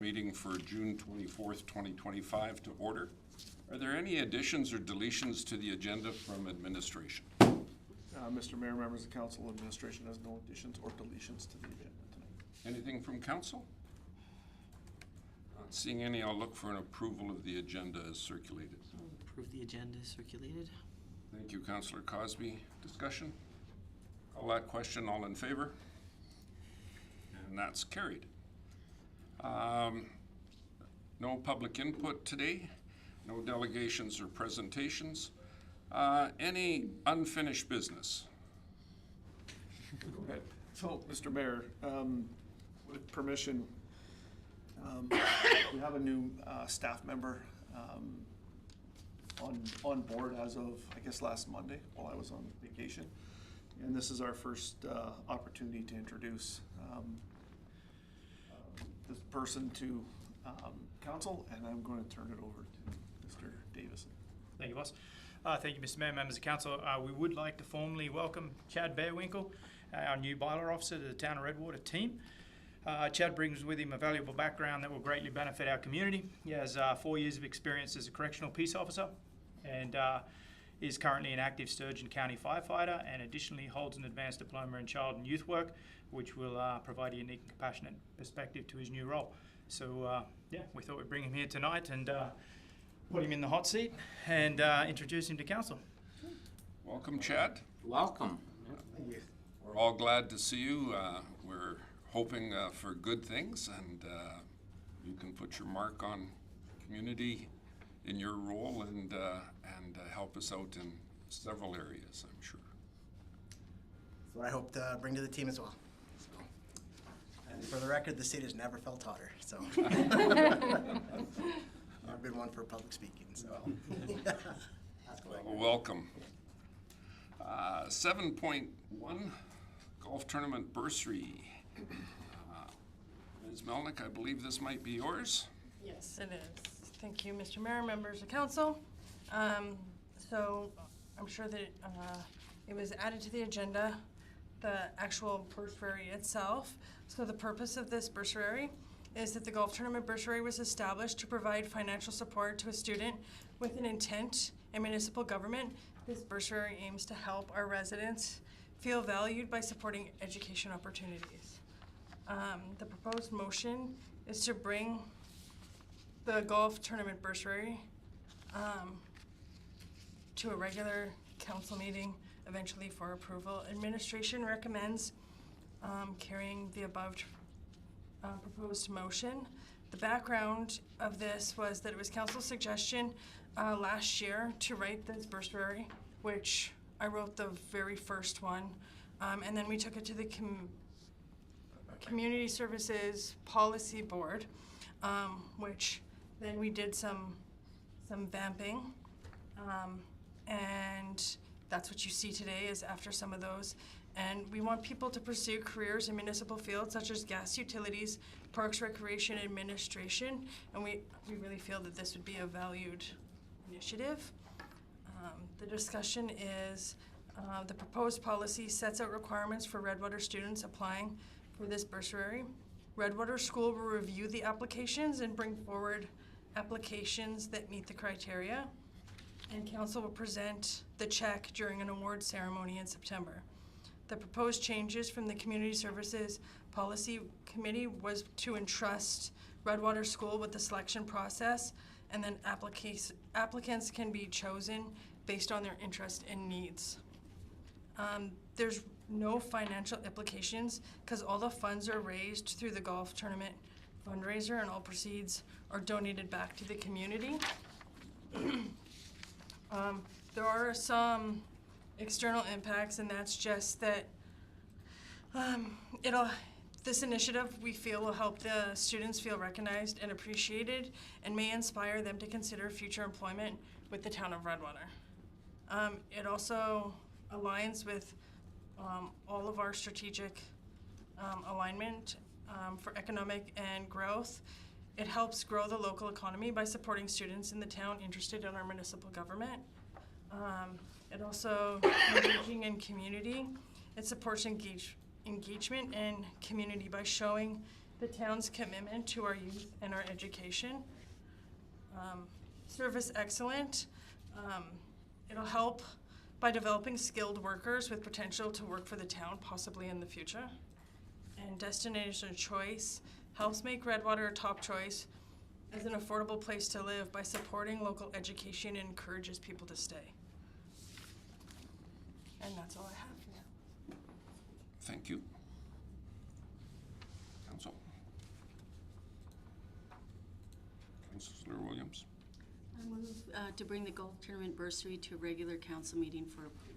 Meeting for June 24th, 2025 to order. Are there any additions or deletions to the agenda from administration? Mr. Mayor, members of council, administration has no additions or deletions to the agenda tonight. Anything from council? Not seeing any, I'll look for an approval of the agenda as circulated. Approve the agenda as circulated. Thank you, Councillor Cosby. Discussion? Call that question. All in favor? And that's carried. No public input today. No delegations or presentations. Any unfinished business? Go ahead. So, Mr. Mayor, with permission, we have a new staff member on board as of, I guess, last Monday while I was on vacation. And this is our first opportunity to introduce this person to council, and I'm going to turn it over to Mr. Davison. Thank you, boss. Thank you, Mr. Mayor, members of council. We would like to formally welcome Chad Bearwinkle, our new bylaw officer, to the Town of Redwater team. Chad brings with him a valuable background that will greatly benefit our community. He has 4 years of experience as a correctional peace officer and is currently an active Sturgeon County firefighter, and additionally holds an advanced diploma in child and youth work, which will provide a unique and compassionate perspective to his new role. So yeah, we thought we'd bring him here tonight and put him in the hot seat and introduce him to council. Welcome, Chad. Welcome. We're all glad to see you. We're hoping for good things, and you can put your mark on community in your role and help us out in several areas, I'm sure. That's what I hope to bring to the team as well. So, and for the record, the city has never felt hotter. So I've been one for public speaking. So Welcome. 7.1 golf tournament bursary. Ms. Melnick, I believe this might be yours. Yes, it is. Thank you, Mr. Mayor, members of council. So I'm sure that it was added to the agenda, the actual bursary itself. So the purpose of this bursary is that the golf tournament bursary was established to provide financial support to a student with an intent in municipal government. This bursary aims to help our residents feel valued by supporting education opportunities. The proposed motion is to bring the golf tournament bursary to a regular council meeting eventually for approval. Administration recommends carrying the above proposed motion. The background of this was that it was council's suggestion last year to write this bursary, which I wrote the very first one, and then we took it to the Community Services Policy Board, which then we did some vamping, and that's what you see today is after some of those. And we want people to pursue careers in municipal fields such as gas utilities, parks, recreation, administration, and we really feel that this would be a valued initiative. The discussion is the proposed policy sets out requirements for Redwater students applying for this bursary. Redwater School will review the applications and bring forward applications that meet the criteria, and council will present the check during an award ceremony in September. The proposed changes from the Community Services Policy Committee was to entrust Redwater School with the selection process, and then applicants can be chosen based on their interest and needs. There's no financial implications because all the funds are raised through the golf tournament fundraiser, and all proceeds are donated back to the community. There are some external impacts, and that's just that this initiative we feel will help the students feel recognized and appreciated, and may inspire them to consider future employment with the town of Redwater. It also aligns with all of our strategic alignment for economic and growth. It helps grow the local economy by supporting students in the town interested in our municipal government. It also engaging in community. It supports engagement in community by showing the town's commitment to our youth and our education. Service excellent. It'll help by developing skilled workers with potential to work for the town, possibly in the future. And destination choice helps make Redwater a top choice as an affordable place to live by supporting local education and encourages people to stay. And that's all I have for now. Thank you. Council. Councillor Williams. I move to bring the golf tournament bursary to a regular council meeting for approval.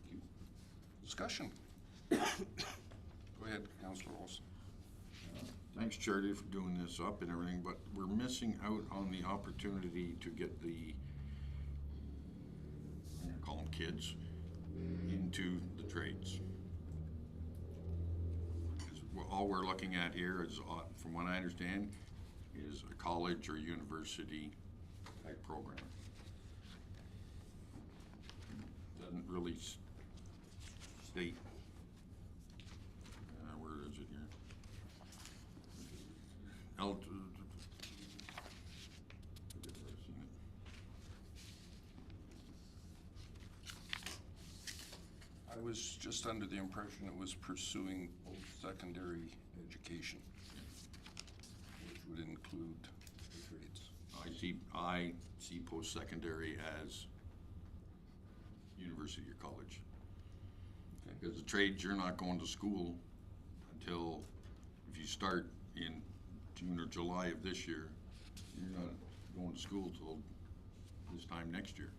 Thank you. Discussion. Go ahead, Councillor Olson. Thanks, Charity, for doing this up and everything, but we're missing out on the opportunity to get the, I'm gonna call them kids, into the trades. 'Cause all we're looking at here is, from what I understand, is a college or university type program. Doesn't really state, where is it here? I was just under the impression it was pursuing post-secondary education, which would include the trades. I see post-secondary as university or college. Okay. Because the trades, you're not going to school until, if you start in June or July of this year, you're not going to school till this time next year,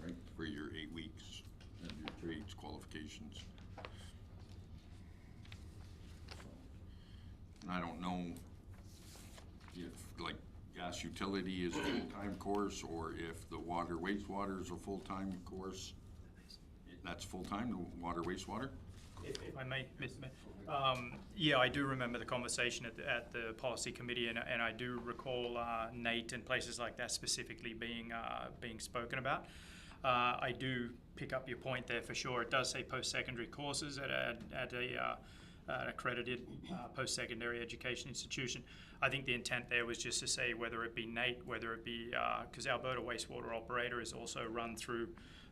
right? For your 8 weeks of your trades qualifications. And I don't know if, like, gas utility is a full-time course, or if the water wastewater is a full-time course. That's full-time, the water wastewater? If I may, Mr. Mayor. Yeah, I do remember the conversation at the policy committee, and I do recall Nate and places like that specifically being spoken about. I do pick up your point there for sure. It does say post-secondary courses at an accredited post-secondary education institution. I think the intent there was just to say whether it be Nate, whether it be, because Alberta Wastewater Operator is also run through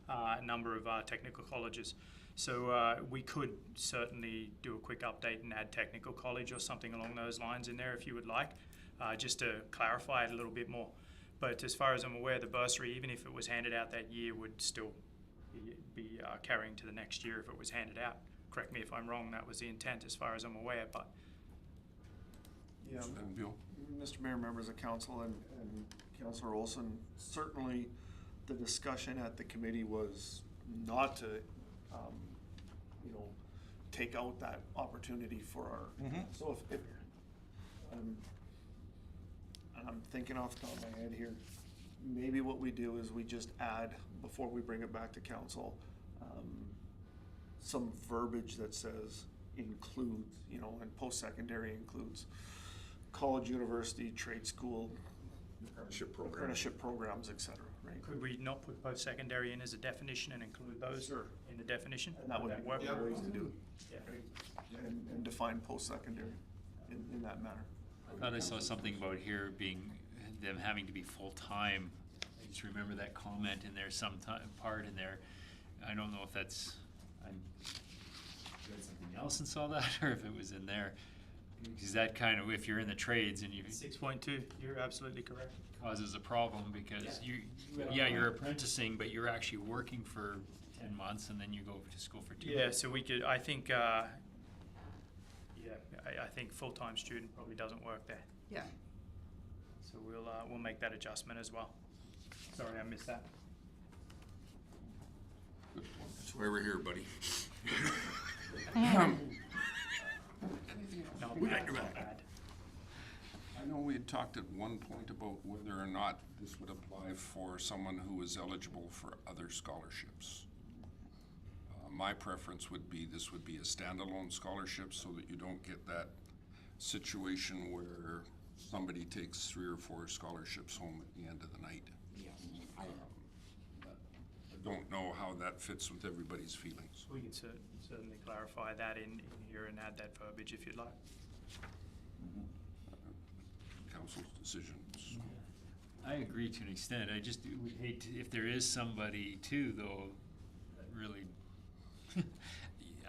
a number of technical colleges. So we could certainly do a quick update and add technical college or something along those lines in there if you would like, just to clarify it a little bit more. But as far as I'm aware, the bursary, even if it was handed out that year, would still be carrying to the next year if it was handed out. Correct me if I'm wrong, that was the intent as far as I'm aware, but Yeah, And Bill? Mr. Mayor, members of council, and Councillor Olson, certainly the discussion at the committee was not to, take out that opportunity for our, so if and I'm thinking off the top of my head here, maybe what we do is we just add, before we bring it back to council, some verbiage that says includes, and post-secondary includes college, university, trade school, apprenticeship programs, et cetera, right? could we not put post-secondary in as a definition and include those Sure. in the definition? And that would be work? one of the ways to do it. Yeah. And define post-secondary in that manner. I thought I saw something about here being, them having to be full-time. I just remember that comment in there, part in there. I don't know if that's, I read something else and saw that, or if it was in there. Because that kind of, if you're in the trades and you, 6.2, you're absolutely correct. causes a problem, because you're apprenticing, but you're actually working for 10 months and then you go to school for 2 Yeah, months. so we could, I think, I think full-time student probably doesn't work there. Yeah. So we'll make that adjustment as well. Sorry, I missed that. That's why we're here, buddy. No, We got bad, your not back. bad. I know we had talked at one point about whether or not this would apply for someone who is eligible for other scholarships. My preference would be this would be a standalone scholarship so that you don't get that situation where somebody takes 3 or 4 scholarships home at the end of the night. But I don't know how that fits with everybody's feelings. We can certainly clarify that in here and add that verbiage if you'd like. council's decisions. I agree to an extent. I just would hate to, if there is somebody too, though, that really,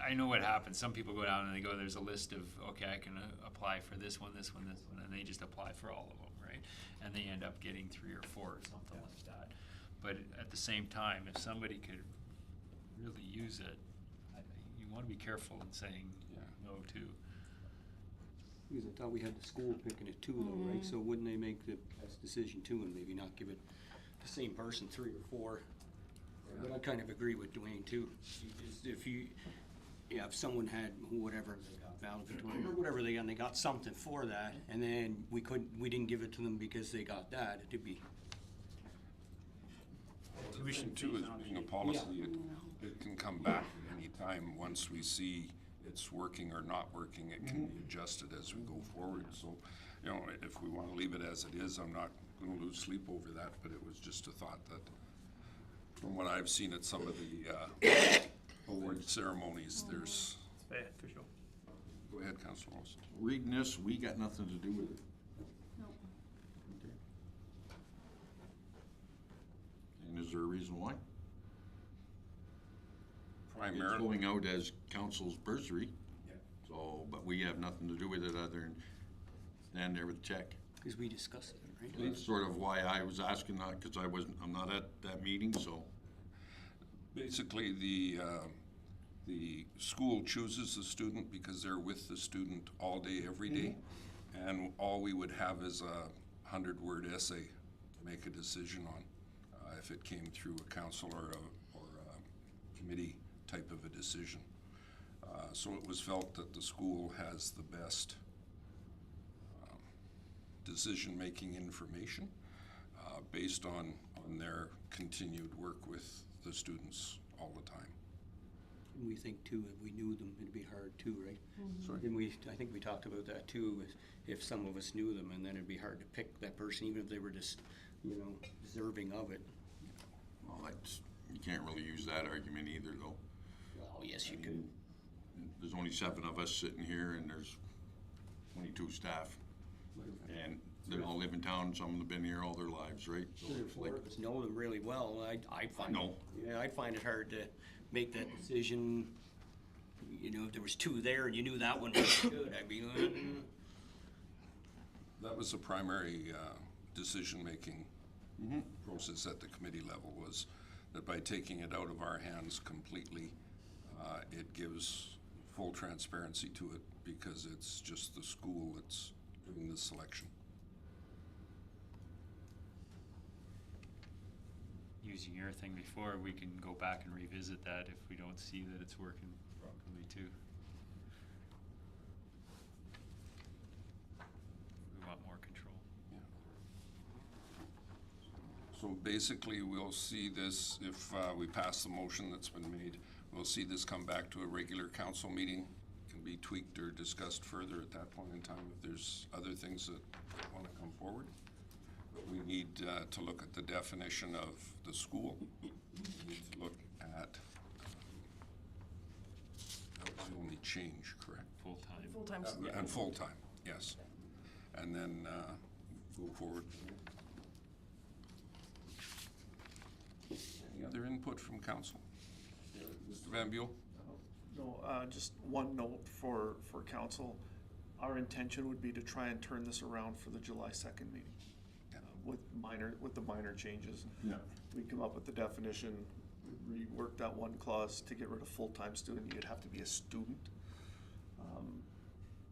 I know what happens. Some people go down and they go, there's a list of, okay, I can apply for this one, this one, this one, and they just apply for all of them, right? And they end up getting 3 or 4 or something like that. But at the same time, if somebody could really use it, you want to be careful in saying no to. Because I thought we had the school picking it too, though, right? So wouldn't they make the best decision too, and maybe not give it the same person 3 or 4? But I kind of agree with Dwayne too. If if someone had whatever they got valedictorian or whatever they got, and they got something for that, and then we didn't give it to them because they got that, it'd be. Tuition too is being a policy. It can come back at any time. Once we see it's working or not working, it can be adjusted as we go forward. So, you know, if we want to leave it as it is, I'm not going to lose sleep over that, but it was just a thought that from what I've seen at some of the award ceremonies, there's. It's fair, for sure. Go ahead, Councilor Wilson. Reading this, we got nothing to do with it. No. Okay. And is there a reason why? It's Primarily, going out as council's bursary. So, but we have nothing to do with it other than stand there with the check. Because we discussed it, right? That's sort of why I was asking that, because I'm not at that meeting, so. basically, the school chooses the student because they're with the student all day, every day. And all we would have is a 100-word essay to make a decision on, if it came through a council or a committee type of a decision. So it was felt that the school has the best decision-making information based on their continued work with the students all the time. And we think too, if we knew them, it'd be hard too, right? Sorry? And I think we talked about that too, if some of us knew them, and then it'd be hard to pick that person, even if they were just, deserving of it. Well, you can't really use that argument either, though. Oh, yes, you could. There's only 7 of us sitting here, and there's 22 staff. And they all live in town, some of them have been here all their lives, right? So it's like, Us know them really well, I'd find. know. Yeah, I'd find it hard to make that decision. If there was 2 there and you knew that one was good, I'd be like, That was the primary decision-making process at the committee level, was that by taking it out of our hands completely, it gives full transparency to it because it's just the school that's doing the selection. Using your thing before, we can go back and revisit that if we don't see that it's working properly too. We want more control. So basically, we'll see this, if we pass the motion that's been made, we'll see this come back to a regular council meeting. It can be tweaked or discussed further at that point in time if there's other things that want to come forward. But we need to look at the definition of the school. We need to look at, that was the only change, correct? Full-time. Full-time. And full-time, yes. And then go forward. Any other input from council? Mr. Van Buell? No, just one note for council. Our intention would be to try and turn this around for the July 2nd meeting. With the minor changes. Yeah. We come up with the definition, rework that one clause to get rid of full-time student, you'd have to be a student.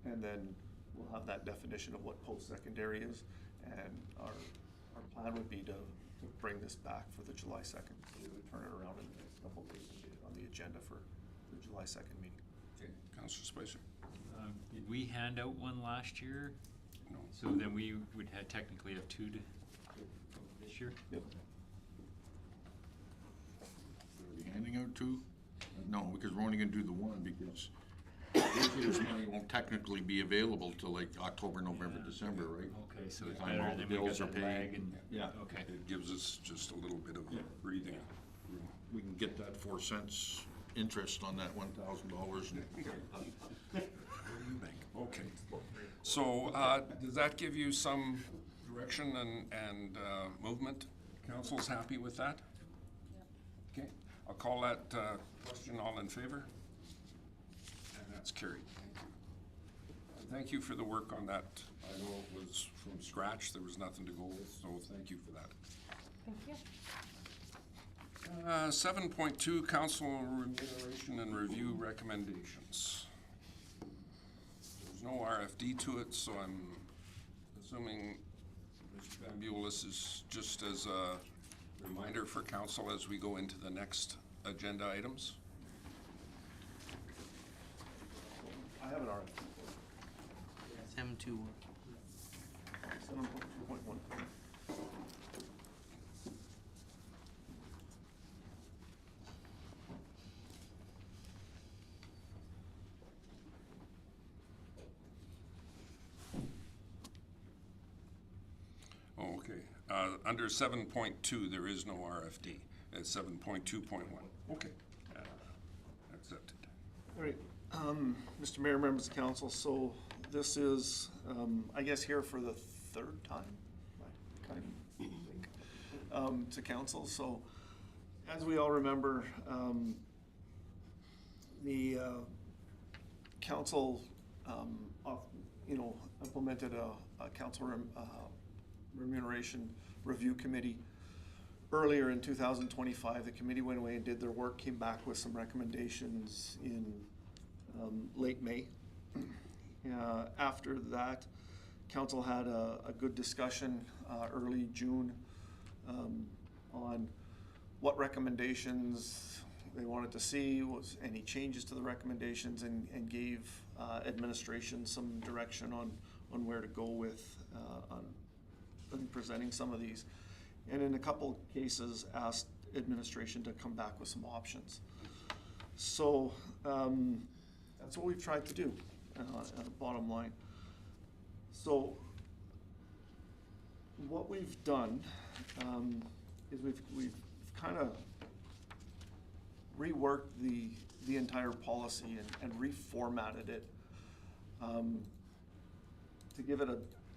And then we'll have that definition of what post-secondary is, and our plan would be to bring this back for the July 2nd. We would turn it around in the next couple of days and get it on the agenda for the July 2nd meeting. Councilor Spicer? Did we hand out one last year? No. So then we would technically have 2 this year? Yep. are we handing out 2? No, because we're only gonna do the one, because this year's money won't technically be available till like October, November, December, right? Okay, so By it's the time better all the than we got bills are that paid. lag and, Yeah. okay. It gives us just a little bit of breathing room. We can get that 4 cents interest on that $1,000. Okay. So does that give you some direction and movement. Council's happy with that? Okay, I'll call that question. All in favor? And that's carried. Thank you. And thank you for the work on that. I know it was from scratch. There was nothing to go with, so thank you for that. Thank you. 7.2, council remuneration and review recommendations. There's no RFD to it, so I'm assuming Mr. Bambulis is just as a reminder for council as we go into the next agenda items. I have an RFP. 721. 7.2.1. Oh, okay. Under 7.2, there is no RFD. It's 7.2.1. Okay. Accepted. All right, Mr. Mayor, members of council, so this is, I guess, here for the third time, I kind of think, to council. So as we all remember, the council, implemented a council remuneration review committee. Earlier in 2025, the committee went away and did their work, came back with some recommendations in late May. After that, council had a good discussion early June on what recommendations they wanted to see, was any changes to the recommendations, and gave administration some direction on where to go with on presenting some of these. And in a couple cases, asked administration to come back with some options. So that's what we've tried to do, at the bottom line. So what we've done is we've kind of reworked the entire policy and reformatted it to give it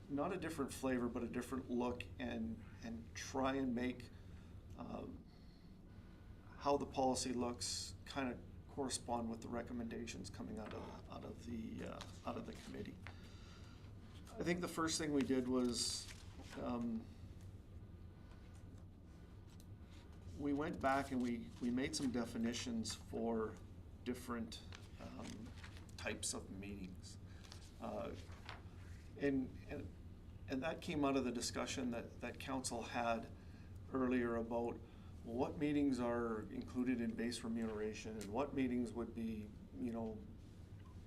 not a different flavor, but a different look, and try and make how the policy looks kind of correspond with the recommendations coming out of the committee. I think the first thing we did was we went back and we made some definitions for different types of meetings. And that came out of the discussion that council had earlier about what meetings are included in base remuneration and what meetings would be,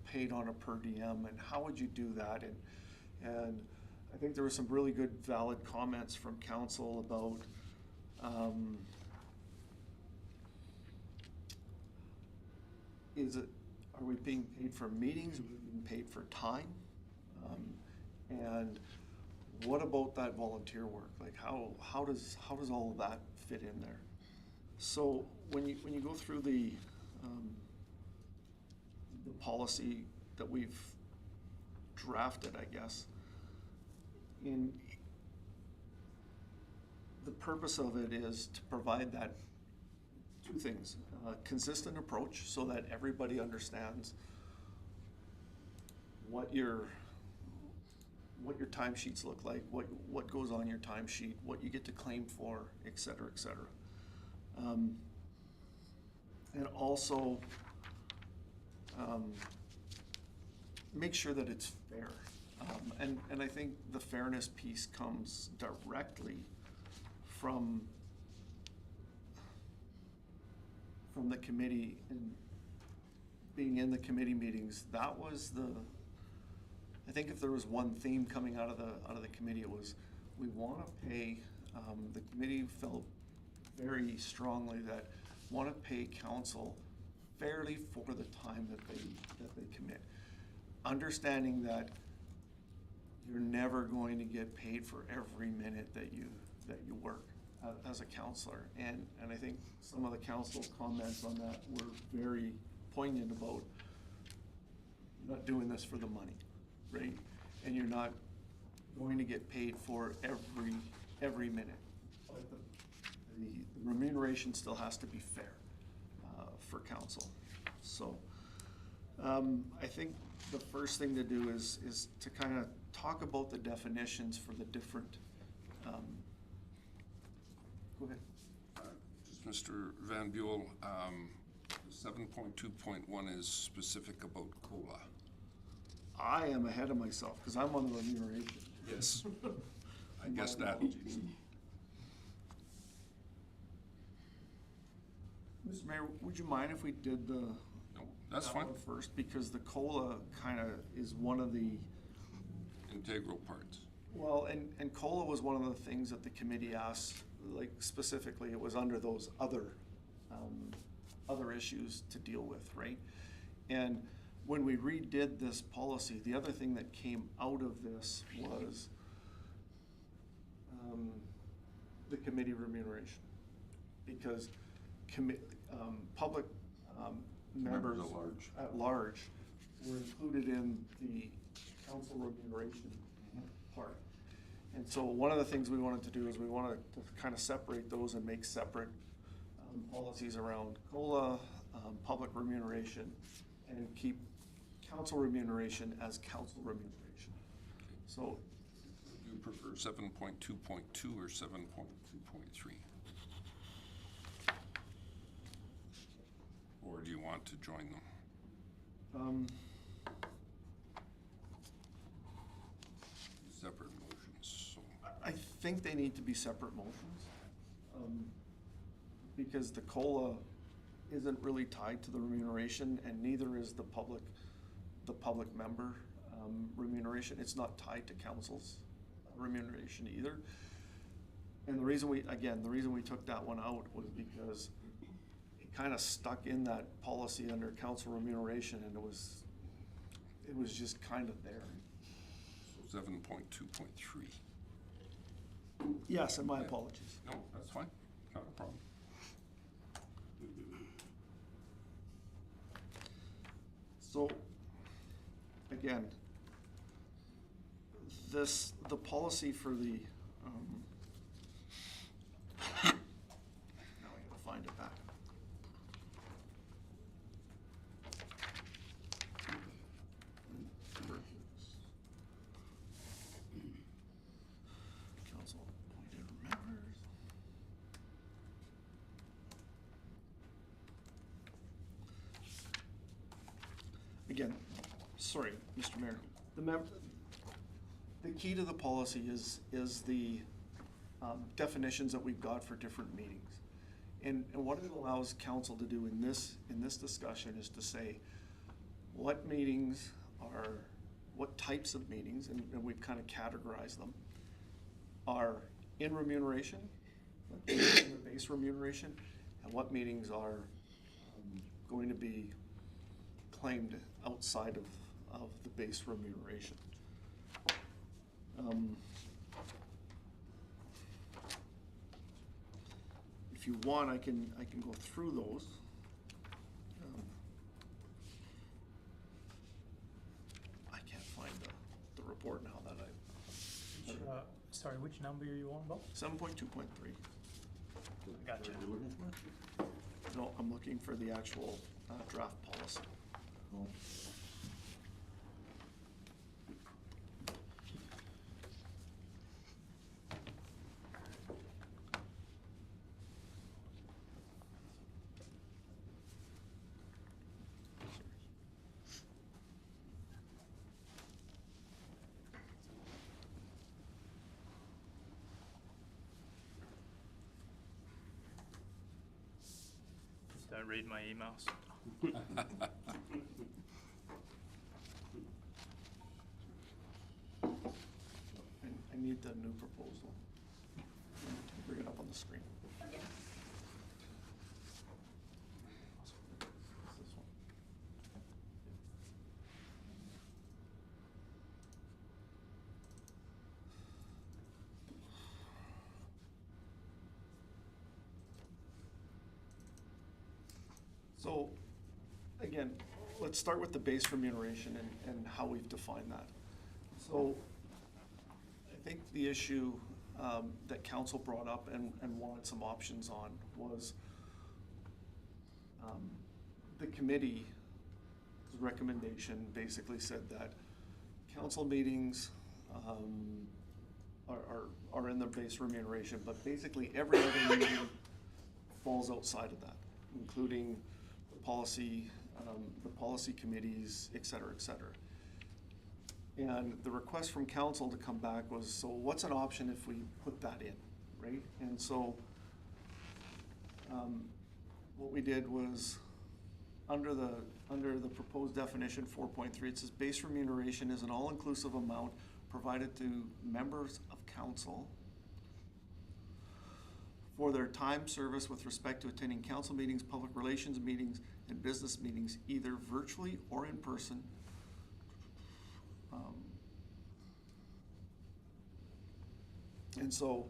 paid on a per diem, and how would you do that? And I think there were some really good, valid comments from council about are we being paid for meetings? Are we being paid for time? And what about that volunteer work? Like how does all of that fit in there? So when you go through the policy that we've drafted, I guess, in the purpose of it is to provide that two things: consistent approach, so that everybody understands what your timesheets look like, what goes on your timesheet, what you get to claim for, et cetera, et cetera. And also make sure that it's fair. And I think the fairness piece comes directly from the committee, and being in the committee meetings. That was I think if there was one theme coming out of the committee, it was we want to pay. The committee felt very strongly that want to pay council fairly for the time that they commit, understanding that you're never going to get paid for every minute that you work as a counselor. And I think some of the council comments on that were very poignant about not doing this for the money, right? And you're not going to get paid for every minute. But the remuneration still has to be fair for council. So I think the first thing to do is to kind of talk about the definitions for the different. Go ahead. Just Mr. Van Buell, 7.2.1 is specific about COLA. I am ahead of myself because I'm on the remuneration. Yes. I My guess that. apologies. Mr. Mayor, would you mind if we did the No, that's that fine. one first? Because the COLA kind of is one of the, Integral parts. well, and COLA was one of the things that the committee asked, like specifically, it was under those other issues to deal with, right? And when we redid this policy, the other thing that came out of this was the committee remuneration. Because public members at large were included in the council remuneration part. And so one of the things we wanted to do is we wanted to kind of separate those and make separate policies around COLA, public remuneration, and keep council remuneration as council remuneration. So, Do you prefer 7.2.2 or 7.2.3? Or do you want to join them? Separate motions, so. I think they need to be separate motions. Because the COLA isn't really tied to the remuneration, and neither is the public member remuneration. It's not tied to council's remuneration either. And the reason we took that one out was because it kind of stuck in that policy under council remuneration, and it was just kind of there. So 7.2.3. Yes, and my apologies. No, that's fine, not a problem. So, again, the policy for the, now I gotta find it back. Council appointed members. Again, sorry, Mr. Mayor, the key to the policy is the definitions that we've got for different meetings. And what it allows council to do in this discussion is to say what meetings are, what types of meetings, and we've kind of categorized them, are in remuneration, in the base remuneration, and what meetings are going to be claimed outside of the base remuneration. If you want, I can go through those. I can't find the report now that Sorry, which number are you on, Bob? 7.2.3. Gotcha. No, I'm looking for the actual draft policy. Don't read my emails. I need the new proposal. Bring it up on the screen. This one. So, again, let's start with the base remuneration and how we've defined that. So, think the issue that council brought up and wanted some options on was the committee's recommendation basically said that council meetings are in the base remuneration, but basically every other meeting falls outside of that, including the policy committees, et cetera, et cetera. And the request from council to come back was, so what's an option if we put that in, right? And so what we did was, under the proposed definition 4.3, it says base remuneration is an all-inclusive amount provided to members of council for their time service with respect to attending council meetings, public relations meetings, and business meetings, either virtually or in person. And so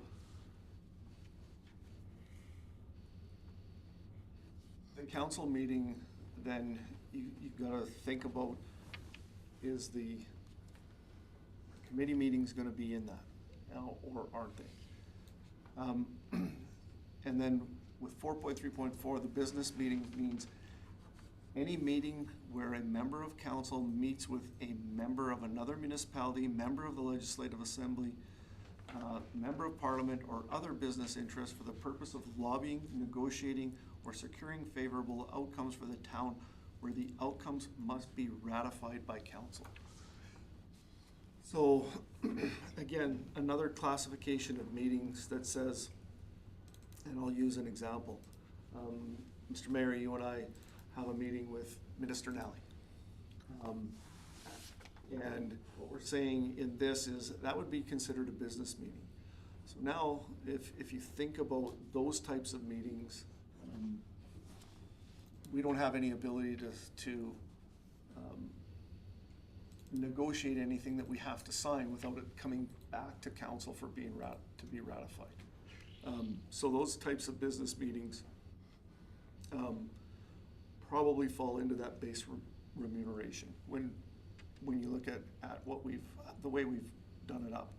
the council meeting, then you've got to think about, is the committee meetings going to be in that now, or aren't they? And then with 4.3.4, the business meeting means any meeting where a member of council meets with a member of another municipality, member of the legislative assembly, member of parliament, or other business interest for the purpose of lobbying, negotiating, or securing favorable outcomes for the town, where the outcomes must be ratified by council. So, again, another classification of meetings that says, and I'll use an example. Mr. Mayor, you and I have a meeting with Minister Nally. And what we're saying in this is that would be considered a business meeting. So now, if you think about those types of meetings, we don't have any ability to negotiate anything that we have to sign without it coming back to council for being to be ratified. So those types of business meetings probably fall into that base remuneration when you look at what the way we've done it up.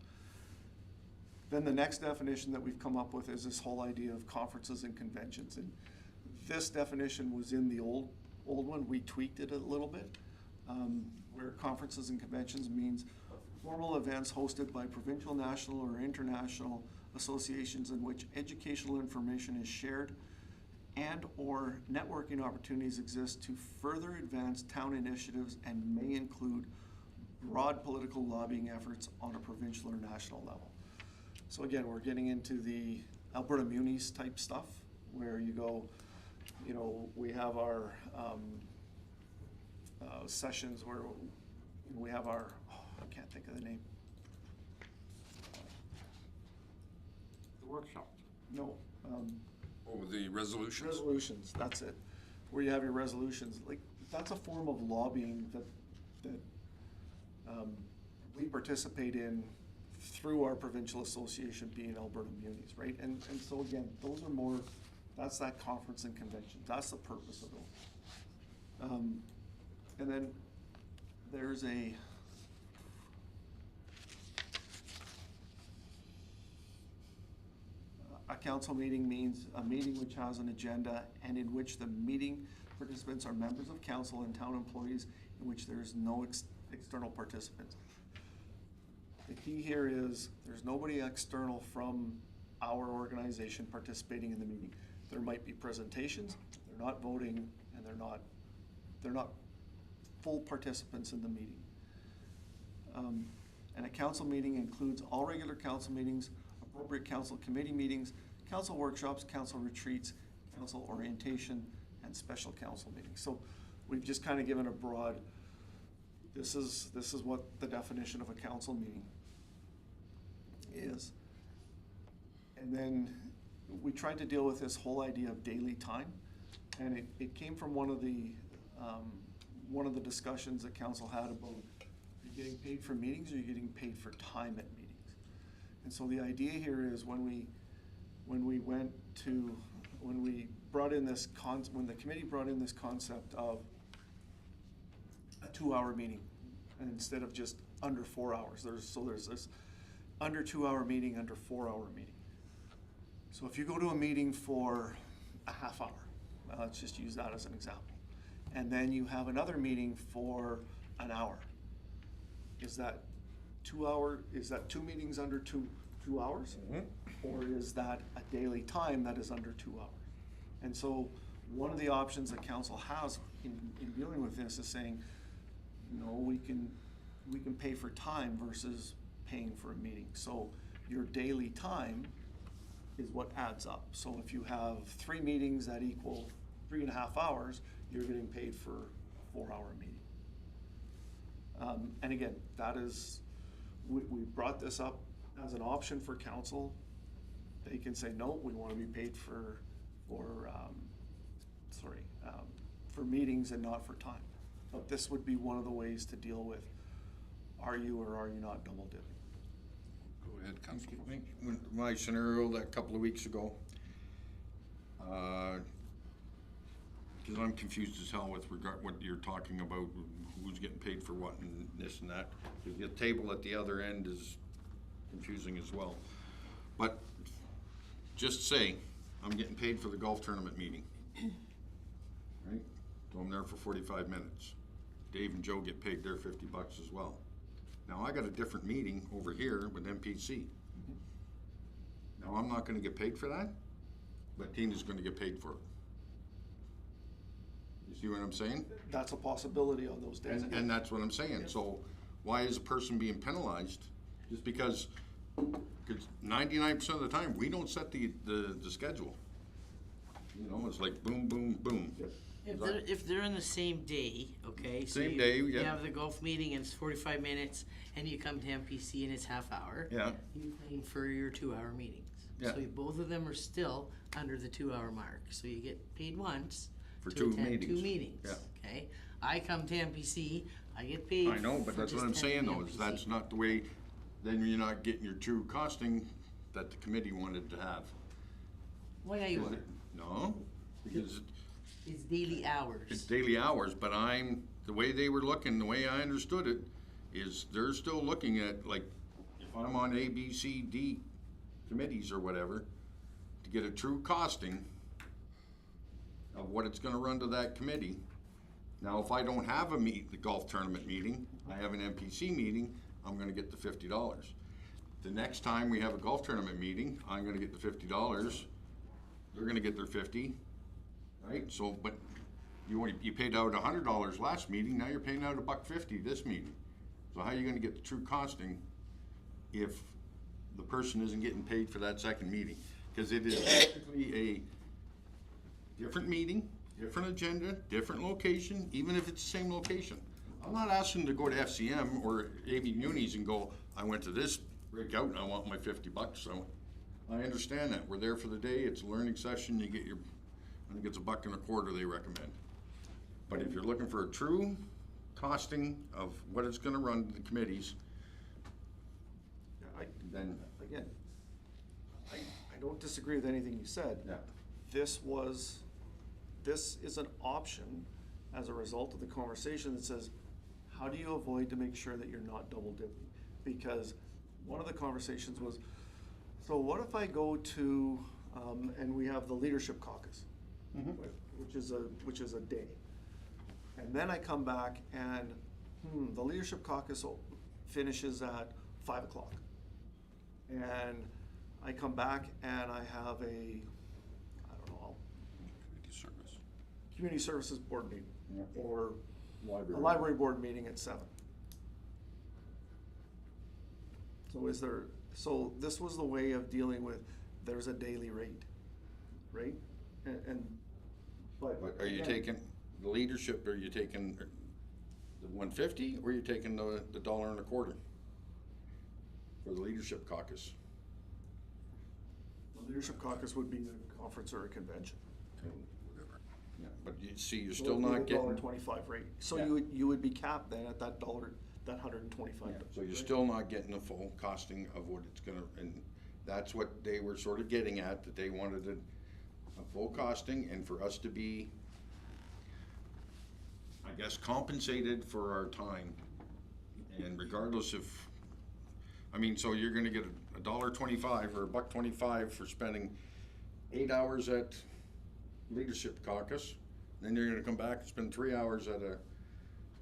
Then the next definition that we've come up with is this whole idea of conferences and conventions. And this definition was in the old one. We tweaked it a little bit, where conferences and conventions means formal events hosted by provincial, national, or international associations in which educational information is shared and or networking opportunities exist to further advance town initiatives and may include broad political lobbying efforts on a provincial or national level. So again, we're getting into the Alberta Munis type stuff where you go, you know, we have our sessions where we have our, I can't think of the name. The workshops. No. Oh, the resolutions. Resolutions, that's it. Where you have your resolutions, like, that's a form of lobbying that we participate in through our provincial association being Alberta Munis, right? And so again, those are more, that's that conference and convention. That's the purpose of those. And then there's a council meeting means a meeting which has an agenda and in which the meeting participants are members of council and town employees, in which there is no external participants. The key here is there's nobody external from our organization participating in the meeting. There might be presentations, they're not voting, and they're not full participants in the meeting. And a council meeting includes all regular council meetings, appropriate council committee meetings, council workshops, council retreats, council orientation, and special council meetings. So we've just kind of given a broad, this is what the definition of a council meeting is. And then we tried to deal with this whole idea of daily time, and it came from one of the discussions that council had about, are you getting paid for meetings or are you getting paid for time at meetings? And so the idea here is when the committee brought in this concept of a 2-hour meeting, and instead of just under 4 hours, there's this, under 2-hour meeting, under 4-hour meeting. So if you go to a meeting for a half hour, let's just use that as an example, and then you have another meeting for an hour, is that 2 meetings under two hours? Or is that a daily time that is under 2 hours? And so one of the options that council has in dealing with this is saying, no, we can pay for time versus paying for a meeting. So your daily time is what adds up. So if you have 3 meetings that equal 3.5 hours, you're getting paid for a 4-hour meeting. And again, that is, we brought this up as an option for council. They can say, no, we want to be paid for meetings and not for time. But this would be one of the ways to deal with, are you or are you not double dipping? Go ahead, Councilor. My scenario that couple of weeks ago, because I'm confused as hell with regard what you're talking about, who's getting paid for what and this and that. The table at the other end is confusing as well. But just say I'm getting paid for the golf tournament meeting, right? So I'm there for 45 minutes. Dave and Joe get paid their $50 as well. Now I got a different meeting over here with MPC. Now I'm not gonna get paid for that, but Tina's gonna get paid for it. You see what I'm saying? That's a possibility on those days. And that's what I'm saying. So why is a person being penalized just because 99% of the time, we don't set the schedule. You know, it's like boom, boom, boom. If they're in the same day, okay? So Same you- day, You yeah. have the golf meeting and it's 45 minutes, and you come to MPC and it's half hour. Yeah. You're paying for your 2-hour meetings. Yeah. So both of them are still under the 2-hour mark. So you get paid once For to 2 attend meetings. 2 meetings. Yeah. Okay? I come to MPC, I get paid. I know, but for that's just what I'm saying attending though, is MPC. that's not the way, then you're not getting your true costing that the committee wanted to have. Well, yeah, you are. No, because It's daily hours. it's daily hours, but the way they were looking, the way I understood it, is they're still looking at, like, if I'm on A, B, C, D committees or whatever, to get a true costing of what it's gonna run to that committee. Now, if I don't have the golf tournament meeting, I have an MPC meeting, I'm gonna get the $50. The next time we have a golf tournament meeting, I'm gonna get the $50. They're gonna get their 50, right? So, but you paid out $100 last meeting, now you're paying out $1.50 this meeting. So how are you gonna get the true costing if the person isn't getting paid for that second meeting? Because it is basically a different meeting, different agenda, different location, even if it's the same location. I'm not asking to go to FCM or AB Munis and go, I went to this breakout and I want my $50. So I understand that. We're there for the day. It's a learning session. You get I think it's $1.25 they recommend. But if you're looking for a true costing of what it's gonna run to the committees, then, Again, I don't disagree with anything you said. yeah. This is an option as a result of the conversation that says, how do you avoid to make sure that you're not double dipping? Because one of the conversations was, so what if I go to, and we have the leadership caucus, which is a day. And then I come back and, the leadership caucus finishes at 5 o'clock. And I come back and I have Community service. community services board meeting, Yeah. or Library. a library board meeting at 7. So this was the way of dealing with, there's a daily rate, right? But But are you again, taking the leadership, are you taking the 150, or are you taking the $1.25 for the leadership caucus? The leadership caucus would be a conference or a convention. Whatever. Yeah, but you see, you're So still it would not be a getting, $1.25 rate. So Yeah. you would be capped then at that $125. so you're still not getting the full costing of what it's gonna, and that's what they were sort of getting at, that they wanted a full costing, and for us to be, I guess, compensated for our time. And regardless if I mean, so you're gonna get $1.25 or $1.25 for spending 8 hours at leadership caucus. Then you're gonna come back and spend 3 hours at a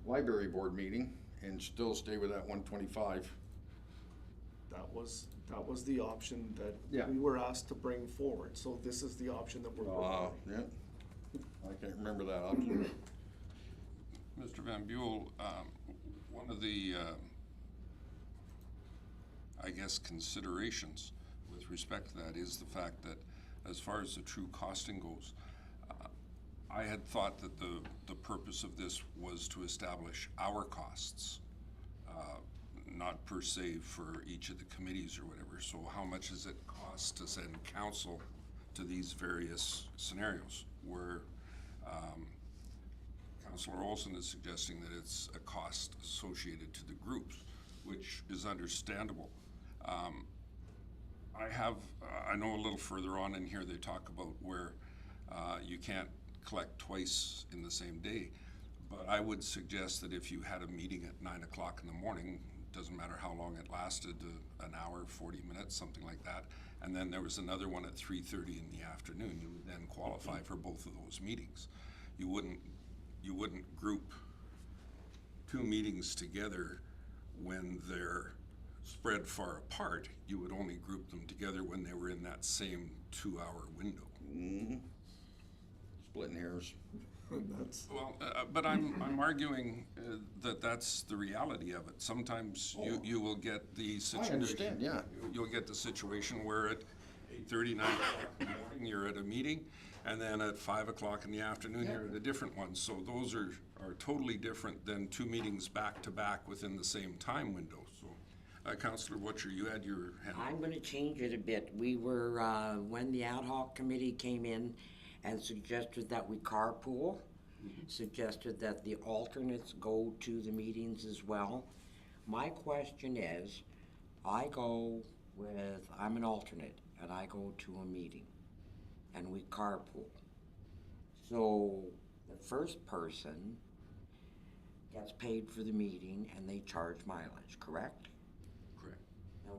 library board meeting and still stay with that 125. That was the option Yeah. that we were asked to bring forward, so this is the option that we're providing. Yeah. I can't remember that option. Mr. Van Buell, one of the, I guess, considerations with respect to that is the fact that as far as the true costing goes, I had thought that the purpose of this was to establish our costs, not per se for each of the committees or whatever. So how much does it cost to send council to these various scenarios where Councillor Olson is suggesting that it's a cost associated to the groups, which is understandable. I know a little further on in here they talk about where you can't collect twice in the same day, but I would suggest that if you had a meeting at 9 o'clock in the morning, doesn't matter how long it lasted, an hour, 40 minutes, something like that, and then there was another one at 3:30 in the afternoon, you would then qualify for both of those meetings. You wouldn't group two meetings together when they're spread far apart. You would only group them together when they were in that same 2-hour window. Mm-hmm. Splitting hairs. Well, but I'm arguing that that's the reality of it. Sometimes you will get the situation. I understand, yeah. You'll get the situation where at 8:30, 9 o'clock in the morning, you're at a meeting, and then at 5 o'clock in the afternoon, you're at a different one. So those are totally different than two meetings back to back within the same time window. So, Councillor Butcher, you had your hand up. I'm gonna change it a bit. We were, when the ad hoc committee came in and suggested that we carpool, suggested that the alternates go to the meetings as well. My question is, I'm an alternate, and I go to a meeting, and we carpool. So the first person gets paid for the meeting and they charge mileage, correct? Correct.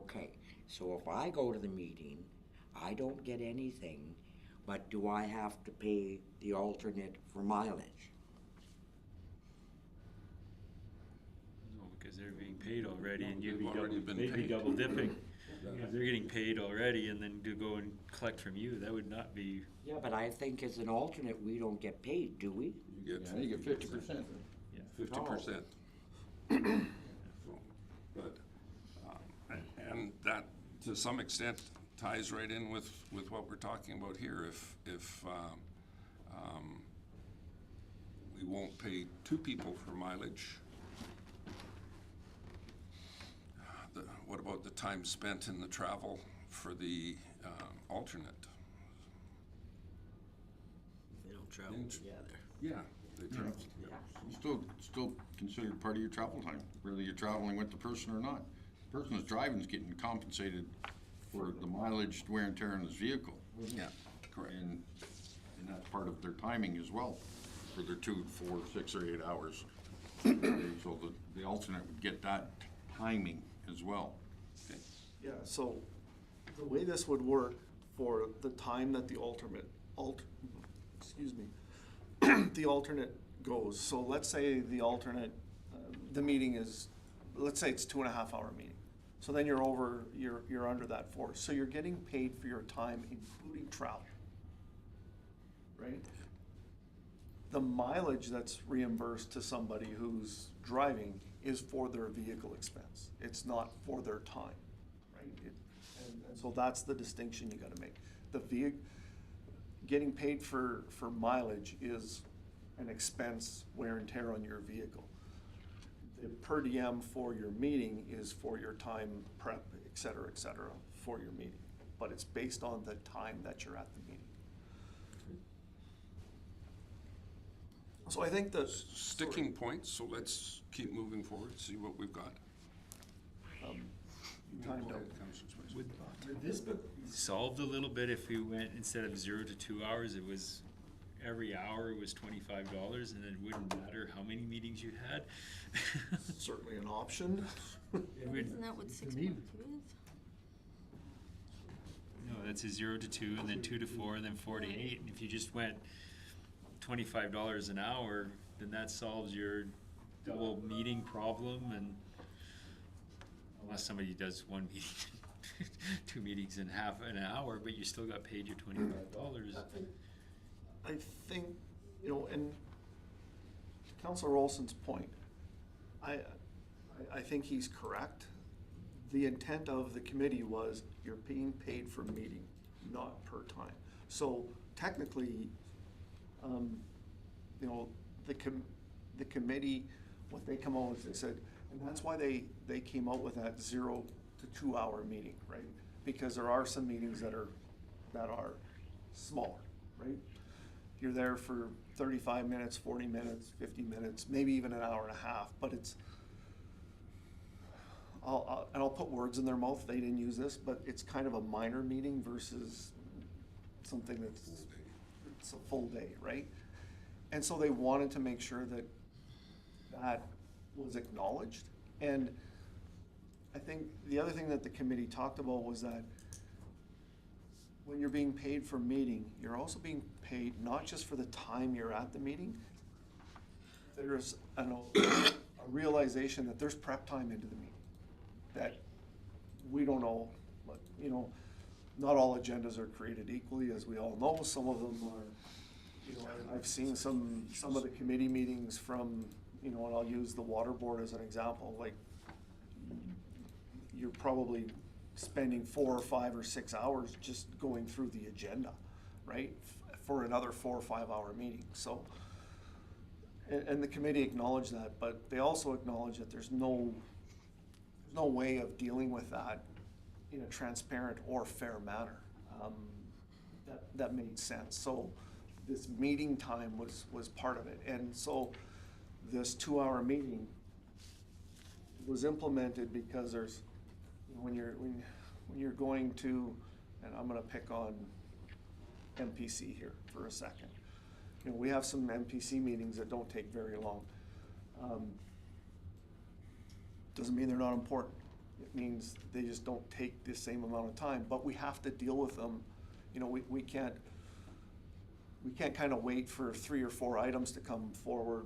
Okay, so if I go to the meeting, I don't get anything, but do I have to pay the alternate for mileage? No, because they're being paid already and They've already been they'd be paid. double dipping. If they're getting paid already and then to go and collect from you, that would not be, Yeah, but I think as an alternate, we don't get paid, do we? You get Yeah, you get 50%. 50%. But, and that, to some extent, ties right in with what we're talking about here. If we won't pay two people for mileage, what about the time spent in the travel for the alternate? They don't travel together. Yeah, they travel. Still considered part of your travel time, whether you're traveling with the person or not. The person that's driving is getting compensated for the mileage, wear and tear on his vehicle. Yeah, correct. And that's part of their timing as well, for their 2, 4, 6, or 8 hours. So the alternate would get that timing as well. Okay. Yeah, so the way this would work for the time that the the alternate goes, so let's say the alternate, the meeting is, let's say it's 2.5 hour meeting. So then you're under that force. So you're getting paid for your time, including travel, right? The mileage that's reimbursed to somebody who's driving is for their vehicle expense. It's not for their time, right? And so that's the distinction you gotta make. Getting paid for mileage is an expense, wear and tear on your vehicle. The per diem for your meeting is for your time prep, et cetera, for your meeting. But it's based on the time that you're at the meeting. So I think the Sticking points, so let's keep moving forward, see what we've got. Timed Go out. ahead, Councillor Spicer. would this be solved a little bit if we went, instead of 0 to 2 hours, it was every hour was $25 and it wouldn't matter how many meetings you had. Certainly an option. It would, Isn't that what 6.2 is? no, that's a 0 to 2 and then 2 to 4 and then 4 to 8. And if you just went $25 an hour, then that solves your double meeting problem, and unless somebody does one meeting, 2 meetings in half an hour, but you still got paid your $25. I think, you know, and Councillor Olson's point, I think he's correct. The intent of the committee was you're being paid for meeting, not per time. So technically, you know, the committee, what they come out with, they said, and that's why they came out with that 0 to 2 hour meeting, right? Because there are some meetings that are smaller, right? You're there for 35 minutes, 40 minutes, 50 minutes, maybe even an hour and a half, but it's, I'll put words in their mouth, they didn't use this, but it's kind of a minor meeting versus something that's, it's a full day, right? And so they wanted to make sure that that was acknowledged. And I think the other thing that the committee talked about was that when you're being paid for meeting, you're also being paid not just for the time you're at the meeting. There's a realization that there's prep time into the meeting that we don't know, but, you know, not all agendas are created equally, as we all know. Some of them are, you know, I've seen some of the committee meetings from, you know, and I'll use the water board as an example, like, you're probably spending 4 or 5 or 6 hours just going through the agenda, right? For another 4 or 5 hour meeting. So, and the committee acknowledged that, but they also acknowledged that there's no way of dealing with that in a transparent or fair manner. That made sense. So this meeting time was part of it. And so this 2 hour meeting was implemented because there's, when you're going to, and I'm gonna pick on MPC here for a second. You know, we have some MPC meetings that don't take very long. Doesn't mean they're not important. It means they just don't take the same amount of time, but we have to deal with them. You know, we can't kind of wait for 3 or 4 items to come forward.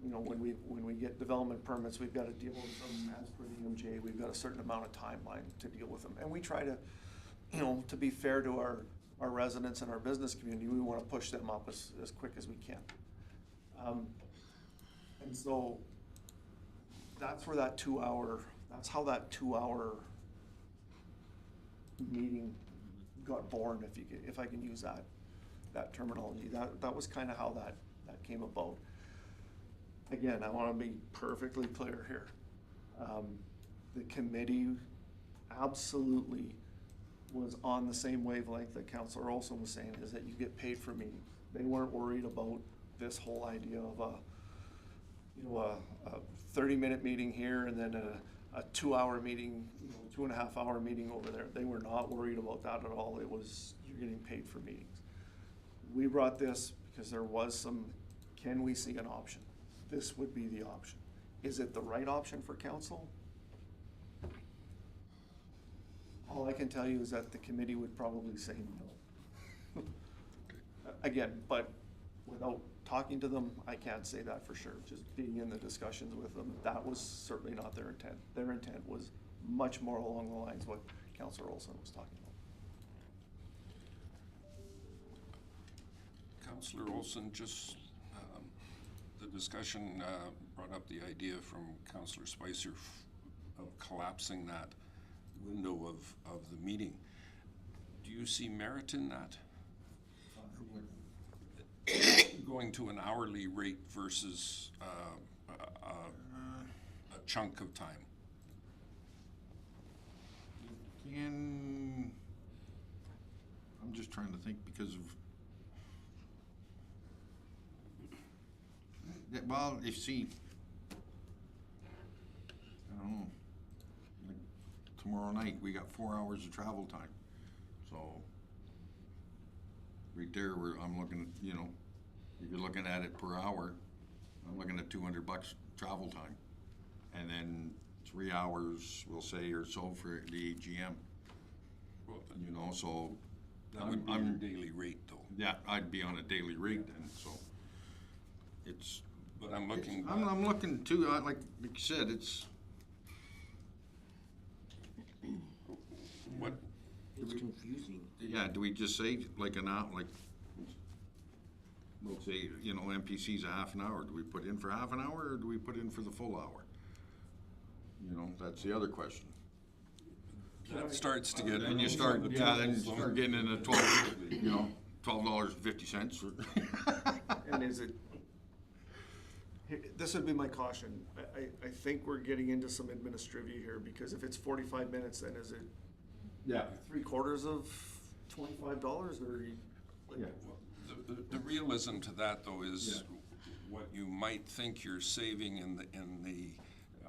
You know, when we get development permits, we've got to deal with them as per the EMJ. We've got a certain amount of timeline to deal with them. And we try to, you know, to be fair to our residents and our business community, we want to push them up as quick as we can. And so that's where that 2 hour, that's how that 2 hour meeting got born, if I can use that terminology. That was kind of how that came about. Again, I want to be perfectly clear here. The committee absolutely was on the same wavelength that Councillor Olson was saying, is that you get paid for meeting. They weren't worried about this whole idea of a 30-minute meeting here and then a 2 hour meeting, 2.5 hour meeting over there. They were not worried about that at all. It was, you're getting paid for meetings. We brought this because there was some, can we see an option? This would be the option. Is it the right option for council? All I can tell you is that the committee would probably say no. Again, but without talking to them, I can't say that for sure. Just being in the discussions with them, that was certainly not their intent. Their intent was much more along the lines of what Councillor Olson was talking about. Councillor Olson, just the discussion brought up the idea from Councillor Spicer of collapsing that window of the meeting. Do you see merit in that? Going to an hourly rate versus a chunk of time? I'm just trying to think because of, well, you see, I don't know, like tomorrow night, we got 4 hours of travel time. So right there, I'm looking at, if you're looking at it per hour, I'm looking at $200 travel time. And then 3 hours, we'll say, or so for the AGM, Well, you know, so. that would be your daily rate though. Yeah, I'd be on a daily rate then, so it's. But I'm looking. I'm looking too, like you said, it's, What, It's confusing. yeah, do we just say like an hour, like, we'll say, you know, MPC's a half an hour, do we put in for half an hour or do we put in for the full hour? You know, that's the other question. that starts to get. Then you start, yeah, then you start getting into $12.50. And is it, this would be my caution. I think we're getting into some administrivia here, because if it's 45 minutes, then is it Yeah. 3/4 of $25 or? Yeah. The realism to that though is what you might think you're saving in the,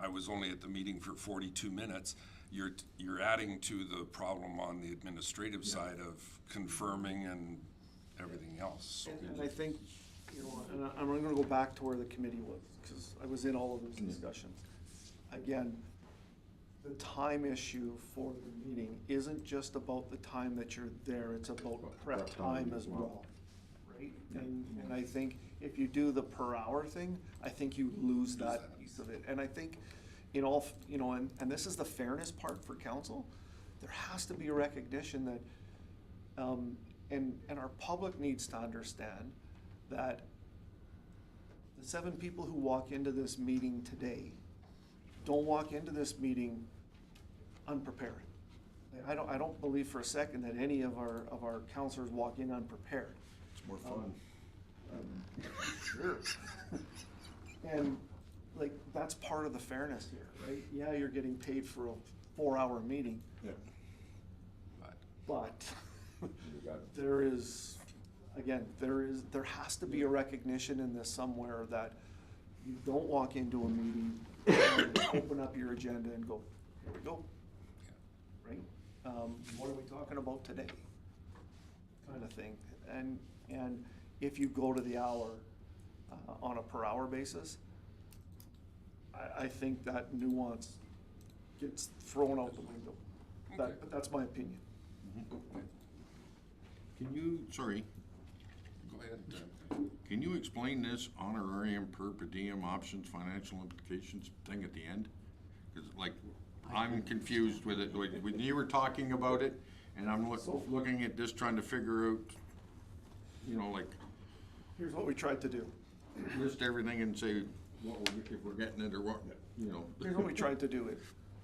I was only at the meeting for 42 minutes. You're adding to the problem on the administrative side of confirming and everything else. And I think, you know, and I'm gonna go back to where the committee was, because I was in all of those discussions. Again, the time issue for the meeting isn't just about the time that you're there, it's about prep time as well, right? And I think if you do the per hour thing, I think you lose that piece of it. And I think in all, you know, and this is the fairness part for council, there has to be a recognition that, and our public needs to understand that the 7 people who walk into this meeting today don't walk into this meeting unprepared. I don't believe for a second that any of our counselors walk in unprepared. It's more fun. Sure. And like, that's part of the fairness here, right? Yeah, you're getting paid for a 4-hour meeting, Yeah. but there is, again, there has to be a recognition in this somewhere that you don't walk into a meeting and open up your agenda and go, here we go. Right? What are we talking about today? Kind of thing. And if you go to the hour, on a per hour basis, I think that nuance gets thrown out the window. But that's my opinion. Can you, sorry, Go ahead. can you explain this honorarium per diem options financial implications thing at the end? Because like, I'm confused with it. When you were talking about it, and I'm looking at this, trying to figure out, you know, like, Here's what we tried to do. list everything and say what if we're getting it or what, you know. Here's what we tried to do.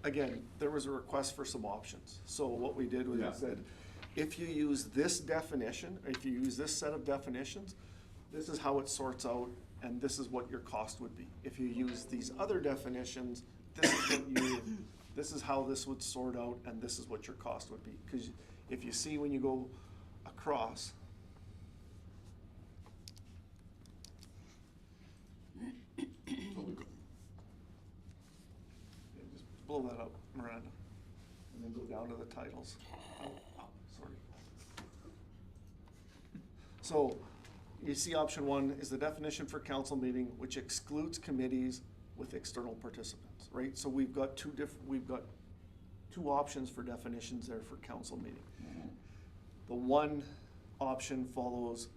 Again, there was a request for some options. So what we did was we said, if you use this definition, if you use this set of definitions, this is how it sorts out, and this is what your cost would be. If you use these other definitions, this is how this would sort out, and this is what your cost would be. Because if you see when you go across, just blow that up, Miranda, and then go down to the titles. Oh, sorry. So, you see option 1 is the definition for council meeting, which excludes committees with external participants, right? So we've got two options for definitions there for council meeting. The one option follows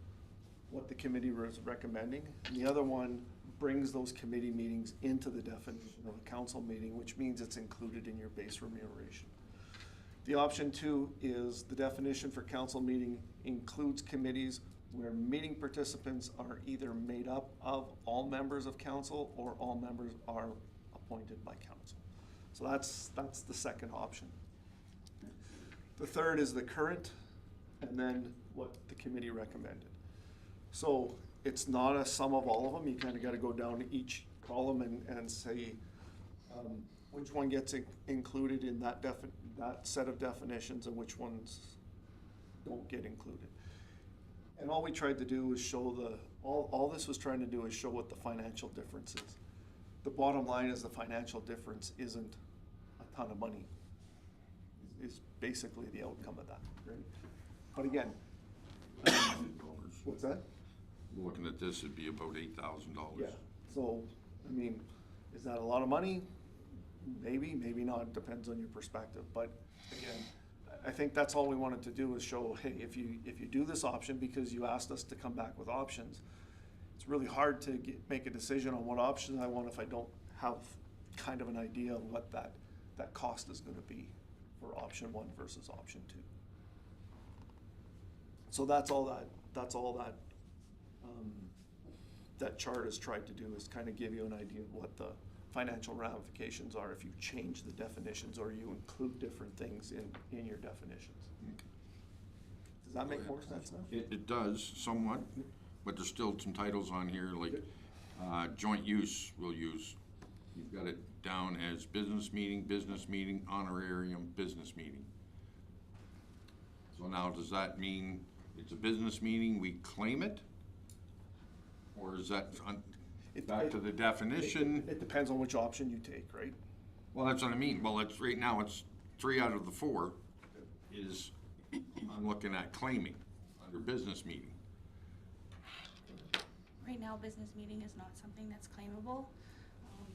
what the committee was recommending, and the other one brings those committee meetings into the definition of a council meeting, which means it's included in your base remuneration. The option 2 is the definition for council meeting includes committees where meeting participants are either made up of all members of council or all members are appointed by council. So that's the second option. The third is the current, and then what the committee recommended. So it's not a sum of all of them. You kind of got to go down to each column and say which one gets included in that set of definitions and which ones don't get included. And all we tried to do was show all this was trying to do is show what the financial difference is. The bottom line is the financial difference isn't a ton of money. Is basically the outcome of that, right? But again, what's that? Looking at this, it'd be about $8,000. Yeah, so, I mean, is that a lot of money? Maybe, maybe not, depends on your perspective, but again, I think that's all we wanted to do is show, hey, if you do this option, because you asked us to come back with options, it's really hard to make a decision on what option I want if I don't have kind of an idea of what that cost is gonna be for option one versus option two. So that's all that that chart has tried to do, is kind of give you an idea of what the financial ramifications are if you change the definitions or you include different things in your definitions. Does that make more sense now? It does somewhat, but there's still some titles on here, like joint use we'll use. You've got it down as business meeting, honorarium, business meeting. So now, does that mean it's a business meeting, we claim it? Or is that back to the definition? It depends on which option you take, right? Well, that's what I mean. Well, it's, right now, it's 3 out of the 4 is, I'm looking at claiming under business meeting. Right now, business meeting is not something that's claimable.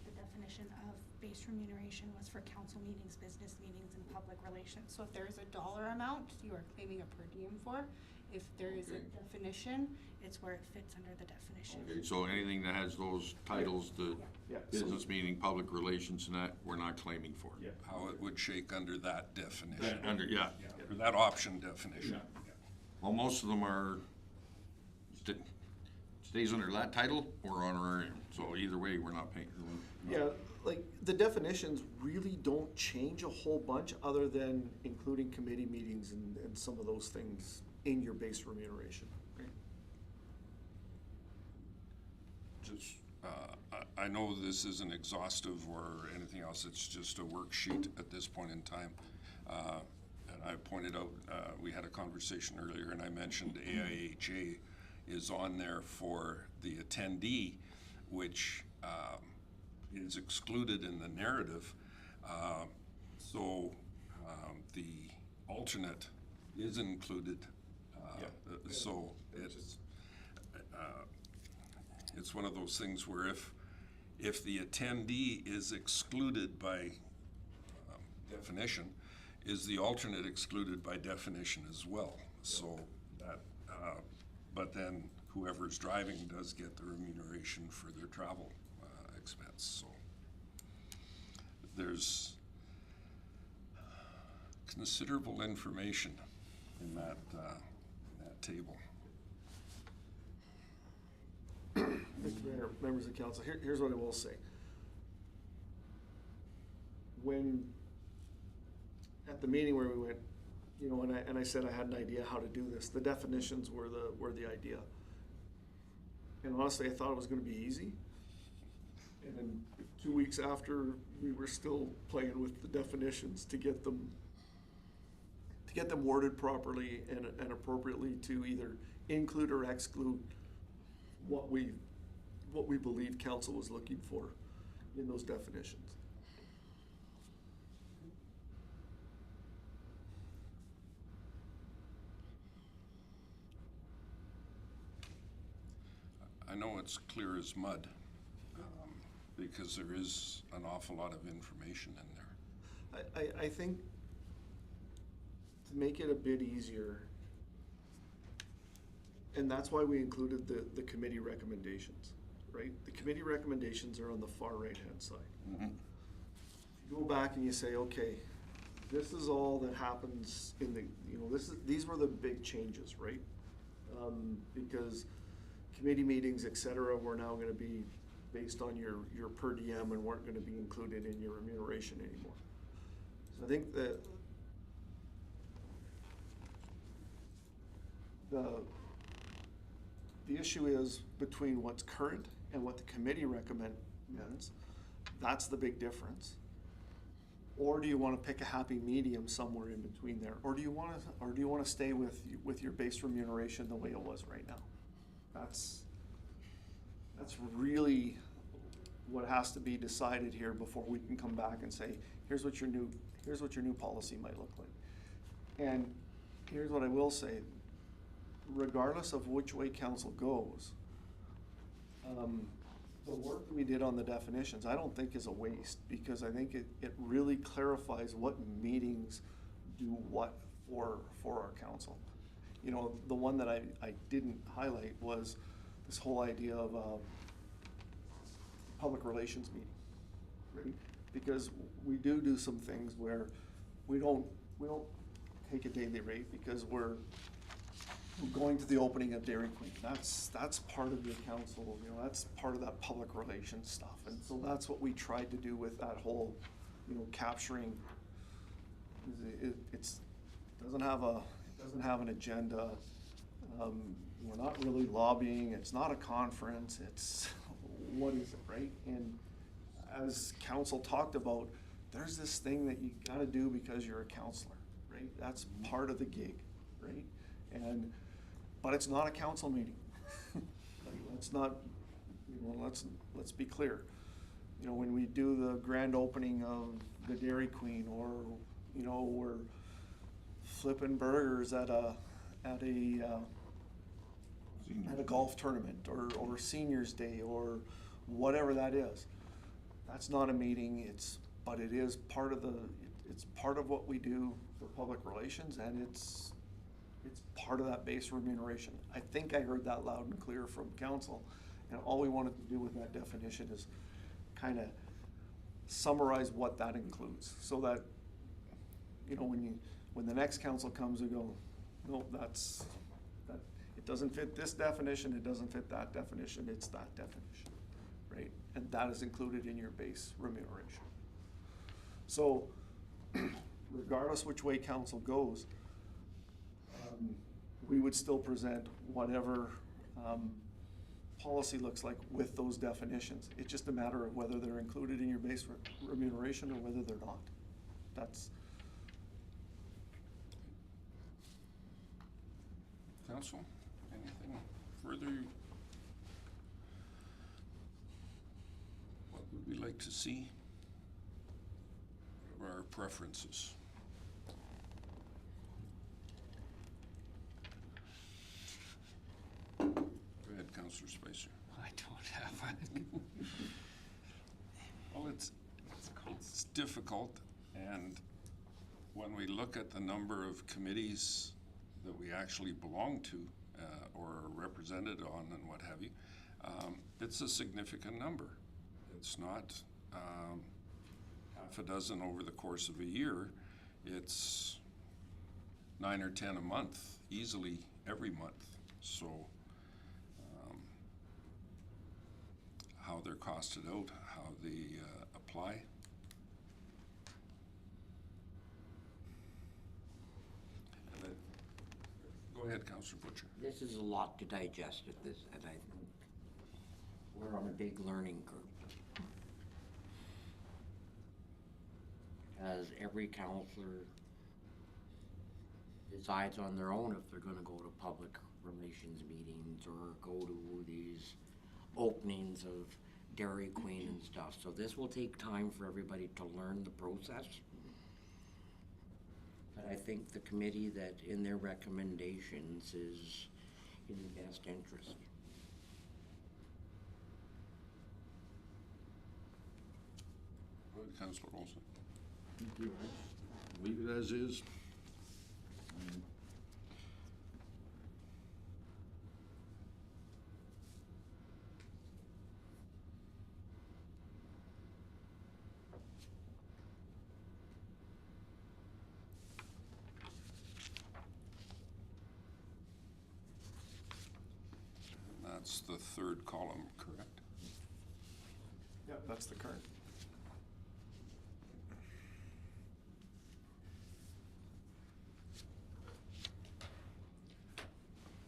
The definition of base remuneration was for council meetings, business meetings, and public relations. So if there is a dollar amount, you are claiming a per diem for. If there is a definition, it's where it fits under the definition. Okay, so anything that has those titles, the Yeah. business meeting, public relations, and that, we're not claiming for. Yeah. How it would shake under that definition, Under, yeah. or that option definition. Well, most of them are, stays under that title or honorarium, so either way, we're not paying. Yeah, like, the definitions really don't change a whole bunch, other than including committee meetings and some of those things in your base remuneration, right? Just, I know this isn't exhaustive or anything else, it's just a worksheet at this point in time. And I pointed out, we had a conversation earlier and I mentioned AIHA is on there for the attendee, which is excluded in the narrative. So the alternate is included. So it's one of those things where if the attendee is excluded by definition, is the alternate excluded by definition as well? So that, but then whoever's driving does get the remuneration for their travel expense. So there's considerable information in that table. Mr. Mayor, members of council, here's what I will say. When, at the meeting where we went, you know, and I said I had an idea how to do this, the definitions were the idea. And honestly, I thought it was gonna be easy. And then 2 weeks after, we were still playing with the definitions to get them worded properly and appropriately to either include or exclude what we believe council was looking for in those definitions. I know it's clear as mud, because there is an awful lot of information in there. I think to make it a bit easier, and that's why we included the committee recommendations, right? The committee recommendations are on the far right-hand side. Mm-hmm. You go back and you say, okay, this is all that happens in the, you know, these were the big changes, right? Because committee meetings, et cetera, were now gonna be based on your per diem and weren't gonna be included in your remuneration anymore. So I think that the issue is between what's current and what the committee recommends. That's the big difference. Or do you want to pick a happy medium somewhere in between there? Or do you want to stay with your base remuneration the way it was right now? That's really what has to be decided here before we can come back and say, here's what your new policy might look like. And here's what I will say. Regardless of which way council goes, the work we did on the definitions, I don't think is a waste, because I think it really clarifies what meetings do what for our council. You know, the one that I didn't highlight was this whole idea of a public relations meeting, right? Because we do some things where we don't take a daily rate because we're going to the opening of Dairy Queen. That's part of your council, you know, that's part of that public relations stuff. And so that's what we tried to do with that whole, you know, capturing. It doesn't have an agenda. We're not really lobbying. It's not a conference. It's, what is it, right? And as council talked about, there's this thing that you gotta do because you're a counselor, right? That's part of the gig, right? But it's not a council meeting. Let's not, you know, let's be clear. You know, when we do the grand opening of the Dairy Queen, or, you know, we're flipping burgers at a golf tournament, or seniors day, or whatever that is. That's not a meeting, but it is part of it's part of what we do for public relations, and it's part of that base remuneration. I think I heard that loud and clear from council, and all we wanted to do with that definition is kind of summarize what that includes, so that, you know, when the next council comes, we go, no, that it doesn't fit this definition, it doesn't fit that definition, it's that definition, right? And that is included in your base remuneration. So, regardless which way council goes, we would still present whatever policy looks like with those definitions. It's just a matter of whether they're included in your base remuneration or whether they're not. That's. Council, anything further? What would we like to see? What are our preferences? Go ahead, Councillor Spicer. I don't have one. Well, it's difficult, and when we look at the number of committees that we actually belong to or are represented on and what have you, it's a significant number. It's not half a dozen over the course of a year. It's 9 or 10 a month, easily every month. So how they're costed out, how they apply. Go ahead, Councillor Butcher. This is a lot to digest at this, and I think we're on a big learning curve. As every counselor decides on their own if they're gonna go to public relations meetings or go to these openings of Dairy Queen and stuff. So this will take time for everybody to learn the process. But I think the committee that in their recommendations is in the best interest. Go ahead, Councillor Olson. Leave it as is. That's the third column, correct? Yeah, that's the current.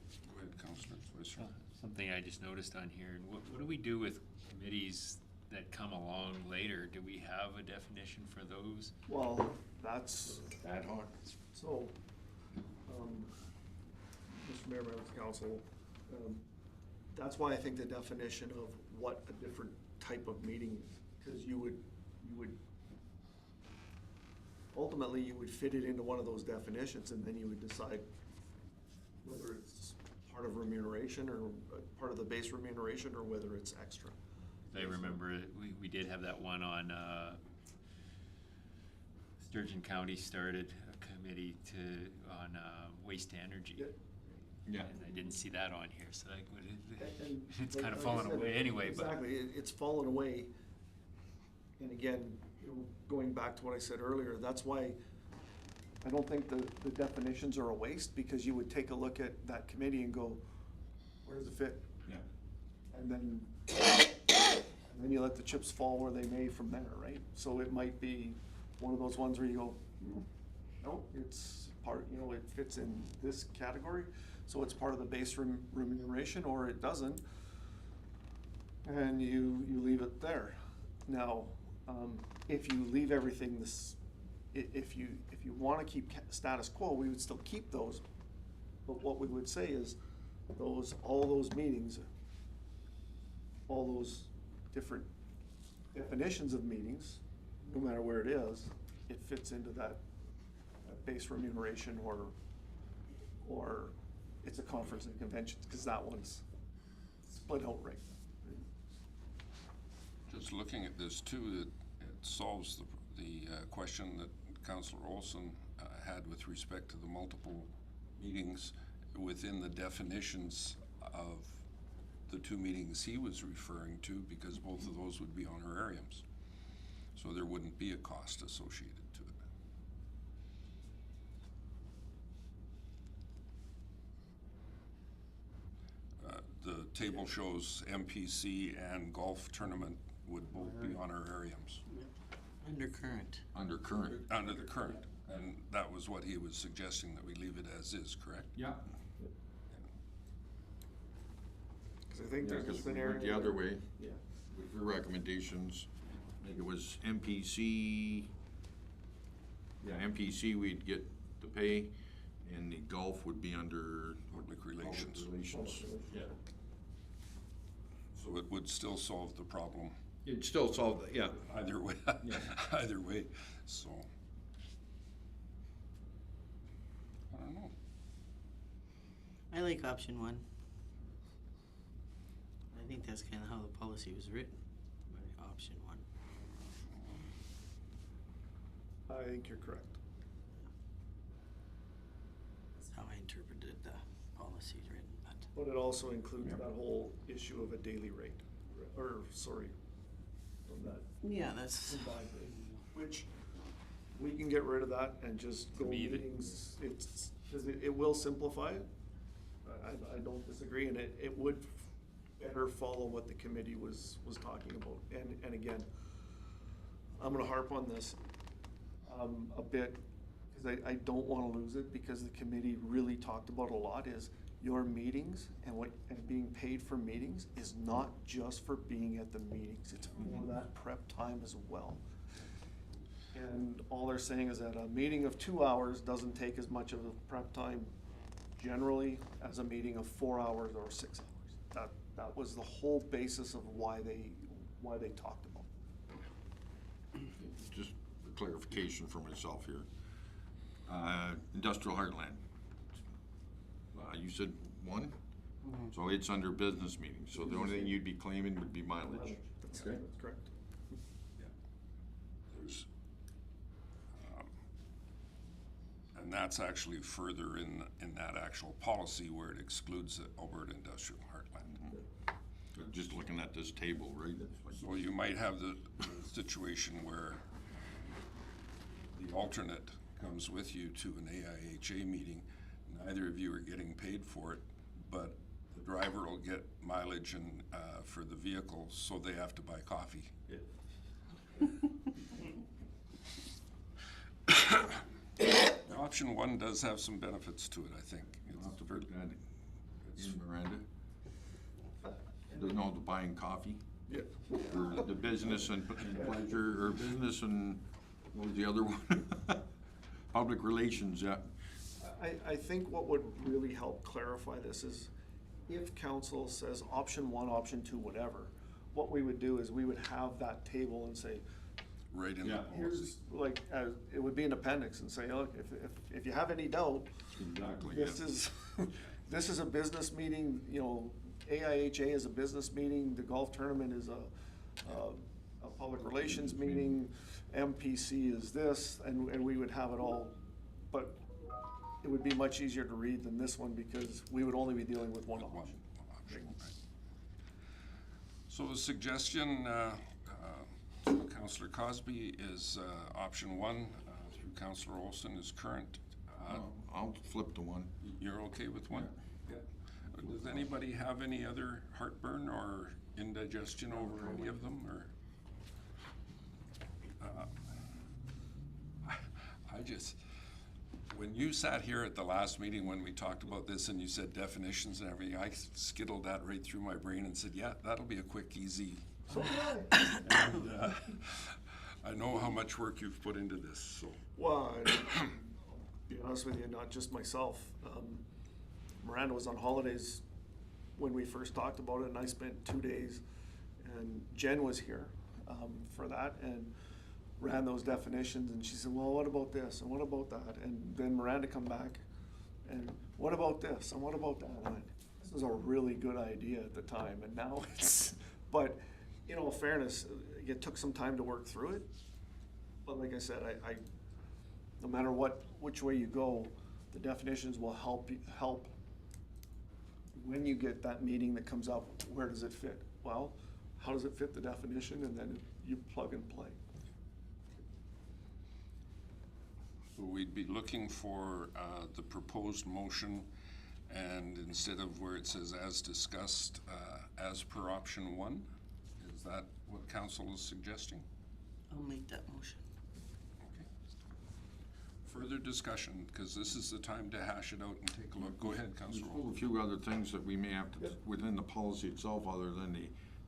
Go ahead, Councillor Swisher. Something I just noticed on here, and what do we do with committees that come along later? Do we have a definition for those? Well, that's, Ad hoc. so, Mr. Mayor, members of council, that's why I think the definition of what a different type of meeting is, because you would ultimately you would fit it into one of those definitions, and then you would decide whether it's part part of remuneration or part of the base remuneration or whether it's extra. I remember we did have that one on, Sturgeon County started a committee on waste to energy. Yeah. And I didn't see that on here, so And it's like- kind of like I fallen said, away anyway, but. Exactly, it's fallen away. And again, going back to what I said earlier, that's why I don't think the definitions are a waste, because you would take a look at that committee and go, where does it fit? Yeah. And then you let the chips fall where they may from there, right? So it might be one of those ones where you go, no, it's part, it fits in this category, so it's part of the base remuneration, or it doesn't, and you leave it there. Now, if you leave everything if you wanna keep status quo, we would still keep those, but what we would say is, all those meetings, all those different definitions of meetings, no matter where it is, it fits into that base remuneration, or it's a conference and conventions, because that one's split out right. Just looking at this too, it solves the question that Councillor Olson had with respect to the multiple meetings within the definitions of the two meetings he was referring to, because both of those would be honorariums. So there wouldn't be a cost associated to it. The table shows MPC and golf tournament would both be honorariums. Under current. Under current. Under the current, and that was what he was suggesting, that we leave it as is, correct? Yeah. Because I think Yeah, there's a because we scenario. went the other way Yeah. with your recommendations. I think it was MPC. Yeah, MPC, we'd get the pay, and the golf would be under Public relations. Public relations. Yeah. So it would still solve the problem It'd still solve that, yeah. either way, either way, so. I don't know. I like option one. I think that's kind of how the policy was written, by option one. I think you're correct. That's how I interpreted the policies written, but. But it also includes that whole issue of a daily rate, or, sorry, from that Yeah, that's. combined rate, which we can get rid of that and just go me, meetings, because it will simplify it. I don't disagree, and it would better follow what the committee was talking about. And again, I'm gonna harp on this a bit, because I don't wanna lose it, because the committee really talked about a lot, is your meetings and being paid for meetings is not just for being at the meetings, it's for that prep time as well. And all they're saying is that a meeting of 2 hours doesn't take as much of a prep time generally as a meeting of 4 hours or 6 hours. That was the whole basis of why they talked about it. Just for clarification for myself here. Industrial Heartland. You said one? So it's under business meetings, so the only thing you'd be claiming would be mileage. That's Okay. correct. There's, and that's actually further in that actual policy where it excludes the Alberta Industrial Heartland. So just looking at this table, right? it's like- So you might have the situation where the alternate comes with you to an AIHA meeting. Neither of you are getting paid for it, but the driver will get mileage and, for the vehicle, so they have to buy coffee. Option one does have some benefits to it, I think. You'll have to It's put that in, Miranda. No, the buying coffee, Yeah. or the business and pleasure, or business and, what was the other one? Public relations, yeah. I think what would really help clarify this is if council says option one, option two, whatever, what we would do is we would have that table and say, right in the Yeah. policy. here's, like, it would be an appendix and say, look, if you have any doubt, Exactly, this yeah. is, this is a business meeting, you know, AIHA is a business meeting, the golf tournament is a public relations meeting, MPC is this, and we would have it all, but it would be much easier to read than this one because we would only be dealing with one One option. option, right. So the suggestion, through Councillor Cosby is option one, through Councillor Olson is current. I'll flip to one. You're okay with one? Yeah. Does anybody have any other heartburn or indigestion over any of them, or? I just, when you sat here at the last meeting when we talked about this and you said definitions and everything, I skittled that right through my brain and said, yeah, that'll be a quick, easy. And, I know how much work you've put into this, so. Well, and to be honest with you, not just myself. Miranda was on holidays when we first talked about it, and I spent 2 days, and Jen was here for that, and ran those definitions, and she said, well, what about this, and what about that? And then Miranda come back, and what about this, and what about that? And I went, this is a really good idea at the time, and now it's, but, you know, in fairness, it took some time to work through it. But like I said, I no matter which way you go, the definitions will help when you get that meeting that comes up, where does it fit? Well, how does it fit the definition? And then you plug and play. We'd be looking for the proposed motion, and instead of where it says as discussed, as per option one. Is that what council is suggesting? I'll make that motion. Okay. Further discussion, because this is the time to hash it out and take a look. Go ahead, There's Councilor. still a few other things that we may have to, within the policy itself, other than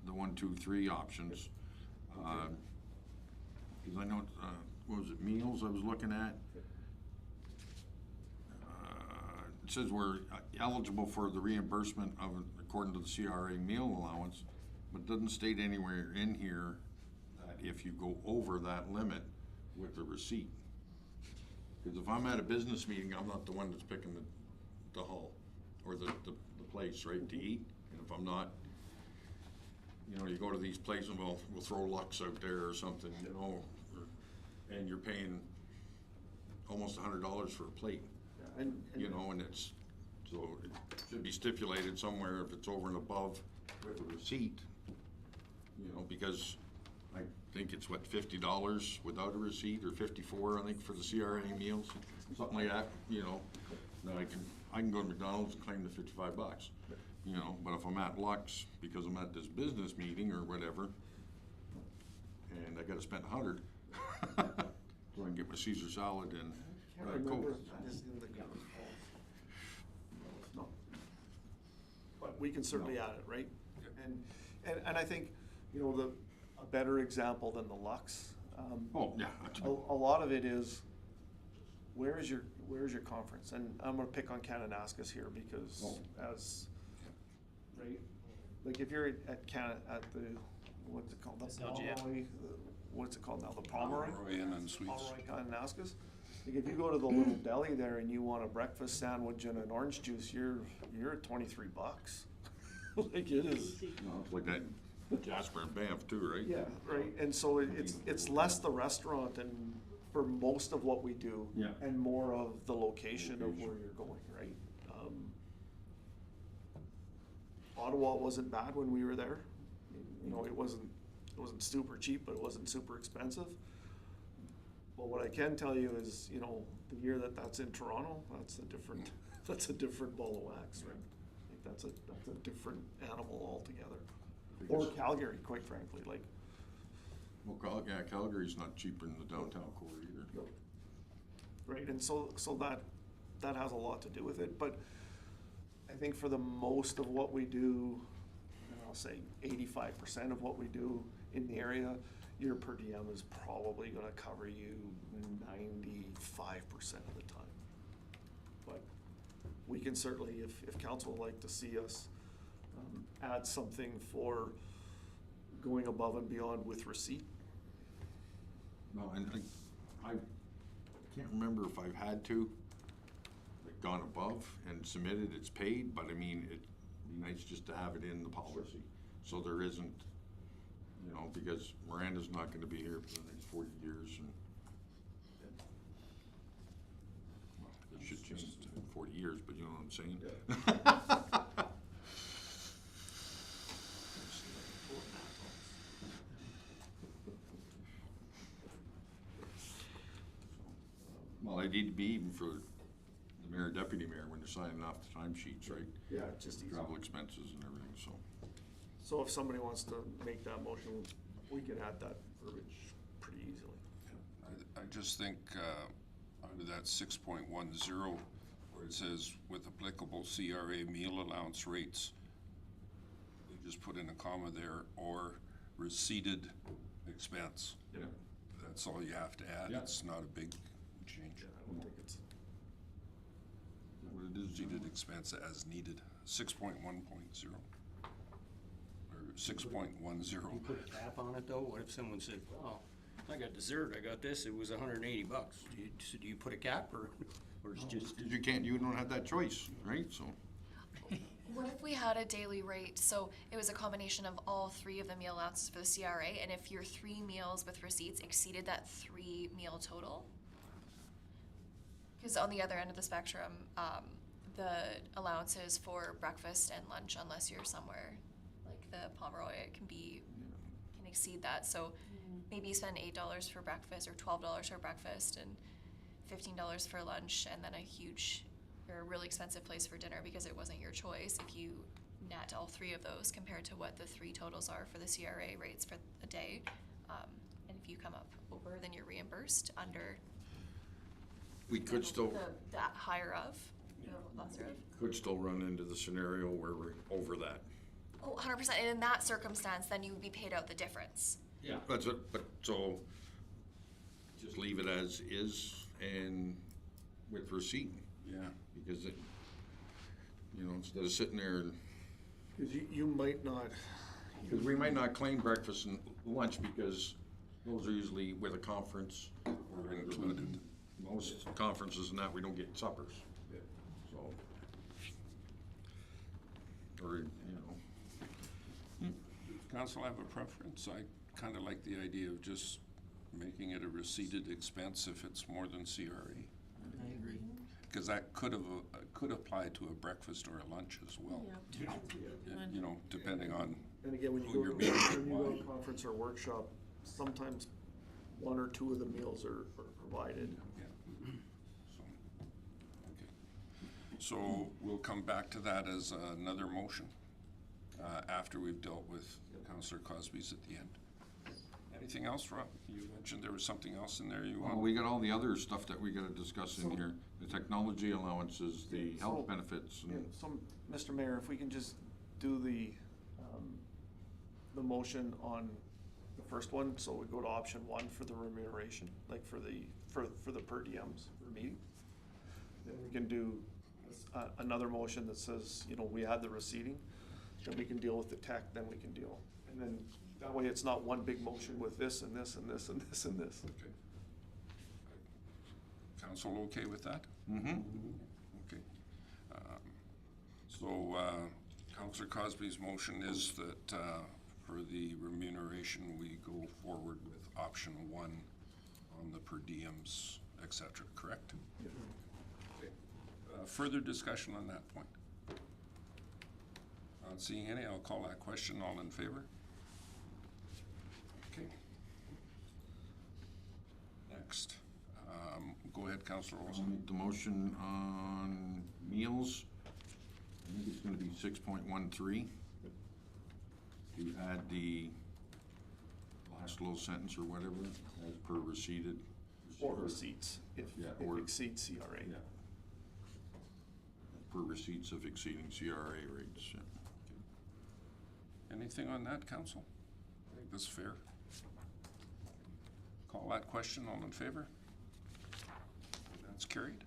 the 1, 2, 3 options. Because I know, what was it, meals I was looking at? It says we're eligible for the reimbursement of, according to the CRA meal allowance, but doesn't state anywhere in here that if you go over that limit with the receipt. Because if I'm at a business meeting, I'm not the one that's picking the hall or the place, right, to eat. And if I'm not, you know, you go to these places, we'll throw Lux out there or something, you know, and you're paying almost $100 for a plate. And You know, and it's, so it should be stipulated somewhere if it's over and above with a receipt, you know, because I think it's what, $50 without a receipt, or $54, I think, for the CRA meals, something like that, you know. Now I can go to McDonald's and claim the $55, you know, but if I'm at Lux because I'm at this business meeting or whatever, and I gotta spend $100, so I can get my Caesar salad and I can't Coke. remember if that is in the no. But we can certainly add it, right? And I think, you know, a better example than the Lux. Oh, yeah. A lot of it is, where's your conference? And I'm gonna pick on Kananaskis here because as, right? Like if you're at the, what's it called? The SLGF. Pomeroy, what's it called now? The Pomeroy? Pomeroy Inn and Suites. Pomeroy Kananaskis. Like if you go to the little deli there and you want a breakfast sandwich and an orange juice, you're at $23. Like it is. No, it's like that Jasper and Banff too, right? Yeah, right. And so it's less the restaurant and for most of what we do. Yeah. And more of the location of where you're going, right? Ottawa wasn't bad when we were there. You know, it wasn't super cheap, but it wasn't super expensive. But what I can tell you is, you know, the year that's in Toronto, that's a different ball of wax, right? Like that's a different animal altogether. Or Calgary, quite frankly, like. Well, Calgary's not cheaper than the downtown core either. No. Right, and so that has a lot to do with it, but I think for the most of what we do, and I'll say 85% of what we do in the area, your per diem is probably gonna cover you 95% of the time. But we can certainly, if council would like to see us add something for going above and beyond with receipt. No, and I can't remember if I've had to, like gone above and submitted, it's paid, but I mean, it'd be nice just to have it in the policy. So there isn't, you know, because Miranda's not gonna be here for the next 40 years and, well, it should change to 40 years, but you know what I'm saying? Well, they need to be even for the mayor, deputy mayor, when they're signing off the timesheets, right? Yeah, just easy. Travel expenses and everything, so. So if somebody wants to make that motion, we can add that verbiage pretty easily. I just think, under that 6.10, where it says with applicable CRA meal allowance rates, we just put in a comma there, or receipted expense. Yeah. That's all you have to add. Yeah. It's not a big change. I don't think it's, What it is, Receipted expense as needed, 6.1.0. Or 6.10. You put a cap on it though? What if someone said, well, I got dessert, I got this, it was $180. Do you put a cap or it's just? you can't, you don't have that choice, right? So, What if we had a daily rate? So it was a combination of all 3 of the meal allowances for the CRA, and if your 3 meals with receipts exceeded that 3 meal total? Because on the other end of the spectrum, the allowances for breakfast and lunch, unless you're somewhere like the Pomeroy, it can exceed that. So maybe you spend $8 for breakfast or $12 for breakfast and $15 for lunch, and then a really expensive place for dinner because it wasn't your choice. If you net all 3 of those compared to what the 3 totals are for the CRA rates for a day, and if you come up over, then you're reimbursed under we could still, that higher of, lesser of. could still run into the scenario where we're over that. Oh, 100%. And in that circumstance, then you would be paid out the difference. Yeah. That's it, but so, just leave it as is and with receipt. Yeah. Because it, you know, instead of sitting there and, because you might not, because we might not claim breakfast and lunch because those are usually with a conference or included. Most conferences and that, we don't get suppers. So, or, you know. Council have a preference? I kind of like the idea of just making it a receipted expense if it's more than CRA. I agree. Because that could apply to a breakfast or a lunch as well. Yeah. You know, depending on and again, when you who go you're to meeting when and you go why. to a conference or workshop, sometimes 1 or 2 of the meals are provided. Yeah. Okay. So we'll come back to that as another motion after we've dealt with Councillor Cosby's at the end. Anything else, Rob? You mentioned there was something else in there you Well, want? we got all the other stuff that we gotta discuss in here, the technology allowances, the health benefits, Yeah, and so, Mr. Mayor, if we can just do the motion on the first one, so we go to option 1 for the remuneration, like for the per diems for meeting. Then we can do another motion that says, you know, we add the receipting, then we can deal with the tech, then we can deal. And then that way it's not one big motion with this and this and this and this and this. Okay. Council okay with that? mm-hmm. Okay. So, Councillor Cosby's motion is that for the remuneration, we go forward with option 1 on the per diems, et cetera, correct? Okay. Further discussion on that point? Not seeing any, I'll call that question. All in favor? Okay. Next. Go ahead, Councillor I'll Olson. make the motion on meals. I think it's gonna be 6.13. To add the last little sentence or whatever, as per receipted. Or receipts, if Yeah, it or- exceeds CRA. Yeah. Per receipts of exceeding CRA rates, yeah. Anything on that, Council? I think that's fair. Call that question. All in favor? That's carried.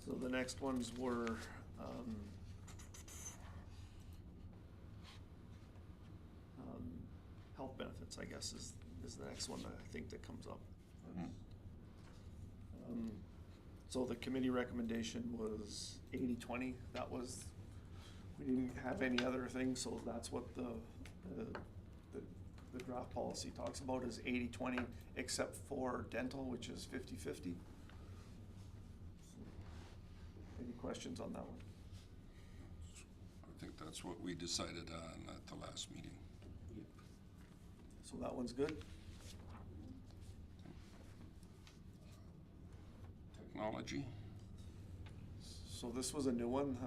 So the next ones were, health benefits. allowance, I guess, is the next one that I think that comes up. So the committee recommendation was 80-20. That was, we didn't have any other things, so that's what the draft policy talks about is 80-20, except for dental, which is 50-50. Any questions on that one? I think that's what we decided on at the last meeting. So that one's good. Technology. So this was a new one.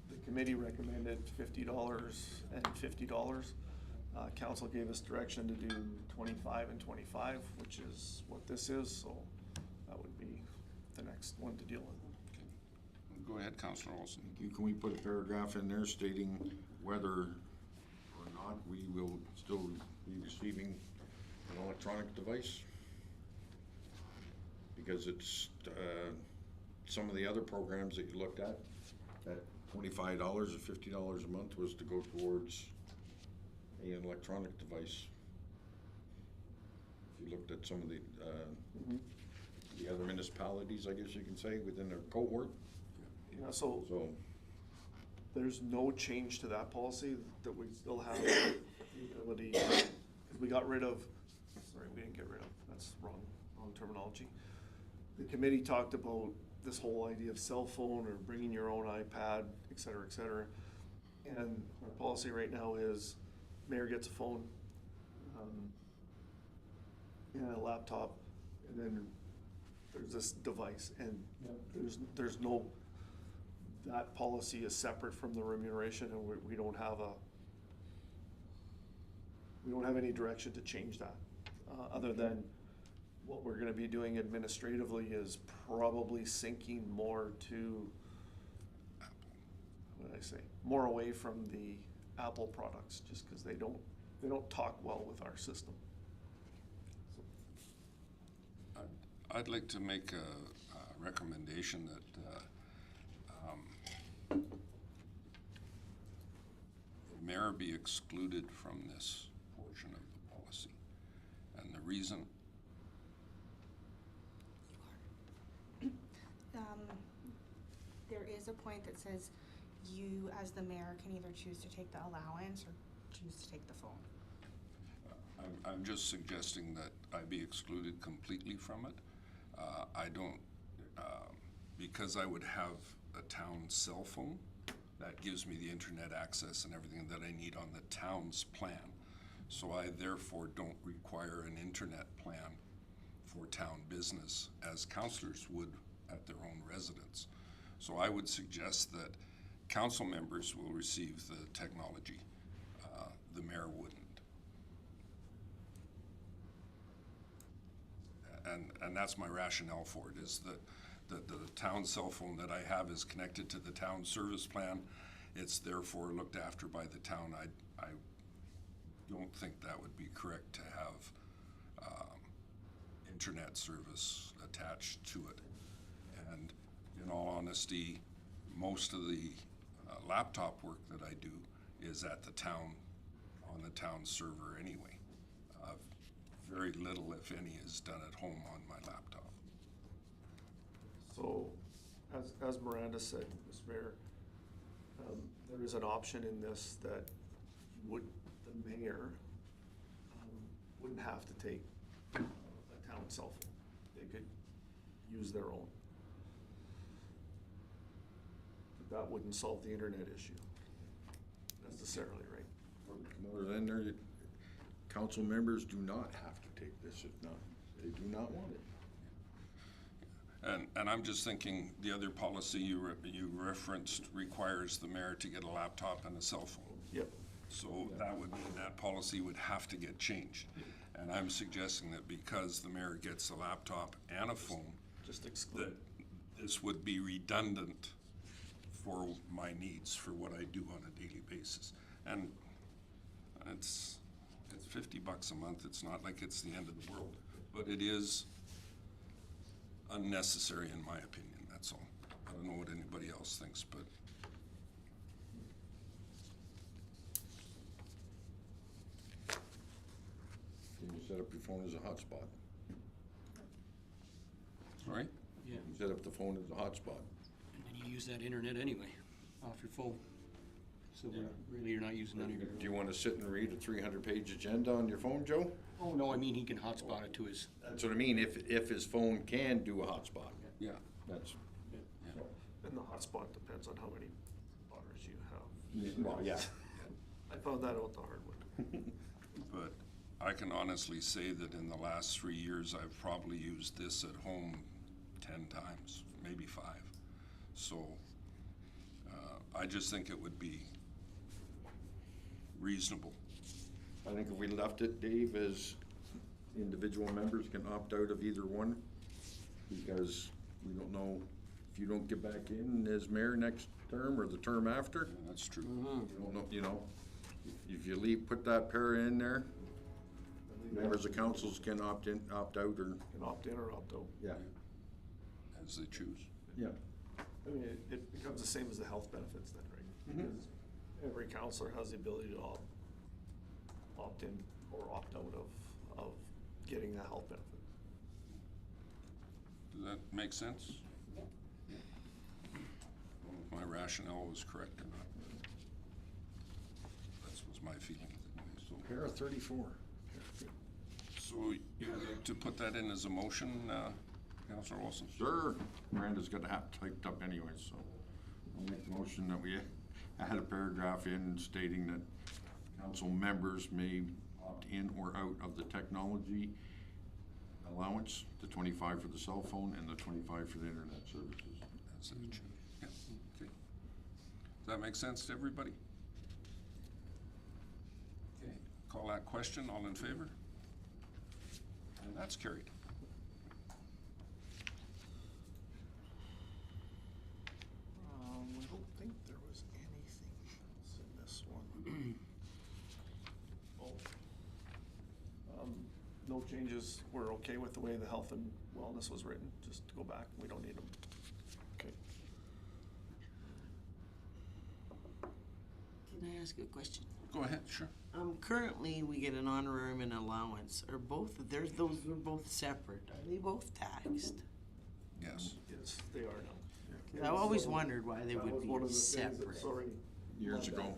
The committee recommended $50 and $50. Council gave us direction to do 25 and 25, which is what this is, so that would be the next one to deal with. Go ahead, Councillor Olson. Can we put a paragraph in there stating whether or not we will still be receiving an electronic device? Because it's, some of the other programs that you looked at, that $25 or $50 a month was to go towards an electronic device. If you looked at some of the other municipalities, I guess you can say, within their cohort. Yeah, so there's no change to that policy, that we still have the ability, because we got rid of, sorry, we didn't get rid of, that's wrong terminology. The committee talked about this whole idea of cell phone or bringing your own iPad, et cetera, and our policy right now is mayor gets a phone, and a laptop, and then there's this device, and there's no, that policy is separate from the remuneration, and we don't have any direction to change that, other than what we're gonna be doing administratively is probably syncing more to, what did I say, more away from the Apple products, just because they don't talk well with our system. I'd like to make a recommendation that the mayor be excluded from this portion of the policy. And the reason, there is a point that says you, as the mayor, can either choose to take the allowance or choose to take the phone. I'm just suggesting that I be excluded completely from it. I don't, because I would have a town cell phone, that gives me the internet access and everything that I need on the town's plan. So I therefore don't require an internet plan for town business as councillors would at their own residence. So I would suggest that council members will receive the technology. The mayor wouldn't. And that's my rationale for it, is that the town cell phone that I have is connected to the town service plan. It's therefore looked after by the town. I don't think that would be correct to have internet service attached to it. And in all honesty, most of the laptop work that I do is at the town, on the town server anyway. Very little, if any, is done at home on my laptop. So, as Miranda said, Mr. Mayor, there is an option in this that the mayor wouldn't have to take a town cell phone. They could use their own. But that wouldn't solve the internet issue necessarily, right? More than there, council members do not have to take this if not, they do not want it. And I'm just thinking, the other policy you referenced requires the mayor to get a laptop and a cell phone. Yep. So that would mean that policy would have to get changed. And I'm suggesting that because the mayor gets a laptop and a phone, Just exclude. that this would be redundant for my needs, for what I do on a daily basis. And it's $50 a month. It's not like it's the end of the world, but it is unnecessary in my opinion, that's all. I don't know what anybody else thinks, but You set up your phone as a hotspot. Right? Yeah, You set up the phone as a hotspot. and then you use that internet anyway, off your phone. So really, you're not using none of your. Do you wanna sit and read a 300-page agenda on your phone, Joe? Oh, no, I mean, he can hotspot it to his. That's what I mean, if his phone can do a hotspot. Yeah. That's, And the hotspot depends on how many bars you have. well, yeah. I found that out the hard way. But I can honestly say that in the last 3 years, I've probably used this at home 10 times, maybe 5. So I just think it would be reasonable. I think if we left it, Dave, as individual members can opt out of either one, because we don't know if you don't get back in as mayor next term or the term after. That's true. You don't know, you know, if you leave, put that para in there, members of councils can opt in, opt out, or, Can opt in or opt out. yeah, As they choose. yeah. I mean, it becomes the same as the health benefits then, right? Mhm. Because every counselor has the ability to opt in or opt out of getting a health benefit. Does that make sense? I don't know if my rationale was correct or not. That was my feeling anyway, so. Para 34. So you'd like to put that in as a motion, Councillor Olson? Sure. Miranda's got to have typed up anyway, so I'll make the motion that we add a paragraph in stating that council members may opt in or out of the technology allowance, the 25 for the cell phone and the 25 for the internet services. As they choose, yeah, okay. Does that make sense to everybody? Okay, call that question, all in favor? And that's carried. I don't think there was anything else in this one. No changes, we're okay with the way the health and wellness was written, just to go back, we don't need them. Okay. Can I ask a question? Go ahead, sure. Currently, we get an honorarium and allowance. Are both, those are both separate. Are they both taxed? Yes. Yes, they are now. I've always wondered why they That would was one be of the things that- separate. Sorry. Years my ago.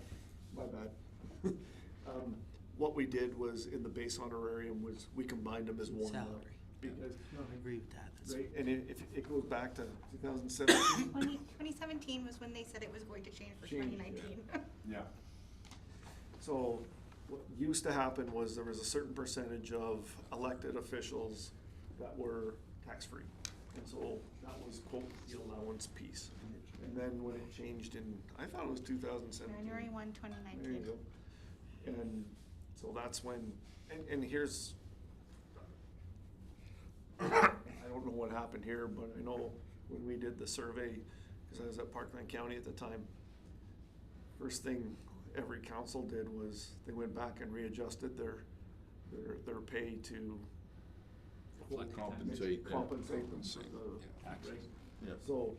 bad. My bad. What we did was, in the base honorarium, was we combined them as one. Salary. Because, No, I agree with that. That's right, and it goes back to 2017. 2017 was when they said it was going to change for Change, 2019. Yeah. So what used to happen was there was a certain percentage of elected officials that were tax-free. And so that was quote the allowance piece. And then when it changed in, I thought it was 2017. January 1, There 2019. you go. And so that's when, and here's, I don't know what happened here, but I know when we did the survey, because I was at Parkland County at the time, first thing every council did was they went back and readjusted their pay to Compensate. compensate them for Compensate, the, yeah. right? Yeah. So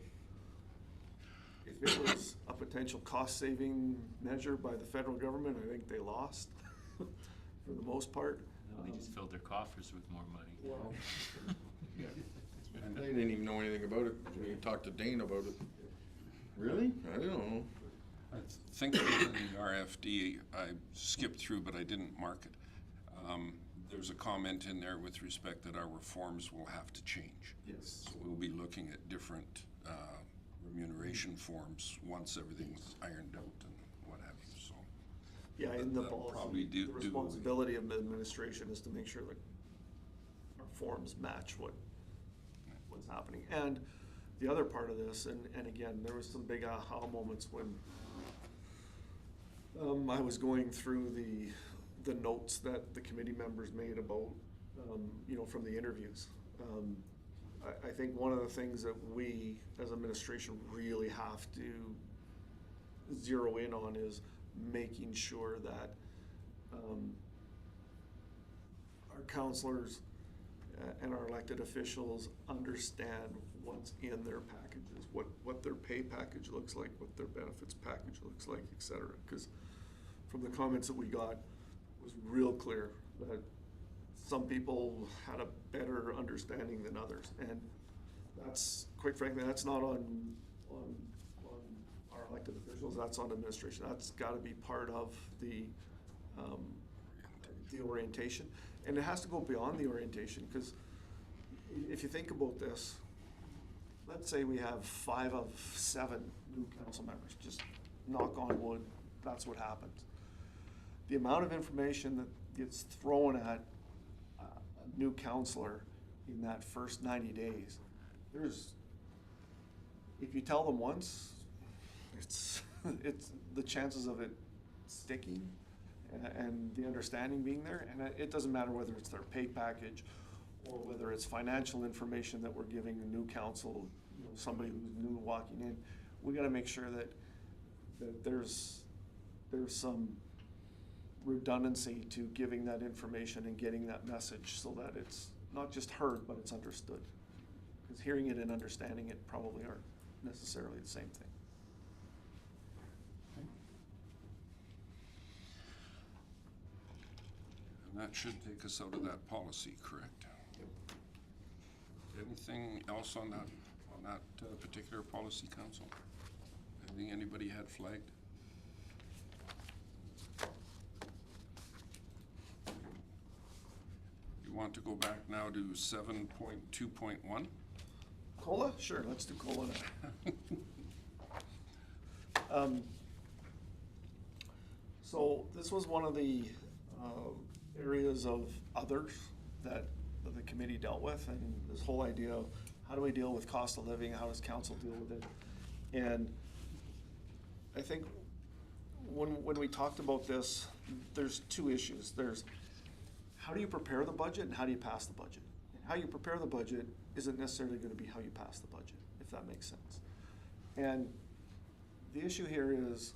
if it was a potential cost-saving measure by the federal government, I think they lost for the most part. No, they just filled their coffers with more money. Well, And they didn't even know anything about it. We talked to Dane about it. Really? I don't know. I think in the RFD, I skipped through, but I didn't mark it. There's a comment in there with respect that our reforms will have to change. yes. So we'll be looking at different remuneration forms once everything's ironed out and what have you, so. Yeah, in the That'll probably policy, do- the do- responsibility of the administration is to make sure that our forms match what's happening. And the other part of this, and again, there was some big aha moments when I was going through the notes that the committee members made about, from the interviews. I think one of the things that we, as administration, really have to zero in on is making sure that our counselors and our elected officials understand what's in their packages, what their pay package looks like, what their benefits package looks like, et cetera. Because from the comments that we got, it was real clear that some people had a better understanding than others, and that's, quite frankly, that's not on our elected officials, that's on administration. That's gotta be part of the orientation, and it has to go beyond the orientation, because if you think about this, let's say we have 5 of 7 new council members, just knock on wood, that's what happens. The amount of information that gets thrown at a new councillor in that first 90 days, if you tell them once, it's the chances of it sticking and the understanding being there, and it doesn't matter whether it's their pay package or whether it's financial information that we're giving a new council, somebody who's new walking in. We gotta make sure that there's some redundancy to giving that information and getting that message so that it's not just heard, but it's understood. Because hearing it and understanding it probably aren't necessarily the same thing. And that should take us out of that policy, correct? Anything else on that particular policy, council? Anything anybody had flagged? You want to go back now to 7.2.1? COLA? Sure, let's do COLA now. So this was one of the areas of others that the committee dealt with, and this whole idea of how do we deal with cost of living, how does council deal with it? And I think when we talked about this, there's 2 issues. There's how do you prepare the budget and how do you pass the budget? And how you prepare the budget isn't necessarily going to be how you pass the budget, if that makes sense. And the issue here is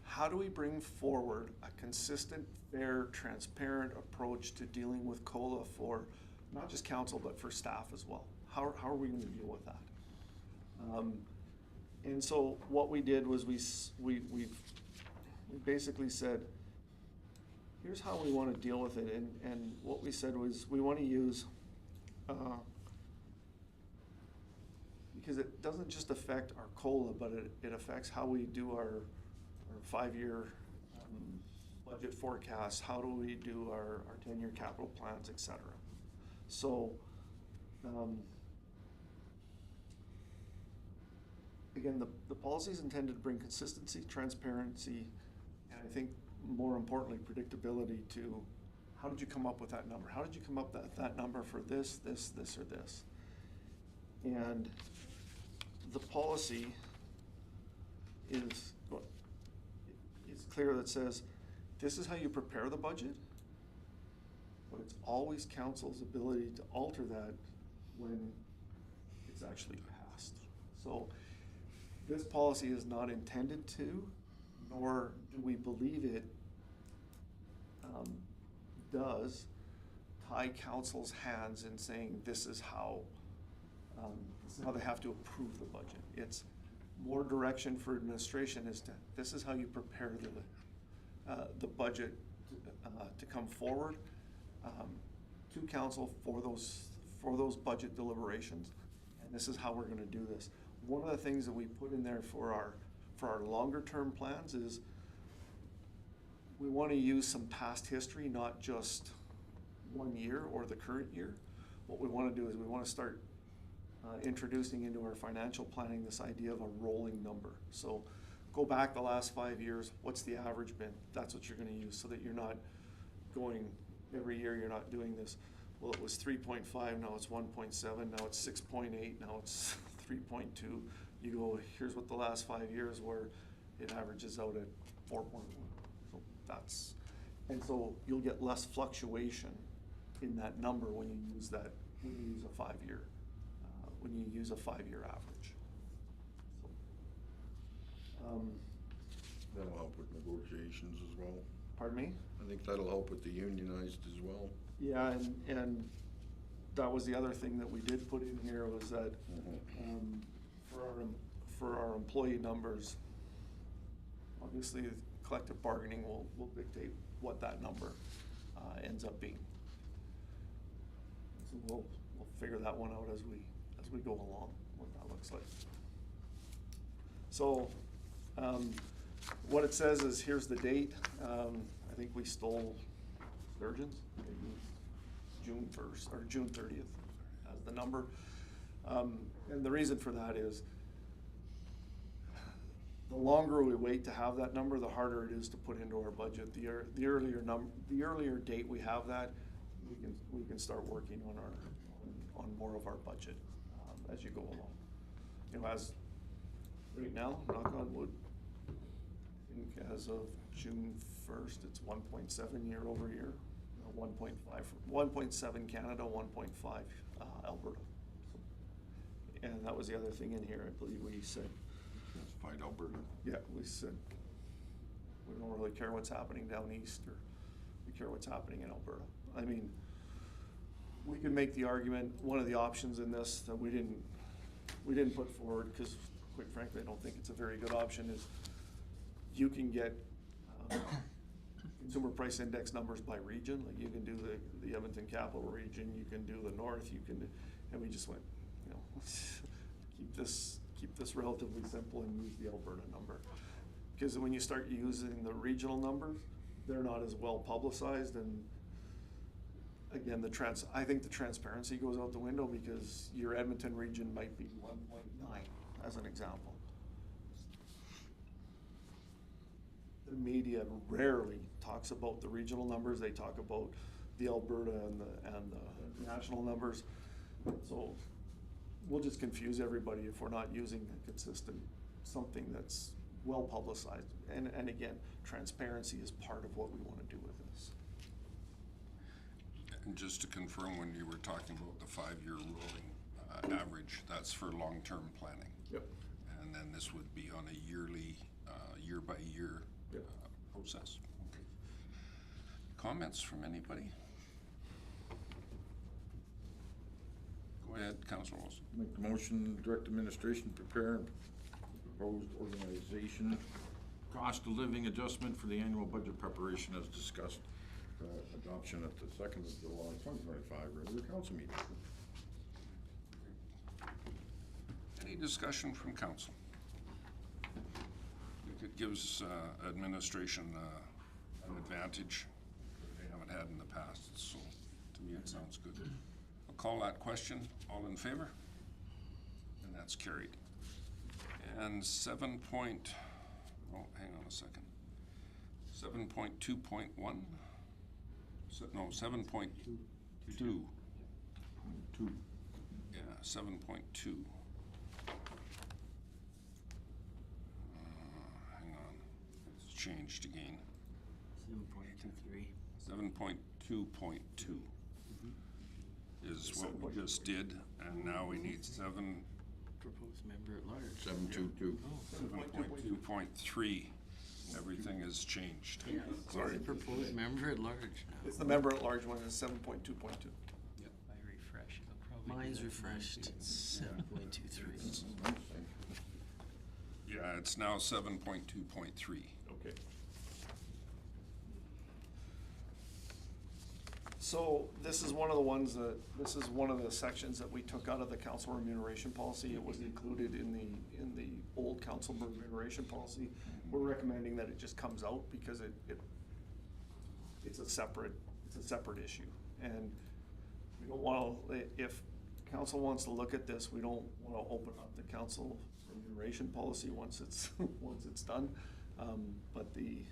how do we bring forward a consistent, fair, transparent approach to dealing with COLA for not just council, but for staff as well? How are we going to deal with that? And so what we did was we basically said, here's how we want to deal with it. And what we said was we want to use, because it doesn't just affect our COLA, but it affects how we do our 5-year budget forecast, how do we do our 10-year capital plans, et cetera. So, again, the policy is intended to bring consistency, transparency, and I think more importantly, predictability to how did you come up with that number? How did you come up with that number for this, or this? And the policy is clear that says, this is how you prepare the budget, but it's always council's ability to alter that when it's actually passed. So this policy is not intended to, nor do we believe it does tie council's hands in saying this is how they have to approve the budget. It's more direction for administration as to this is how you prepare the budget to come forward to council for those budget deliberations, and this is how we're going to do this. One of the things that we put in there for our longer term plans is we want to use some past history, not just 1 year or the current year. What we want to do is we want to start introducing into our financial planning this idea of a rolling number. So go back the last 5 years, what's the average been? That's what you're going to use, so that you're not going every year, you're not doing this. Well, it was 3.5, now it's 1.7, now it's 6.8, now it's 3.2. You go, here's what the last 5 years were, it averages out at 4.1. So that's, and so you'll get less fluctuation in that number when you use that, when you use a 5-year. When you use a 5-year average. So, that'll help with negotiations as well. pardon me? I think that'll help with the unionized as well. Yeah, and that was the other thing that we did put in here was that for our employee numbers, obviously collective bargaining will dictate what that number ends up being. So we'll figure that one out as we go along, what that looks like. So, what it says is, here's the date. I think we stole Sturgeon's, maybe June 1st, or June 30th as the number. And the reason for that is, the longer we wait to have that number, the harder it is to put into our budget. The earlier date we have that, we can start working on more of our budget as you go along. You know, as right now, knock on wood, I think as of June 1st, it's 1.7 year over year, 1.5, 1.7 Canada, 1.5 Alberta. And that was the other thing in here, I believe we said. Fight Alberta. Yeah, we said we don't really care what's happening down east, or we care what's happening in Alberta. I mean, we could make the argument, one of the options in this that we didn't put forward, because quite frankly, I don't think it's a very good option, is you can get consumer price index numbers by region. Like, you can do the Edmonton Capital Region, you can do the North, you can, and we just went, you know, keep this relatively simple and use the Alberta number. Because when you start using the regional numbers, they're not as well publicized, and again, I think the transparency goes out the window, because your Edmonton region might be 1.9 as an example. The media rarely talks about the regional numbers. They talk about the Alberta and the national numbers. So we'll just confuse everybody if we're not using a consistent, something that's well publicized. And again, transparency is part of what we want to do with this. And just to confirm, when you were talking about the 5-year rolling average, that's for long-term planning. Yep. And then this would be on a yearly, year-by-year process. Okay. Comments from anybody? Go ahead, Councilor Wilson. Make the motion, direct administration prepare proposed organization cost of living adjustment for the annual budget preparation as discussed. Adoption at the 2nd of July 2025 regular council meeting. Any discussion from council? I think it gives administration an advantage that they haven't had in the past, so to me it sounds good. I'll call that question. All in favor? And that's carried. And 7 point, oh, hang on a second. 7.2.1? No, 7.2. 2. Yeah, 7.2. Hang on, it's changed again. 7.23. 7.2.2 is what we just did, and now we need Proposed member at large. 722. 7.2.3. Everything has changed. Yeah. Sorry. Proposed member at large now. It's the member at large one is 7.2.2. Yep, I refresh, it'll probably. Mine's refreshed, it's 7.23. Yeah, it's now 7.2.3. Okay. So this is one of the ones that, this is one of the sections that we took out of the council remuneration policy. It was included in the old council remuneration policy. We're recommending that it just comes out because it's a separate issue. And we don't want to, if council wants to look at this, we don't want to open up the council remuneration policy once it's done. But the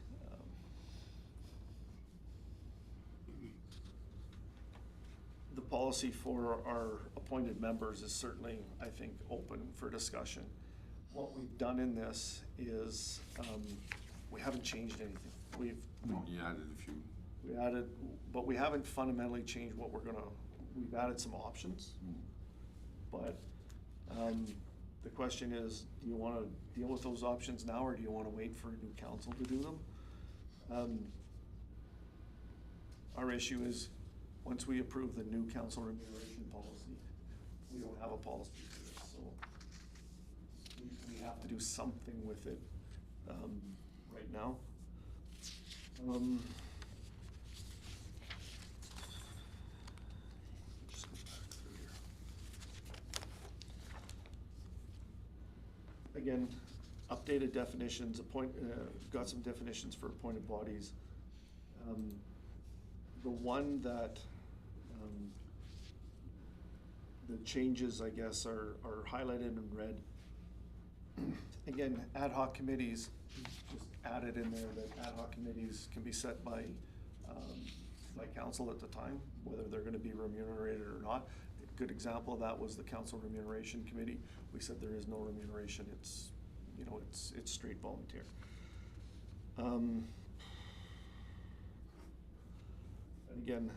policy for our appointed members is certainly, I think, open for discussion. What we've done in this is, we haven't changed anything. You added a few. We added, but we haven't fundamentally changed what we've added some options. But, the question is, do you wanna deal with those options now, or do you wanna wait for a new council to do them? Our issue is, once we approve the new council remuneration policy, we don't have a policy for this, so we have to do something with it, right now. again, updated definitions, got some definitions for appointed bodies. The one that, the changes, I guess, are highlighted in red. Again, ad hoc committees, just added in there that ad hoc committees can be set by council at the time, whether they're gonna be remunerated or not. A good example of that was the council remuneration committee. We said there is no remuneration, it's, you know, it's straight volunteer. And again,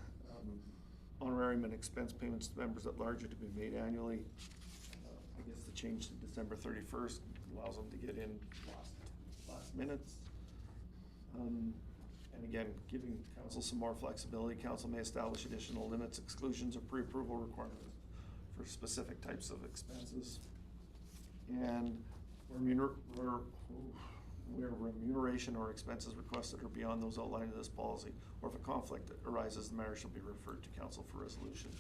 honorarium and expense payments to members at large are to be made annually. I guess the change to December 31st allows them to get in last minutes. And again, giving council some more flexibility. Council may establish additional limits, exclusions, or pre-approval requirements for specific types of expenses. And where remuneration or expenses requested are beyond those outlined in this policy, or if a conflict arises, the matter shall be referred to council for resolution.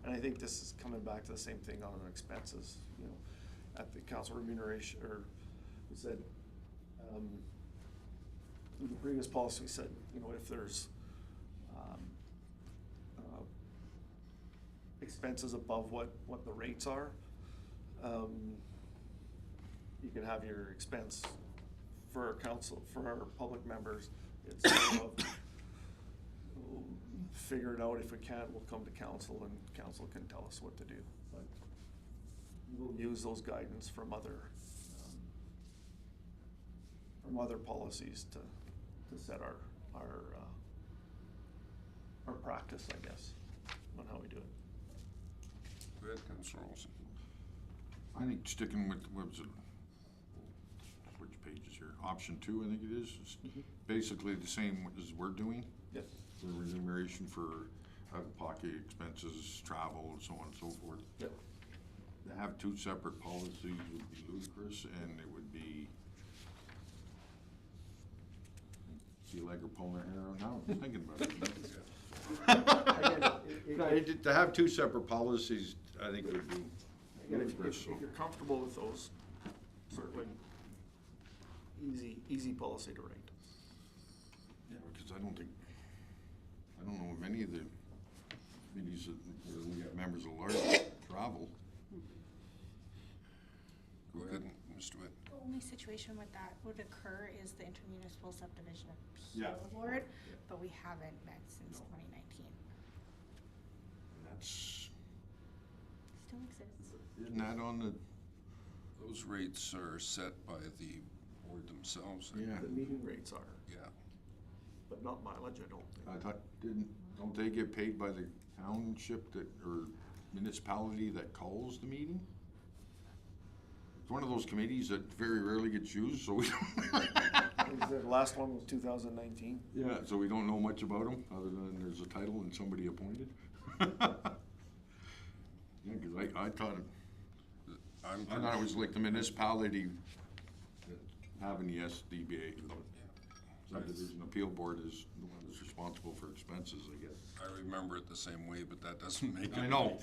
And I think this is coming back to the same thing on expenses, you know, at the council remuneration, or we said, in the previous policy, we said, you know, if there's expenses above what the rates are, you can have your expense for our council, for our public members. It's sort of, we'll figure it out. If we can't, we'll come to council and council can tell us what to do. But we'll use those guidance from other policies to set our practice, I guess, on how we do it. Go ahead, Councillor Olsen. I think sticking with, what was it? Which pages here? Option 2, I think it is. It's basically the same as we're doing. Yes. For remuneration for out-of-pocket expenses, travel, and so on and so forth. Yep. To have 2 separate policies would be ludicrous, and it would be. See like we're pulling our hair out now, I'm thinking about it. To have 2 separate policies, I think would be Again, ludicrous. if you're comfortable with those, certainly easy policy to write. Yeah, because I don't know of any of the committees that, where we got members of large travel. Go ahead, Mr. Witt. The only situation with that would occur is the intermunicipal subdivision Yeah. appeal board, but we haven't met since 2019. That's, Still exists. isn't that on the, Those rates are set by the board themselves. yeah, The meeting rates are, Yeah. but not mileage, I don't think. I thought, don't they get paid by the township that, or municipality that calls the meeting? It's one of those committees that very rarely gets used, so we don't. The last one was 2019. Yeah, so we don't know much about them, other than there's a title and somebody appointed. Yeah, because I thought, I thought it was like the municipality having the SDBA. Subdivision Appeal Board is the one that's responsible for expenses, I guess. I remember it the same way, but that doesn't make it. I know.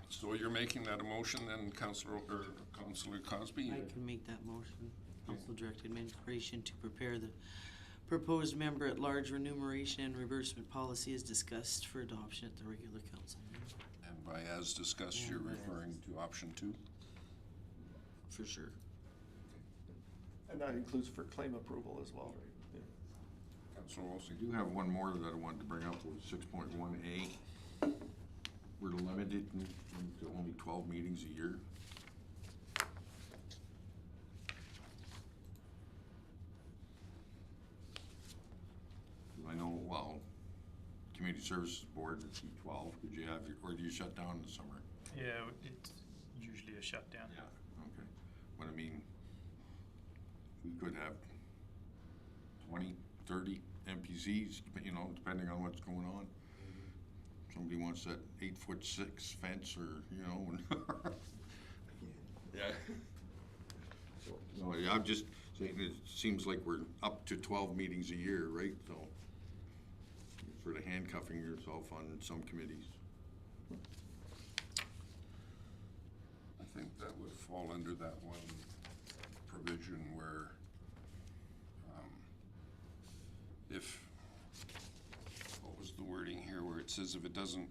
So you're making that a motion then, Councillor Cosby? I can make that motion. Council direct administration to prepare the proposed member at large remuneration and reimbursement policy as discussed for adoption at the regular council meeting. And by as discussed, you're referring to option 2? For sure. And that includes for claim approval as well, right? Yeah. Councillor Olsen? I do have one more that I wanted to bring up, was 6.1A. We're limited to only 12 meetings a year. I know, well, Community Services Board, it's 12, could you have, or do you shut down in the summer? Yeah, it's usually a shutdown. Yeah, okay. But I mean, we could have 20, 30 MPCs, you know, depending on what's going on. Somebody wants that 8'6" fence, or, you know, and yeah. No, yeah, I'm just saying, it seems like we're up to 12 meetings a year, right? So, sort of handcuffing yourself on some committees. think that would fall under that one provision where, if, what was the wording here, where it says if it doesn't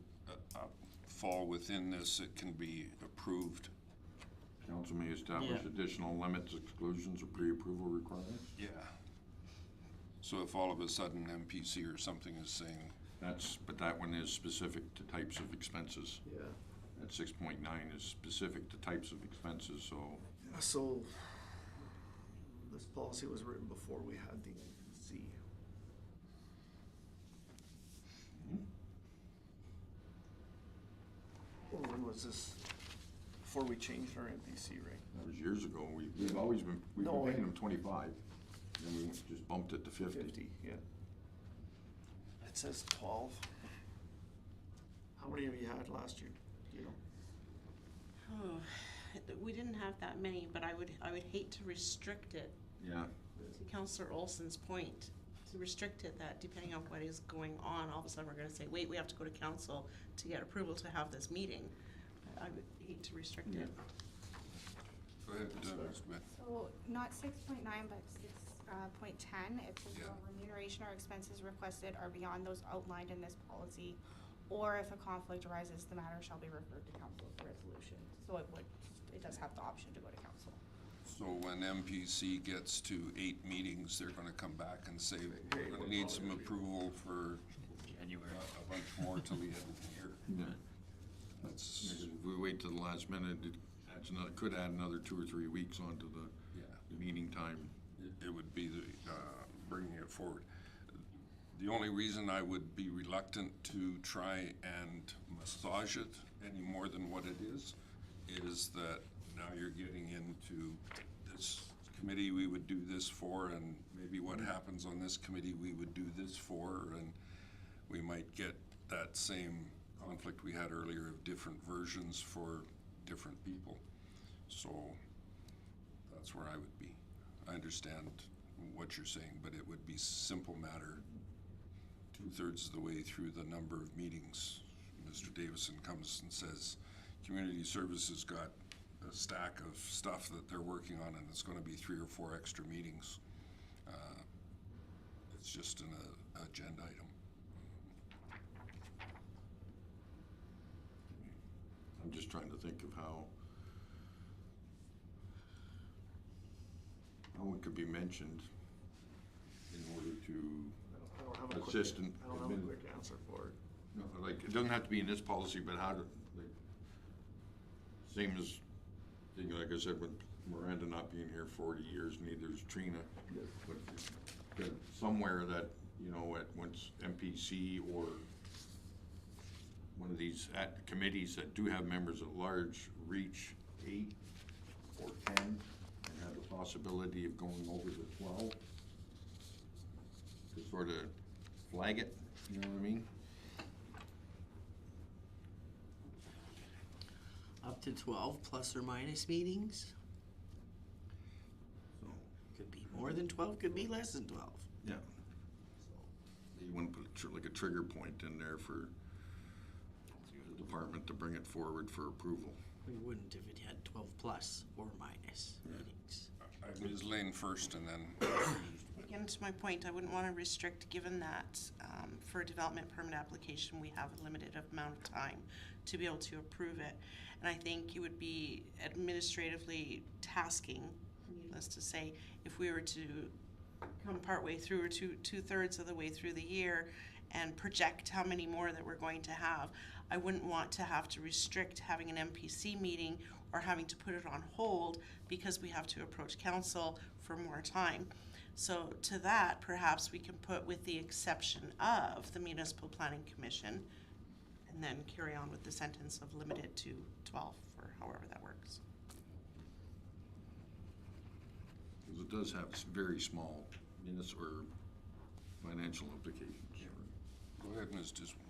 fall within this, it can be approved. Council may establish Yeah. additional limits, exclusions, or pre-approval requirements. Yeah. So if all of a sudden MPC or something is saying, But that one is specific to types of expenses. Yeah. That 6.9 is specific to types of expenses, so So, this policy was written before we had the NPC. Or when was this? Before we changed our NPC rate? that was years ago. We've always been, we've No, been paying I- them 25, and we just bumped it to 50. 50, yeah. It says 12. How many have you had last year? You know? Oh, we didn't have that many, but I would hate to restrict it, Yeah, to Counselor Olson's point, to restrict it that depending on what is going on, all of a sudden we're gonna say, wait, we have to go to council to get approval to have this meeting. I would hate to restrict it. go ahead, Ms. Smith. So not 6.9, but 6.10, it says Yeah. no remuneration or expenses requested are beyond those outlined in this policy, or if a conflict arises, the matter shall be referred to council for resolution. So it does have the option to go to council. So when MPC gets to 8 meetings, they're gonna come back and say, we're gonna need some approval for January. a bunch more till the end of the year. yeah. That's, If we wait till the last minute, could add another 2 or 3 weeks onto the yeah. meeting time. It would be the, bringing it forward. The only reason I would be reluctant to try and massage it any more than what it is that now you're getting into this committee we would do this for, and maybe what happens on this committee we would do this for, and we might get that same conflict we had earlier of different versions for different people. So that's where I would be. I understand what you're saying, but it would be simple matter. 2/3 of the way through the number of meetings, Mr. Davison comes and says, community services got a stack of stuff that they're working on, and it's gonna be 3 or 4 extra meetings. It's just an agenda item. I'm just trying to think of how it could be mentioned in order to I don't have a quick, assistant. I don't have a quick answer for it. No, like, it doesn't have to be in this policy, but how to, like, same as, like I said, with Miranda not being here 40 years, neither is Trina. But somewhere that, you know, at once MPC or one of these committees that do have members at large reach 8 or 10 and have the possibility of going over to 12, to sort of flag it, you know what I mean? Up to 12 plus or minus meetings? So, Could be more than 12, could be less than 12. yeah. You wouldn't put like a trigger point in there for the department to bring it forward for approval. We wouldn't if it had 12 plus or minus meetings. Ms. Lane first, and then Again, to my point, I wouldn't want to restrict, given that for a development permit application, we have a limited amount of time to be able to approve it. And I think it would be administratively tasking, needless to say, if we were to come partway through or 2/3 of the way through the year and project how many more that we're going to have. I wouldn't want to have to restrict having an MPC meeting or having to put it on hold because we have to approach council for more time. So to that, perhaps we can put with the exception of the Municipal Planning Commission and then carry on with the sentence of limited to 12 or however that works. Because it does have very small municipal or financial implications. go ahead, Ms. Dismal.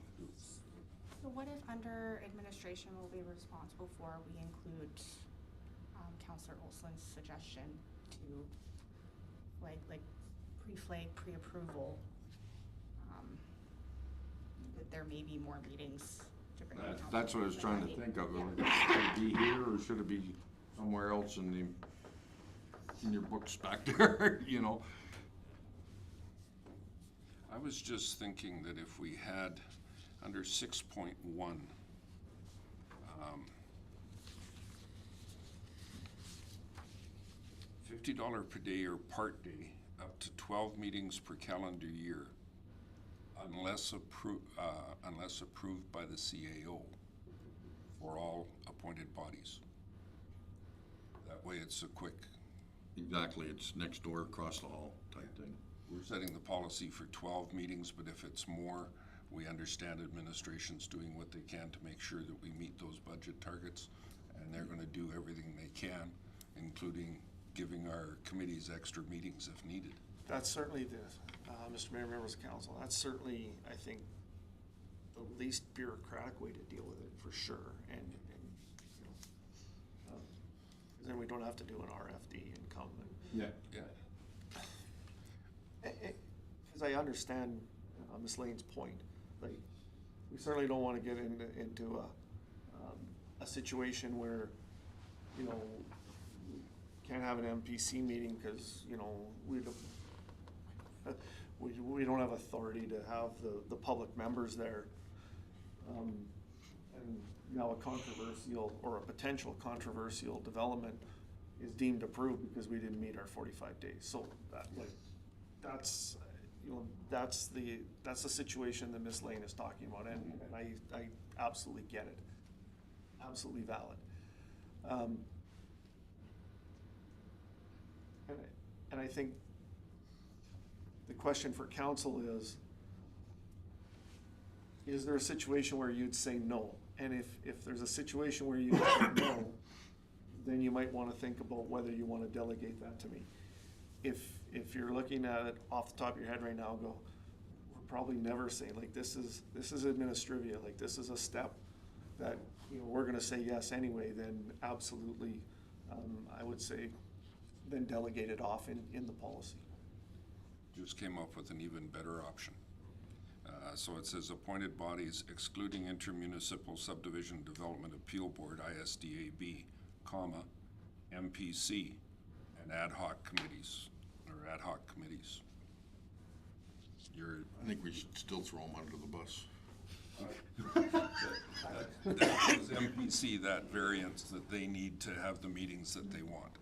So what if under administration will be responsible for, we include Counselor Olson's suggestion to like pre-flag, pre-approval, that there may be more meetings to bring to council. That's what I was trying to meeting. think of. Yeah. Should it be here or should it be somewhere else in your books back there, you know? I was just thinking that if we had under 6.1, $50 per day or part day, up to 12 meetings per calendar year, unless approved by the CAO for all appointed bodies. That way it's a quick, Exactly, it's next door, across the hall type thing. we're setting the policy for 12 meetings, but if it's more, we understand administration's doing what they can to make sure that we meet those budget targets, and they're gonna do everything they can, including giving our committees extra meetings if needed. That's certainly Mr. Mayor, members of council, that's certainly, I think, the least bureaucratic way to deal with it, for sure, and you know, 'cause then we don't have to do an RFD and come and. Yeah. Because I understand Ms. Lane's point, like, we certainly don't wanna get into a situation where, you know, we can't have an MPC meeting, cause, you know, we don't have authority to have the public members there. And now a controversial, or a potential controversial development is deemed approved because we didn't meet our 45 days. So that's, you know, that's the situation that Ms. Lane is talking about, and I absolutely get it. Absolutely valid. And I think the question for council is there a situation where you'd say no? And if there's a situation where you'd say no, then you might wanna think about whether you wanna delegate that to me. If you're looking at it off the top of your head right now, go, we're probably never saying, like, this is administrivia, like, this is a step that, you know, we're gonna say yes anyway, then absolutely, I would say, then delegate it off in the policy. Just came up with an even better option. So it says appointed bodies excluding intermunicipal subdivision development appeal board, ISDAB, comma, MPC, and ad hoc committees. I think we should still throw them under the bus. That gives MPC that variance that they need to have the meetings that they want.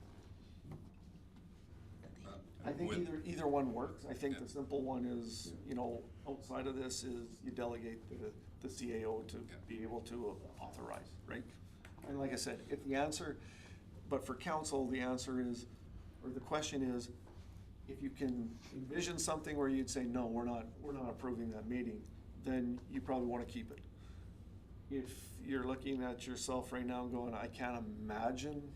I think With- either one works. I think the simple one is, you know, outside of this is you delegate the CAO to be able to authorize, right? And like I said, but for council, the answer is, or the question is, if you can envision something where you'd say, no, we're not approving that meeting, then you probably wanna keep it. If you're looking at yourself right now and going, I can't imagine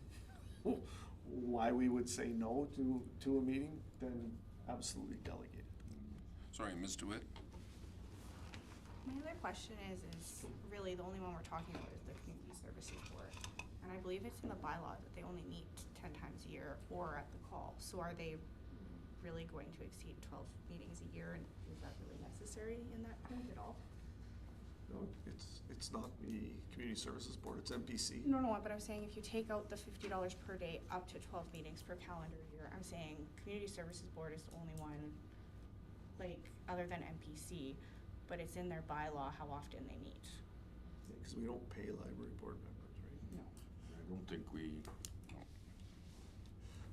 why we would say no to a meeting, then absolutely delegate it. Sorry, Ms. DeWitt? My other question is really the only one we're talking about is the community services board. And I believe it's in the bylaw that they only meet 10 times a year or at the call. So are they really going to exceed 12 meetings a year, and is that really necessary in that point at all? No, it's not the community services board, it's MPC. No, but I'm saying if you take out the $50 per day up to 12 meetings per calendar year, I'm saying community services board is the only one, like, other than MPC, but it's in their bylaw how often they meet. Yeah, 'cause we don't pay library board members, right? No. I don't think we,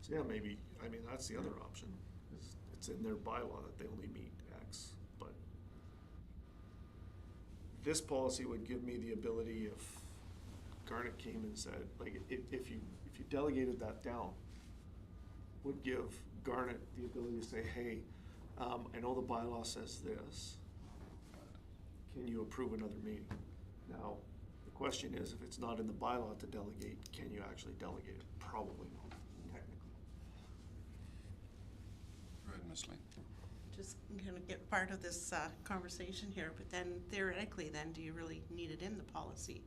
So yeah, maybe, I mean, that's the other option, is it's in their bylaw that they only meet X, but this policy would give me the ability, if Garnet came and said, like, if you delegated that down, would give Garnet the ability to say, hey, I know the bylaw says this, can you approve another meeting? Now, the question is, if it's not in the bylaw to delegate, can you actually delegate it? Probably not, technically. Go ahead, Ms. Lane. Just gonna get part of this conversation here, but then theoretically then, do you really need it in the policy?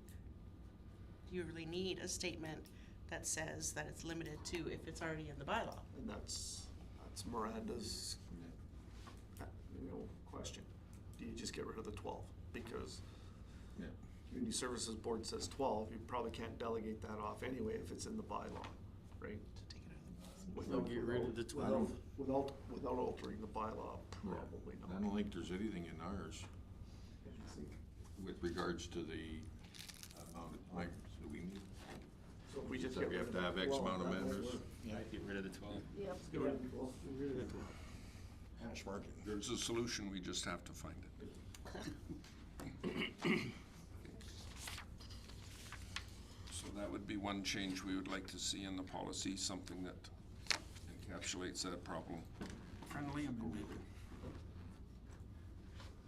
Do you really need a statement that says that it's limited to if it's already in the bylaw? And that's Miranda's, question. Do you just get rid of the 12? Because, Yeah. Community Services Board says 12, you probably can't delegate that off anyway if it's in the bylaw, right? We'll get rid of the 12. Without altering the bylaw, probably I not. don't think there's anything in ours with regards to the amount of time that we need. So if we just So get we rid have of to have X 12, amount of that might members. work. Get rid of the 12. Yep. Let's get rid of 12. Get rid of the 12. Hash market. There's a solution, we just have to find it. So that would be one change we would like to see in the policy, something that encapsulates that problem. Friendly amendment.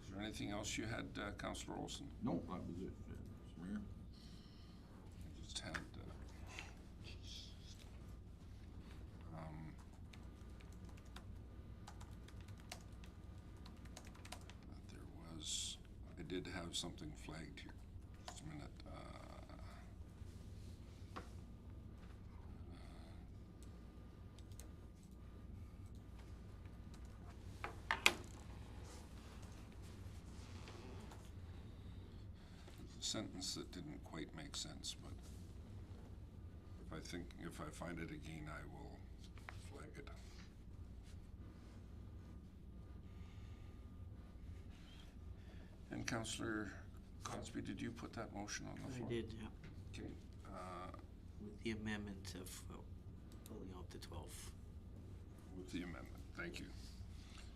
Is there anything else you had, Councillor Olson? No, that was it, Mr. Mayor. I just had, there was, I did have something flagged here. Just a minute. A sentence that didn't quite make sense, but if I find it again, I will flag it. And Councillor Cosby, did you put that motion on the floor? I did, yeah, Okay, with the amendment of pulling out the 12. with the amendment, thank you.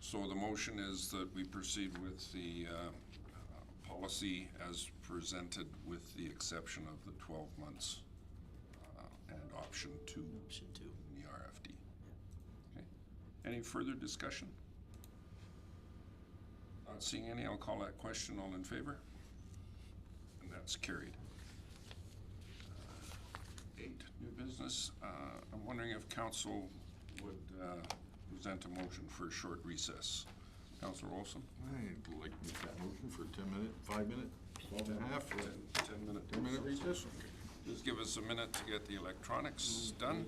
So the motion is that we proceed with the policy as presented with the exception of the 12 months and option 2 Option 2. in the RFD. Okay. Any further discussion? Not seeing any, I'll call that question. All in favor? And that's carried. 8, new business. I'm wondering if council would present a motion for a short recess. Councillor Olson? I'd like to make that motion for a 10-minute, 5-minute, 12 and a half, 10-minute. 10-minute recess. Just give us a minute to get the electronics done.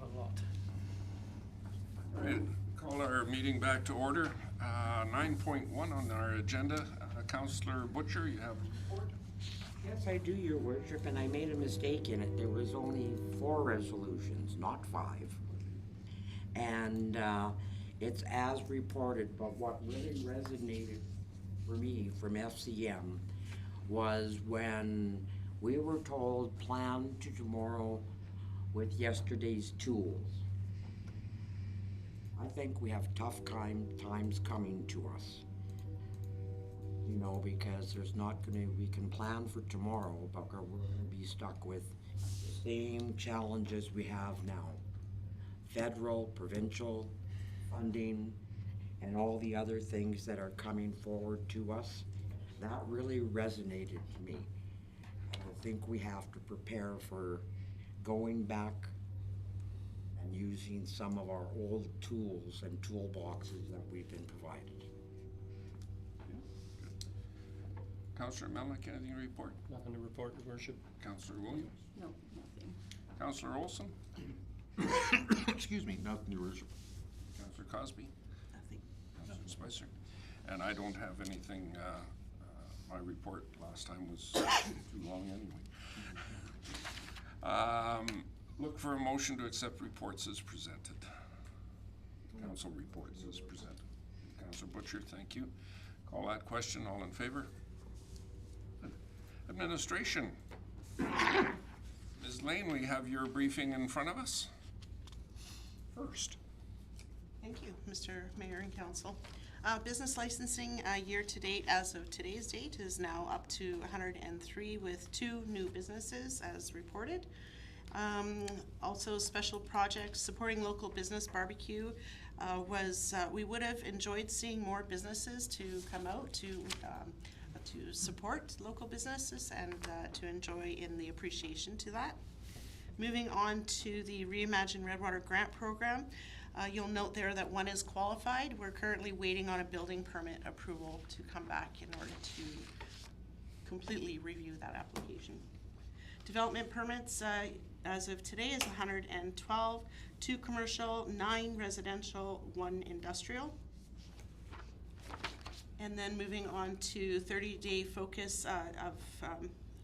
A lot. All right, call our meeting back to order. 9.1 on our agenda. Councillor Butcher, you have a report? Yes, I do, Your Worship, and I made a mistake in it. There was only 4 resolutions, not 5. And it's as reported, but what really resonated for me from FCM was when we were told plan to tomorrow with yesterday's tools. I think we have tough times coming to us. You know, because there's not gonna, we can plan for tomorrow, but we're gonna be stuck with the same challenges we have now. Federal, provincial funding, and all the other things that are coming forward to us. That really resonated to me. I think we have to prepare for going back and using some of our old tools and toolboxes that we've been provided. Councillor Melnick, anything to report? Nothing to report, Your Worship. Councillor Williams? No, nothing. Councillor Olson? Excuse me, nothing, Your Worship. Councillor Cosby? Nothing. Councillor Spicer? And I don't have anything, my report last time was too long anyway. Look for a motion to accept reports as presented. Council reports as presented. Councillor Butcher, thank you. Call that question, all in favor? Administration. Ms. Lane, we have your briefing in front of us. First. Thank you, Mr. Mayor and Council. Business licensing year-to-date, as of today's date, is now up to 103 with 2 new businesses as reported. Also, special projects supporting local business barbecue we would have enjoyed seeing more businesses to come out to support local businesses and to enjoy in the appreciation to that. Moving on to the Reimagine Redwater Grant Program, you'll note there that 1 is qualified. We're currently waiting on a building permit approval to come back in order to completely review that application. Development permits as of today is 112, 2 commercial, 9 residential, 1 industrial. And then moving on to 30-day focus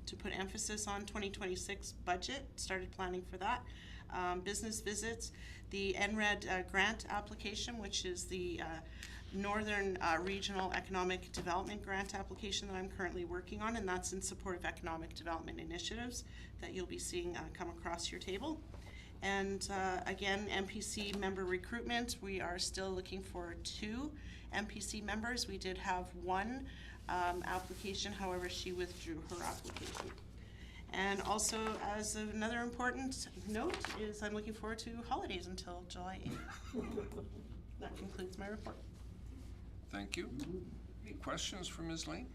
to put emphasis on 2026 budget, started planning for that. Business visits, the NRED grant application, which is the Northern Regional Economic Development Grant application that I'm currently working on, and that's in support of economic development initiatives that you'll be seeing come across your table. And again, MPC member recruitment, we are still looking for 2 MPC members. We did have 1 application, however, she withdrew her application. And also, as another important note, is I'm looking forward to holidays until July 8th. That concludes my report. Thank you. Any questions for Ms. Lane?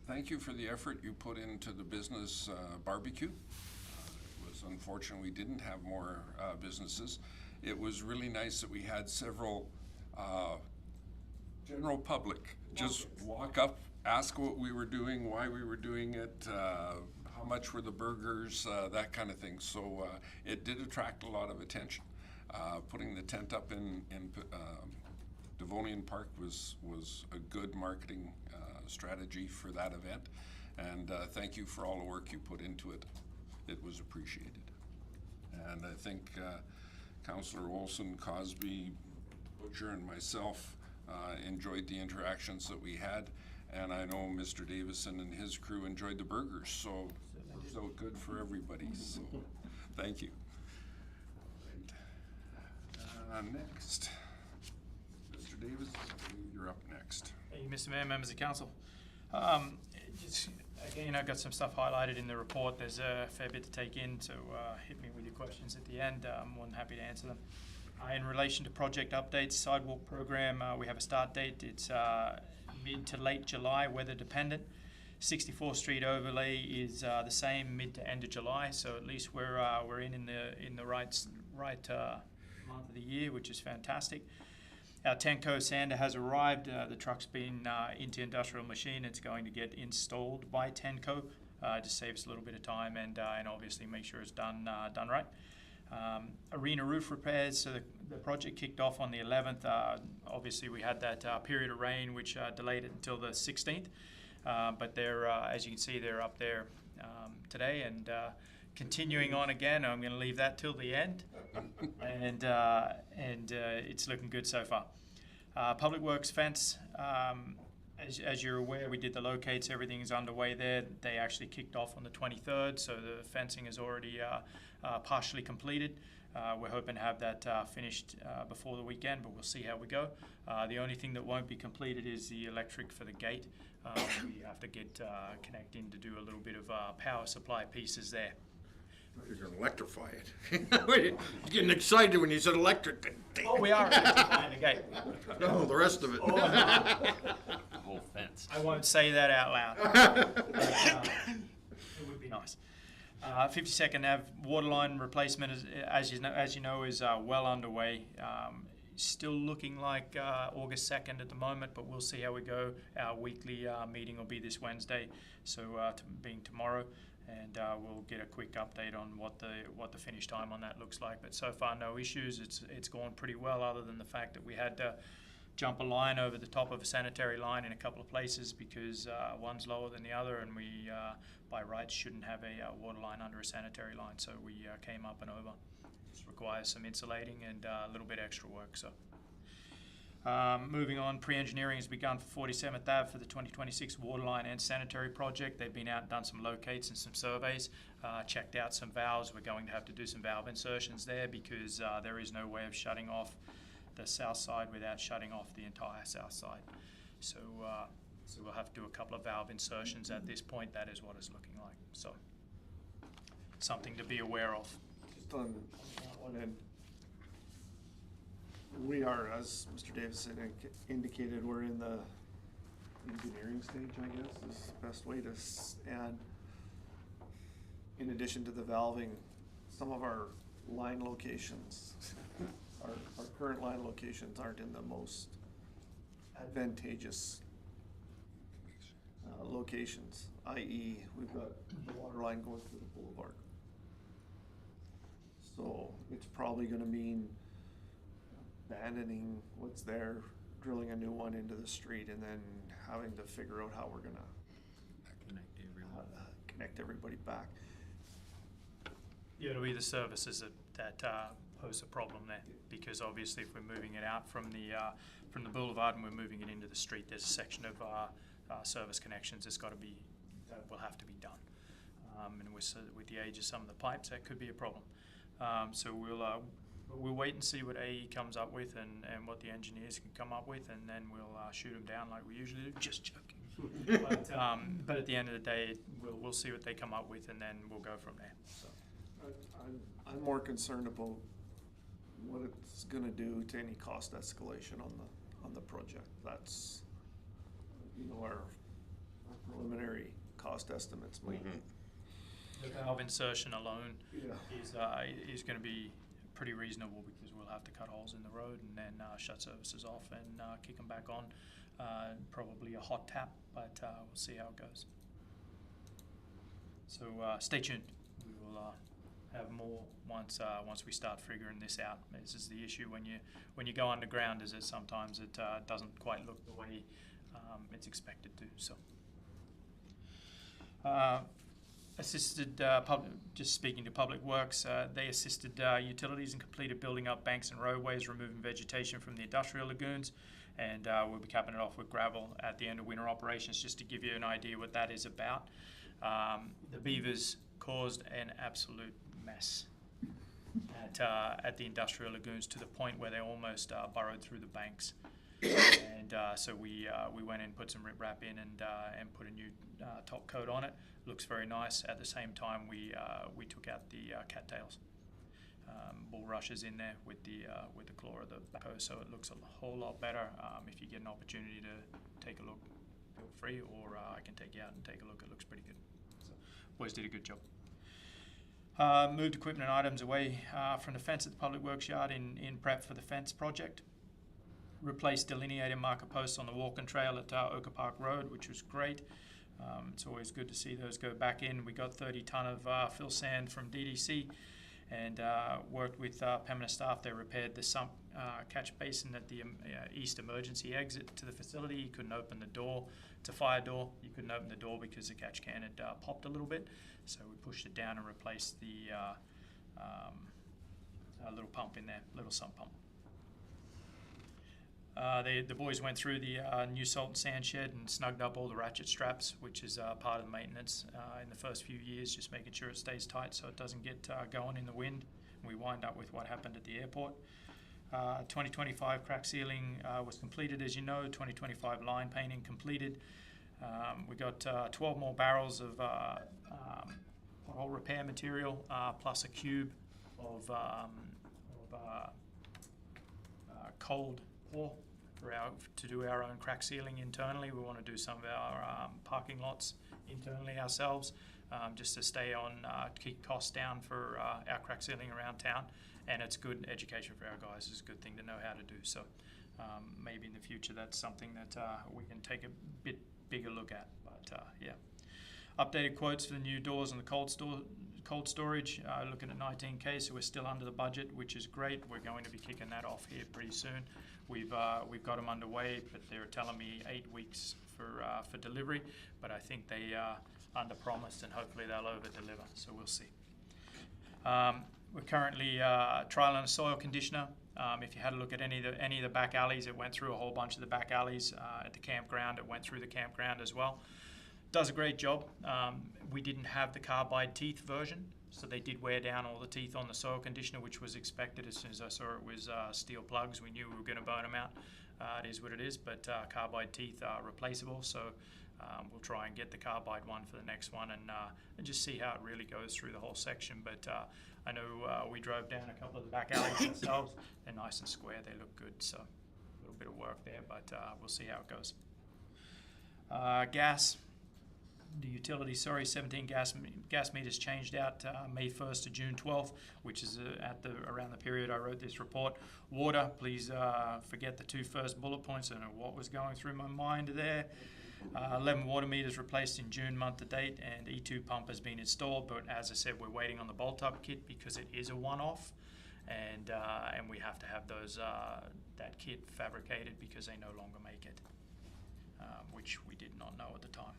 Thank you for the effort you put into the business barbecue. It was unfortunate we didn't have more businesses. It was really nice that we had several general public just walk up, ask what we were doing, why we were doing it, how much were the burgers, that kind of thing. So it did attract a lot of attention. Putting the tent up in Devonian Park was a good marketing strategy for that event, and thank you for all the work you put into it. It was appreciated. And I think Councillor Olson, Cosby, Butcher, and myself enjoyed the interactions that we had, and I know Mr. Davison and his crew enjoyed the burgers, so it worked out good for everybody, so thank you. Next, Mr. Davis, you're up next. Hey, Mr. Mayor, members of council. Just, again, I've got some stuff highlighted in the report. There's a fair bit to take in, so hit me with your questions at the end. I'm more than happy to answer them. In relation to project updates, sidewalk program, we have a start date. It's mid to late July, weather dependent. 64th Street overlay is the same mid to end of July, so at least we're in the right month of the year, which is fantastic. Our Tenco sander has arrived. The truck's been into industrial machine. It's going to get installed by Tenco Just saves a little bit of time and obviously make sure it's done right. Arena roof repairs, so the project kicked off on the 11th. Obviously we had that period of rain which delayed it until the 16th, but they're, as you can see, they're up there today and continuing on again. I'm going to leave that till the end, and it's looking good so far. Public Works fence, as you're aware, we did the locates, everything is underway there. They actually kicked off on the 23rd, so the fencing is already partially completed. We're hoping to have that finished before the weekend, but we'll see how we go. The only thing that won't be completed is the electric for the gate. We have to get connecting to do a little bit of power supply pieces there. You're going to electrify it. You're getting excited when you said electric. Oh, we are electrifying the gate. No, the rest of it. Oh, no. The whole fence. I won't say that out loud. But, it would be nice. 52nd Ave waterline replacement, as you know, is well underway. Still looking like August 2nd at the moment, but we'll see how we go. Our weekly meeting will be this Wednesday, so being tomorrow, and we'll get a quick update on what the finish time on that looks like. But so far, no issues. It's gone pretty well, other than the fact that we had to jump a line over the top of a sanitary line in a couple of places because one's lower than the other, and we by rights shouldn't have a water line under a sanitary line, so we came up and over. Just requires some insulating and a little bit extra work. So moving on, pre-engineering has begun for 47th Ave for the 2026 waterline and sanitary project. They've been out and done some locates and some surveys, checked out some valves. We're going to have to do some valve insertions there because there is no way of shutting off the south side without shutting off the entire south side. So we'll have to do a couple of valve insertions at this point. That is what it's looking like. So something to be aware of. Just on that one end, we are, as Mr. Davis indicated, we're in the engineering stage, I guess, is the best way to add. In addition to the valving, some of our line locations, our current line locations aren't in the most advantageous locations, i.e. we've got the water line going through the boulevard. So it's probably going to mean abandoning what's there, drilling a new one into the street, and then having to figure out how we're going to connect everybody back. Yeah, it'll be the services that pose a problem there, because obviously if we're moving it out from the boulevard and we're moving it into the street, there's a section of service connections that will have to be done. And with the age of some of the pipes, that could be a problem. So we'll wait and see what AE comes up with and what the engineers can come up with, and then we'll shoot them down like we usually do. Just joking. But at the end of the day, we'll see what they come up with, and then we'll go from there. So. I'm more concerned about what it's going to do to any cost escalation on the project. That's, our preliminary cost estimates might. The valve insertion alone is going to be pretty reasonable, because we'll have to cut holes in the road and then shut services off and kick them back on. Probably a hot tap, but we'll see how it goes. So stay tuned. We will have more once we start figuring this out. This is the issue when you go underground, is that sometimes it doesn't quite look the way it's expected to. So. Assisted, just speaking to Public Works, they assisted utilities and completed building up banks and roadways, removing vegetation from the industrial lagoons, and we'll be capping it off with gravel at the end of winter operations, just to give you an idea what that is about. The beavers caused an absolute mess at the industrial lagoons, to the point where they almost burrowed through the banks. And so we went in, put some riprap in, and put a new top coat on it. Looks very nice. At the same time, we took out the cattails, bulrushes in there with the claw of the backhoe, so it looks a whole lot better. If you get an opportunity to take a look, feel free, or I can take you out and take a look. It looks pretty good. So, boys did a good job. Moved equipment and items away from the fence at the Public Works yard in prep for the fence project. Replaced delineated marker posts on the walk and trail at Oka Park Road, which was great. It's always good to see those go back in. We got 30 tonne of fill sand from DDC and worked with Pembina staff. They repaired the sump catch basin at the east emergency exit to the facility. You couldn't open the door. It's a fire door. You couldn't open the door because the catch can had popped a little bit. So we pushed it down and replaced the little pump in there, little sump pump. The boys went through the new salt and sand shed and snugged up all the ratchet straps, which is part of the maintenance in the first few years, just making sure it stays tight so it doesn't get going in the wind. We wind up with what happened at the airport. 2025 crack sealing was completed, as you know. 2025 line painting completed. We got 12 more barrels of pothole repair material, plus a cube of cold pour to do our own crack sealing internally. We want to do some of our parking lots internally ourselves, just to stay on, to keep costs down for our crack sealing around town. And it's good education for our guys. It's a good thing to know how to do. So maybe in the future that's something that we can take a bit bigger look at. But yeah. Updated quotes for the new doors and the cold storage, looking at 19K, so we're still under the budget, which is great. We're going to be kicking that off here pretty soon. We've got them underway, but they're telling me 8 weeks for delivery, but I think they under-promised and hopefully they'll over-deliver, so we'll see. We're currently trialing a soil conditioner. If you had a look at any of the back alleys, it went through a whole bunch of the back alleys at the campground. It went through the campground as well. Does a great job. We didn't have the carbide teeth version, so they did wear down all the teeth on the soil conditioner, which was expected. As soon as I saw it was steel plugs, we knew we were going to burn them out. It is what it is, but carbide teeth are replaceable, so we'll try and get the carbide one for the next one and just see how it really goes through the whole section. But I know we drove down a couple of the back alleys themselves. They're nice and square. They look good, so a little bit of work there, but we'll see how it goes. Gas. The utility, 17 gas meters changed out May 1st to June 12th, which is around the period I wrote this report. Water, please forget the 2 first bullet points. I don't know what was going through my mind there. 11 water meters replaced in June month to date, and E2 pump has been installed, but as I said, we're waiting on the bolt-up kit because it is a one-off, and we have to have that kit fabricated because they no longer make it, which we did not know at the time.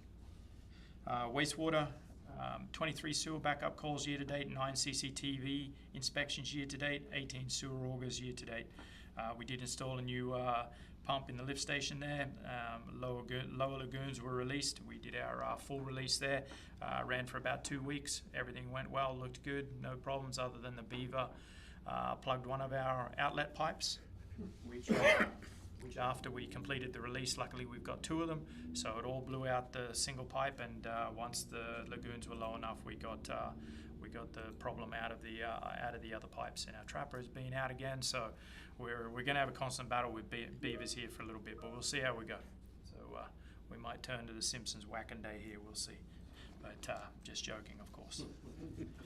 Wastewater, 23 sewer backup calls year to date, 9 CCTV inspections year to date, 18 sewer augers year to date. We did install a new pump in the lift station there. Lower lagoons were released. We did our full release there. Ran for about 2 weeks. Everything went well, looked good, no problems other than the beaver plugged one of our outlet pipes, which after we completed the release, luckily we've got 2 of them, so it all blew out the single pipe, and once the lagoons were low enough, we got the problem out of the other pipes, and our trapper has been out again, so we're going to have a constant battle with beavers here for a little bit, but we'll see how we go. So we might turn to the Simpsons whacking day here, we'll see, but just joking, of course,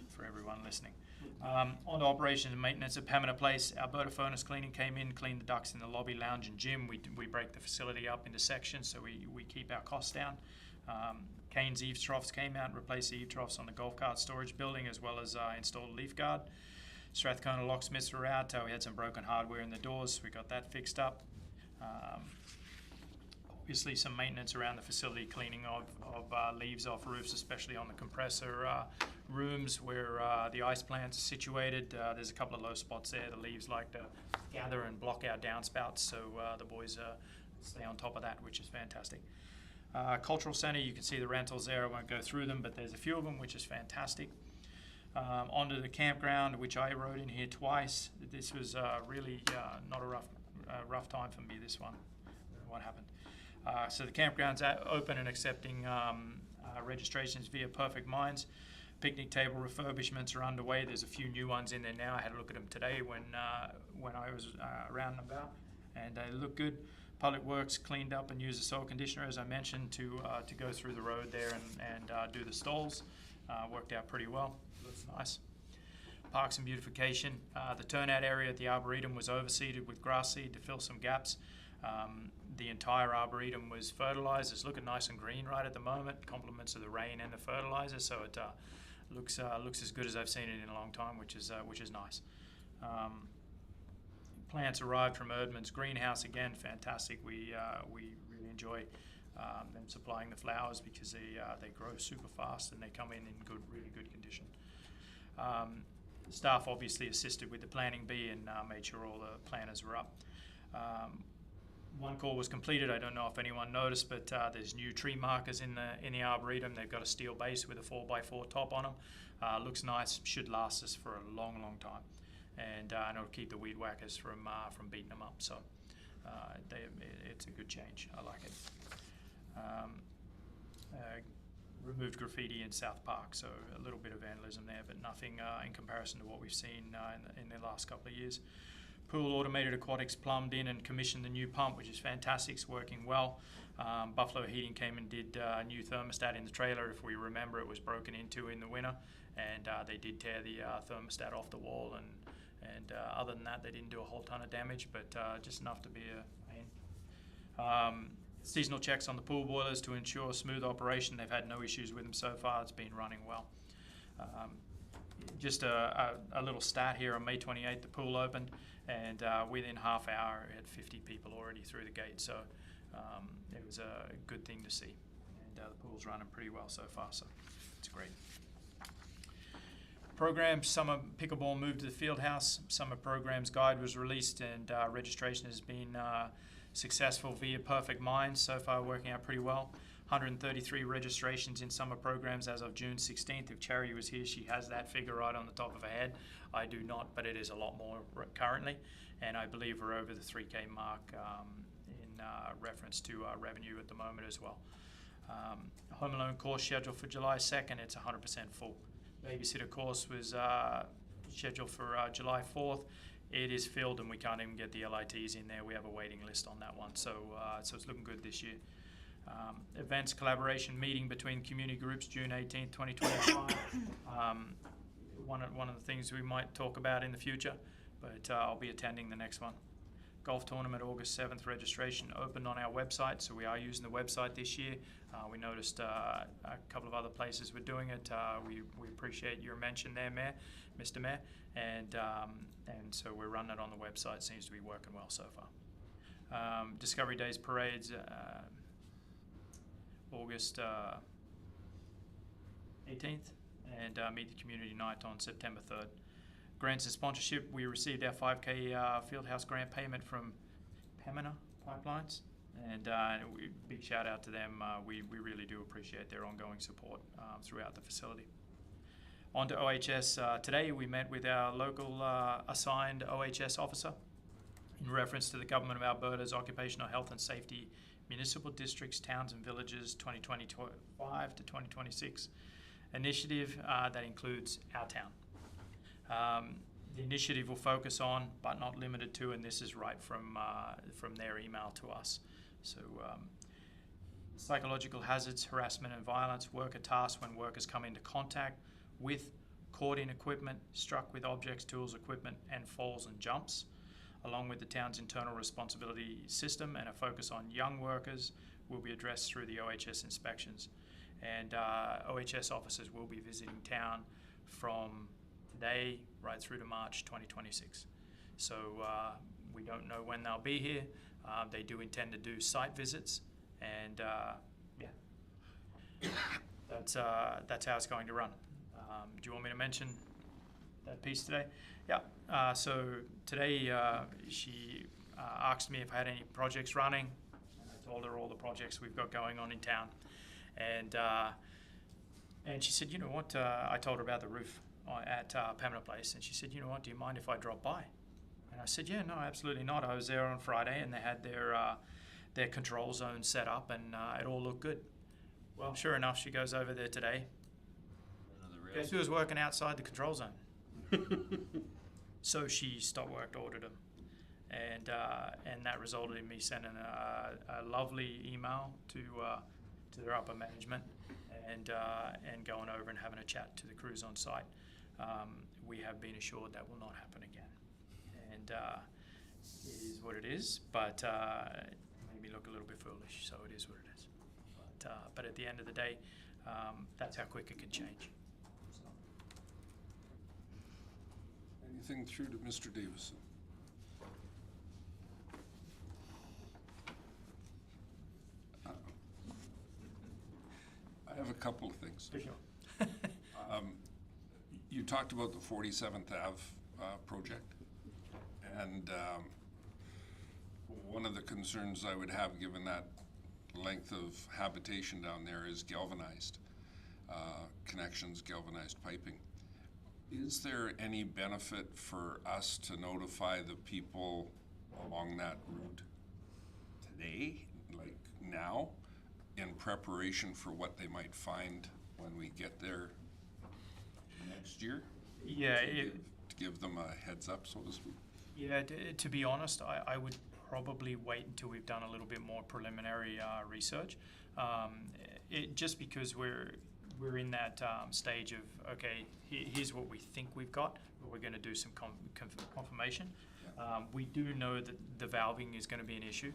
for everyone listening. On to operations and maintenance at Pembina Place. Alberta Furnace Cleaning came in, cleaned the ducts in the lobby, lounge and gym. We break the facility up into sections so we keep our costs down. Kane's eaves troughs came out and replaced the eave troughs on the golf cart storage building, as well as installed a leaf guard. Strathcona locksmiths were out. We had some broken hardware in the doors. We got that fixed up. Obviously some maintenance around the facility, cleaning of leaves off roofs, especially on the compressor rooms where the ice plant's situated. There's a couple of low spots there. The leaves like to gather and block our downspouts, so the boys stay on top of that, which is fantastic. Cultural Centre, you can see the rentals there. I won't go through them, but there's a few of them, which is fantastic. Onto the campground, which I wrote in here twice. This was really not a rough time for me, this one. What happened? So the campground's open and accepting registrations via Perfect Minds. Picnic table refurbishments are underway. There's a few new ones in there now. I had a look at them today when I was around and about, and they look good. Public Works cleaned up and used a soil conditioner, as I mentioned, to go through the road there and do the stalls. Worked out pretty well. Looks nice. Parks and beautification. The turnout area at the Arboretum was overseeded with grass seed to fill some gaps. The entire arboretum was fertilized. It's looking nice and green right at the moment, compliments of the rain and the fertilizer, so it looks as good as I've seen it in a long time, which is nice. Plants arrived from Erdman's greenhouse, again, fantastic. We really enjoy them supplying the flowers because they grow super fast and they come in really good condition. Staff obviously assisted with the planting bee and made sure all the planters were up. One call was completed. I don't know if anyone noticed, but there's new tree markers in the arboretum. They've got a steel base with a 4x4 top on them. Looks nice. Should last us for a long time, and it'll keep the weed whackers from beating them up. So it's a good change. I like it. Removed graffiti in South Park, so a little bit of vandalism there, but nothing in comparison to what we've seen in the last couple of years. Pool Automated Aquatics plumbed in and commissioned the new pump, which is fantastic. It's working well. Buffalo Heating came and did a new thermostat in the trailer. If we remember, it was broken into in the winter, and they did tear the thermostat off the wall. And other than that, they didn't do a whole ton of damage, but just enough to be a pain. Seasonal checks on the pool boilers to ensure smooth operation. They've had no issues with them so far. It's been running well. Just a little stat here. On May 28th, the pool opened, and within half hour, it had 50 people already through the gate. So it was a good thing to see. And the pool's running pretty well so far, so it's great. Program, Summer Pickleball moved to the field house. Summer Programs Guide was released, and registration has been successful via Perfect Minds. So far working out pretty well. 133 registrations in summer programs as of June 16th. If Charity was here, she has that figure right on the top of her head. I do not, but it is a lot more currently. And I believe we're over the 3K mark in reference to revenue at the moment as well. Home Alone course scheduled for July 2nd. It's 100% full. Babysitter course was scheduled for July 4th. It is filled, and we can't even get the LITs in there. We have a waiting list on that one, so it's looking good this year. Events collaboration meeting between community groups, June 18th, 2025. One of the things we might talk about in the future, but I'll be attending the next one. Golf tournament, August 7th, registration opened on our website, so we are using the website this year. We noticed a couple of other places were doing it. We appreciate your mention there, Mayor, Mr. Mayor, and so we're running it on the website. Seems to be working well so far. Discovery Days parades, August 18th, and Meet the Community Night on September 3rd. Grants and sponsorship, we received our 5K Fieldhouse grant payment from Pembina Pipelines, and big shout out to them. We really do appreciate their ongoing support throughout the facility. On to OHS. Today we met with our local assigned OHS officer in reference to the Government of Alberta's Occupational Health and Safety Municipal Districts, Towns and Villages 2025 to 2026 initiative that includes our town. The initiative will focus on, but not limited to, and this is right from their email to us. So psychological hazards, harassment and violence, worker tasks when workers come into contact with, caught in equipment, struck with objects, tools, equipment, and falls and jumps, along with the town's internal responsibility system, and a focus on young workers will be addressed through the OHS inspections. And OHS officers will be visiting town from today right through to March 2026. So we don't know when they'll be here. They do intend to do site visits, and that's how it's going to run. Do you want me to mention that piece today? Yeah. So today she asked me if I had any projects running, and I told her all the projects we've got going on in town, and she said, you know what? I told her about the roof at Pembina Place, and she said, you know what, do you mind if I drop by? And I said, yeah, no, absolutely not. I was there on Friday, and they had their control zone set up, and it all looked good. Well, sure enough, she goes over there today. Guess who was working outside the control zone? So she stopped work, ordered them, and that resulted in me sending a lovely email to their upper management, and going over and having a chat to the crews on site. We have been assured that will not happen again, and it is what it is. But maybe look a little bit foolish, so it is what it is. But at the end of the day, that's how quick it can change. So. Anything through to Mr. Davison? I have a couple of things. For sure. You talked about the 47th Ave project, and one of the concerns I would have, given that length of habitation down there, is galvanized connections, galvanized piping. Is there any benefit for us to notify the people along that route today, like now, in preparation for what they might find when we get there next year? Yeah, To give them a heads up, so to speak? Yeah, to be honest, I would probably wait until we've done a little bit more preliminary research. Just because we're in that stage of, okay, here's what we think we've got, but we're going to do some confirmation. We do know that the valving is going to be an issue.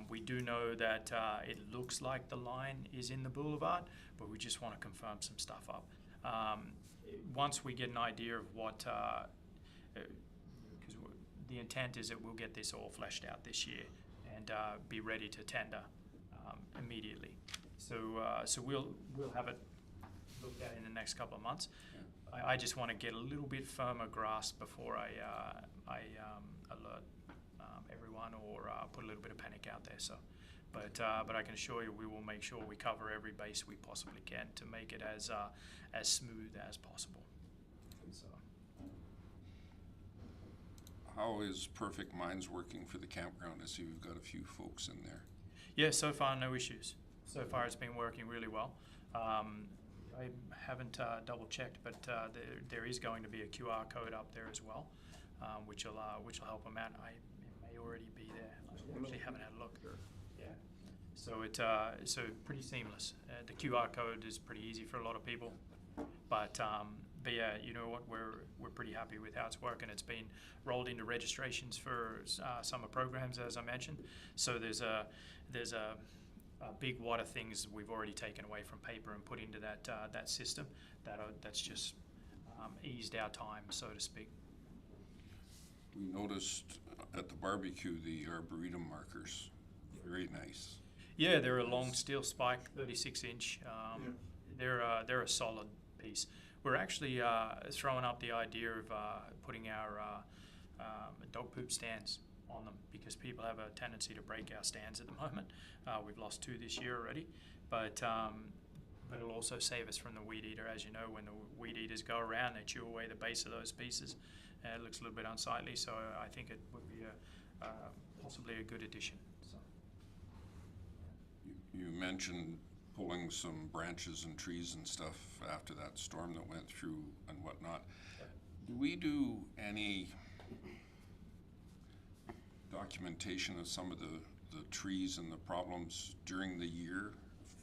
We do know that it looks like the line is in the boulevard, but we just want to confirm some stuff up. Once we get an idea of what, because the intent is that we'll get this all fleshed out this year and be ready to tender immediately. So we'll have it looked at in the next couple of months. Yeah. I just want to get a little bit firmer grasp before I alert everyone or put a little bit of panic out there. So, but I can assure you we will make sure we cover every base we possibly can to make it as smooth as possible. So. How is Perfect Minds working for the campground? I see we've got a few folks in there. Yeah, so far no issues. So far it's been working really well. I haven't double checked, but there is going to be a QR code up there as well, which will help them out. It may already be there. I actually haven't had a look. Yeah. So so pretty seamless. The QR code is pretty easy for a lot of people, but yeah, you know what? We're pretty happy with how it's working. It's been rolled into registrations for summer programs, as I mentioned. So there's a big wad of things we've already taken away from paper and put into that system that's just eased our time, so to speak. We noticed at the barbecue the Arboretum markers. Very nice. Yeah, they're a long steel spike, 36-inch. They're a solid piece. We're actually throwing up the idea of putting our dog poop stands on them, because people have a tendency to break our stands at the moment. We've lost 2 this year already, but it'll also save us from the weed eater. As you know, when the weed eaters go around, they chew away the base of those pieces, and it looks a little bit unsightly. So I think it would be possibly a good addition. So. You mentioned pulling some branches and trees and stuff after that storm that went through and whatnot. Yeah. Do we do any documentation of some of the trees and the problems during the year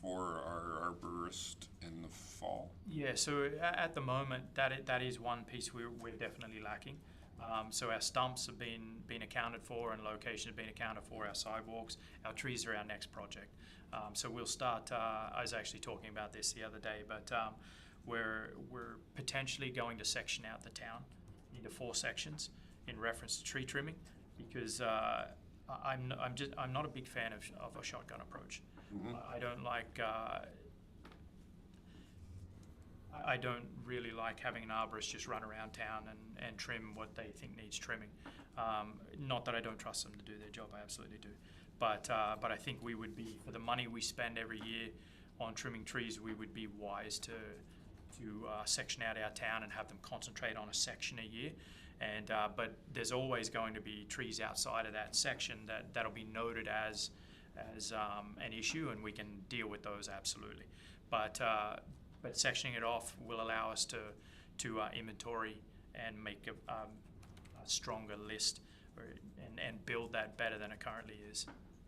for our arborist in the fall? Yeah, so at the moment, that is one piece we're definitely lacking. So our stumps have been accounted for, and location has been accounted for, our sidewalks. Our trees are our next project. So we'll start, I was actually talking about this the other day, but we're potentially going to section out the town into 4 sections in reference to tree trimming, because I'm not a big fan of a shotgun approach. Mm-hmm. I don't like I don't really like having an arborist just run around town and trim what they think needs trimming. Not that I don't trust them to do their job, I absolutely do. But I think we would be, for the money we spend every year on trimming trees, we would be wise to section out our town and have them concentrate on a section a year. And but there's always going to be trees outside of that section that'll be noted as an issue, and we can deal with those absolutely. But sectioning it off will allow us to inventory and make a stronger list, and build that better than it currently is.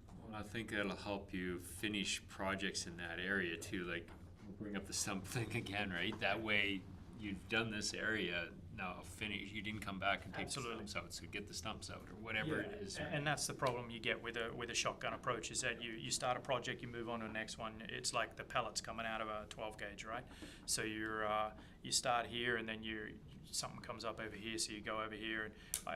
Well, I think that'll help you finish projects in that area too. Like, we'll bring up the stump thing again, right? That way, you've done this area. now finish, you didn't come back and take the Absolutely. stumps out, so get the stumps out, or whatever it is. And that's the problem you get with a shotgun approach, is that you start a project, you move on to the next one. It's like the pellets coming out of a 12 gauge, right? So you start here, and then something comes up over here, so you go over here. And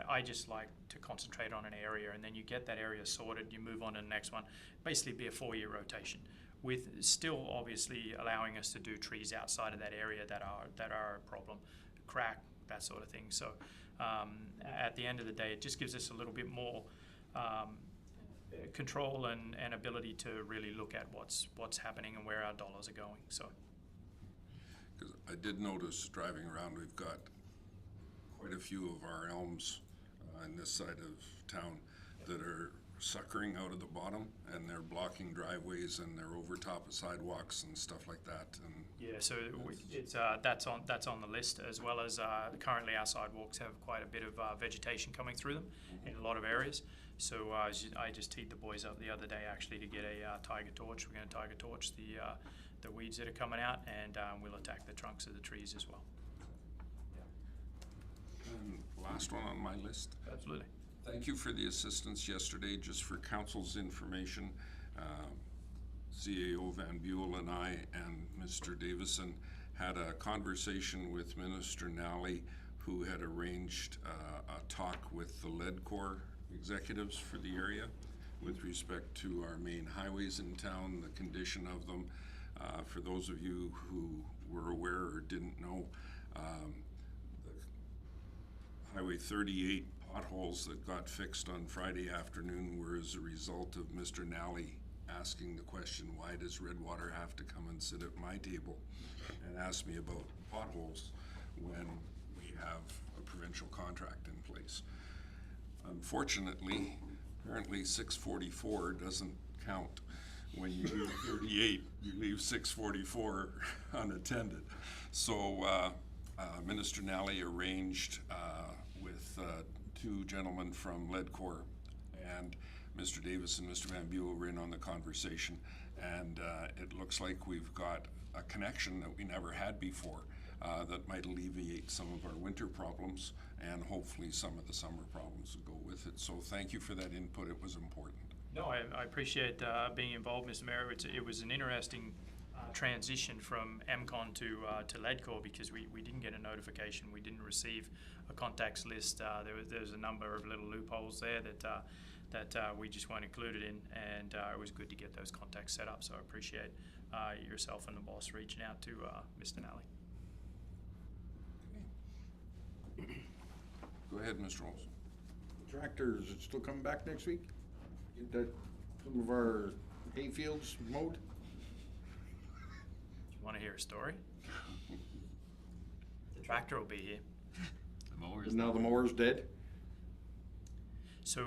I just like to concentrate on an area, and then you get that area sorted, you move on to the next one. Basically be a 4-year rotation, with still obviously allowing us to do trees outside of that area that are a problem, crack, that sort of thing. So at the end of the day, it just gives us a little bit more control and ability to really look at what's happening and where our dollars are going. So. Because I did notice driving around, we've got quite a few of our elms on this side of town that are suckering out of the bottom, and they're blocking driveways, and they're over top of sidewalks and stuff like that. And yeah, so it's that's on the list, as well as currently our sidewalks have quite a bit of vegetation coming through them in a lot of areas. So I just teed the boys up the other day actually to get a tiger torch. We're going to tiger torch the weeds that are coming out, and we'll attack the trunks of the trees as well. And last one on my list. Absolutely. Thank you for the assistance yesterday. Just for council's information, CAO Van Buell and I and Mr. Davison had a conversation with Minister Nally, who had arranged a talk with the LEDCOR executives for the area with respect to our main highways in town, the condition of them. For those of you who were aware or didn't know, the Highway 38 potholes that got fixed on Friday afternoon were as a result of Mr. Nally asking the question, why does Redwater have to come and sit at my table and ask me about potholes when we have a provincial contract in place? Unfortunately, apparently 644 doesn't count. When you do 38, you leave 644 unattended. So Minister Nally arranged with two gentlemen from LEDCOR, and Mr. Davis and Mr. Van Buell were in on the conversation, and it looks like we've got a connection that we never had before that might alleviate some of our winter problems, and hopefully some of the summer problems will go with it. So thank you for that input. It was important. No, I appreciate being involved, Mr. Mayor. It was an interesting transition from MCON to LEDCOR, because we didn't get a notification. We didn't receive a contacts list. There was a number of little loopholes there that we just weren't included in, and it was good to get those contacts set up. So I appreciate yourself and the boss reaching out to Mr. Nally. Go ahead, Mr. Olson. Tractors, is it still coming back next week? Get that, some of our hay fields mowed? You want to hear a story? The tractor will be here. The mower's Now the mower's dead? So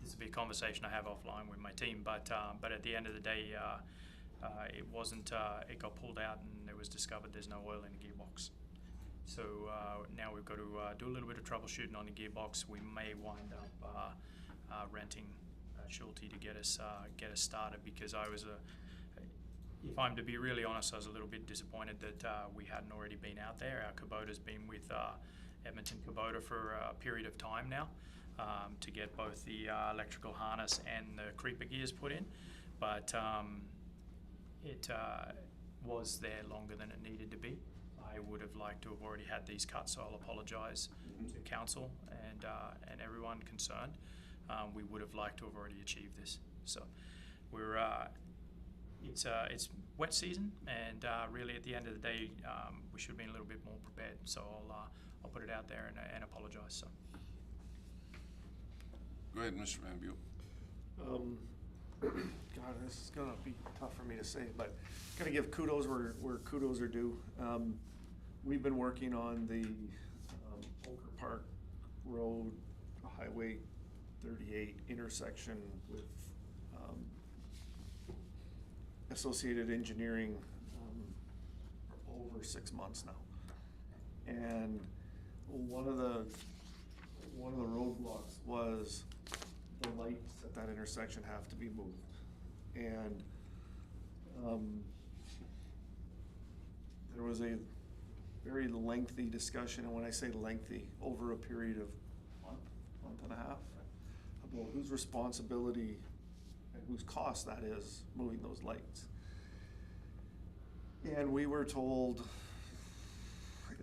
this will be a conversation I have offline with my team, but at the end of the day, it wasn't. It got pulled out, and it was discovered there's no oil in the gearbox. So now we've got to do a little bit of troubleshooting on the gearbox. We may wind up renting Schulte to get us started, because if I'm to be really honest, I was a little bit disappointed that we hadn't already been out there. Our Kubota's been with Edmonton Kubota for a period of time now to get both the electrical harness and the creeper gears put in, but it was there longer than it needed to be. I would have liked to have already had these cut, so I'll apologise to council and everyone concerned. We would have liked to have already achieved this. So we're it's wet season, and really at the end of the day, we should have been a little bit more prepared. So I'll put it out there and apologise. So. Go ahead, Mr. Van Buell. God, this is gonna be tough for me to say, but gotta give kudos where kudos are due. We've been working on the Oker Park Road, Highway 38 intersection with Associated Engineering for over 6 months now. And one of the roadblocks was the lights at that intersection have to be moved. And there was a very lengthy discussion, and when I say lengthy, over a period of month and a half, about whose responsibility and whose cost that is moving those lights. And we were told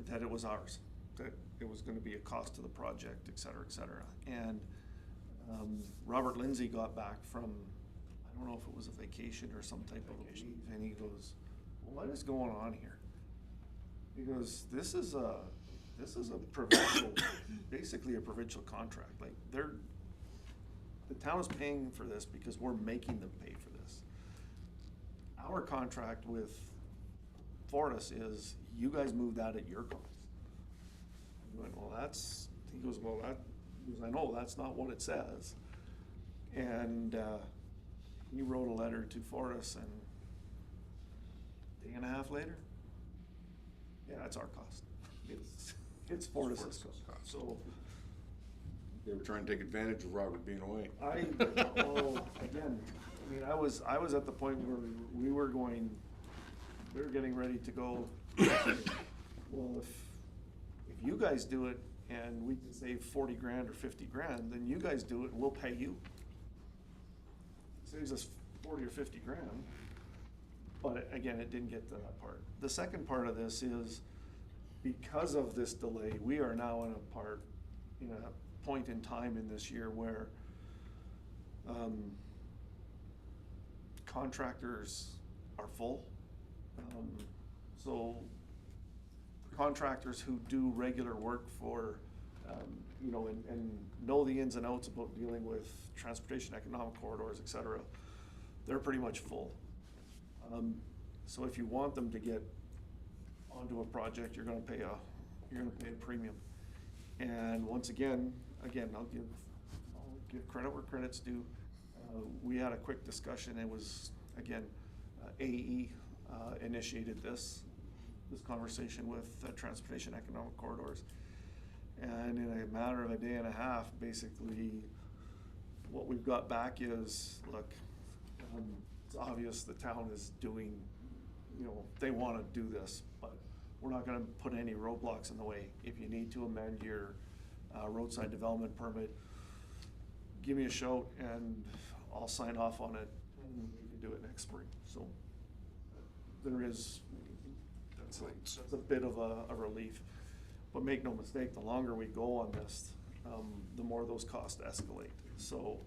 that it was ours, that it was gonna be a cost to the project, et cetera, et cetera. And Robert Lindsay got back from, I don't know if it was a vacation or some type of leave, and he goes, well, what is going on here? He goes, this is a provincial, basically a provincial contract. Like, the town is paying for this because we're making them pay for this. Our contract with Fortis is, you guys move that at your cost. He went, well, he goes, I know, that's not what it says. And he wrote a letter to Fortis, and a day and a half later, yeah, it's our cost. It's Fortis's cost. So They were trying to take advantage of Robert being away. Again, I mean, I was at the point where we were getting ready to go. Well, if you guys do it and we can save 40 grand or 50 grand, then you guys do it and we'll pay you. It saves us 40 or 50 grand. But again, it didn't get to that part. The second part of this is, because of this delay, we are now in a point in time in this year where contractors are full. So contractors who do regular work for, and know the ins and outs about dealing with transportation, economic corridors, et cetera, they're pretty much full. So if you want them to get onto a project, you're gonna pay a premium. And once again, I'll give credit where credit's due. We had a quick discussion. It was, again, AE initiated this conversation with Transportation Economic Corridors. And in a matter of a day and a half, basically, what we've got back is, look, it's obvious the town is doing, they want to do this, but we're not going to put any roadblocks in the way. If you need to amend your roadside development permit, give me a shout and I'll sign off on it, and we can do it next spring. So that's a bit of a relief. But make no mistake, the longer we go on this, the more those costs escalate. So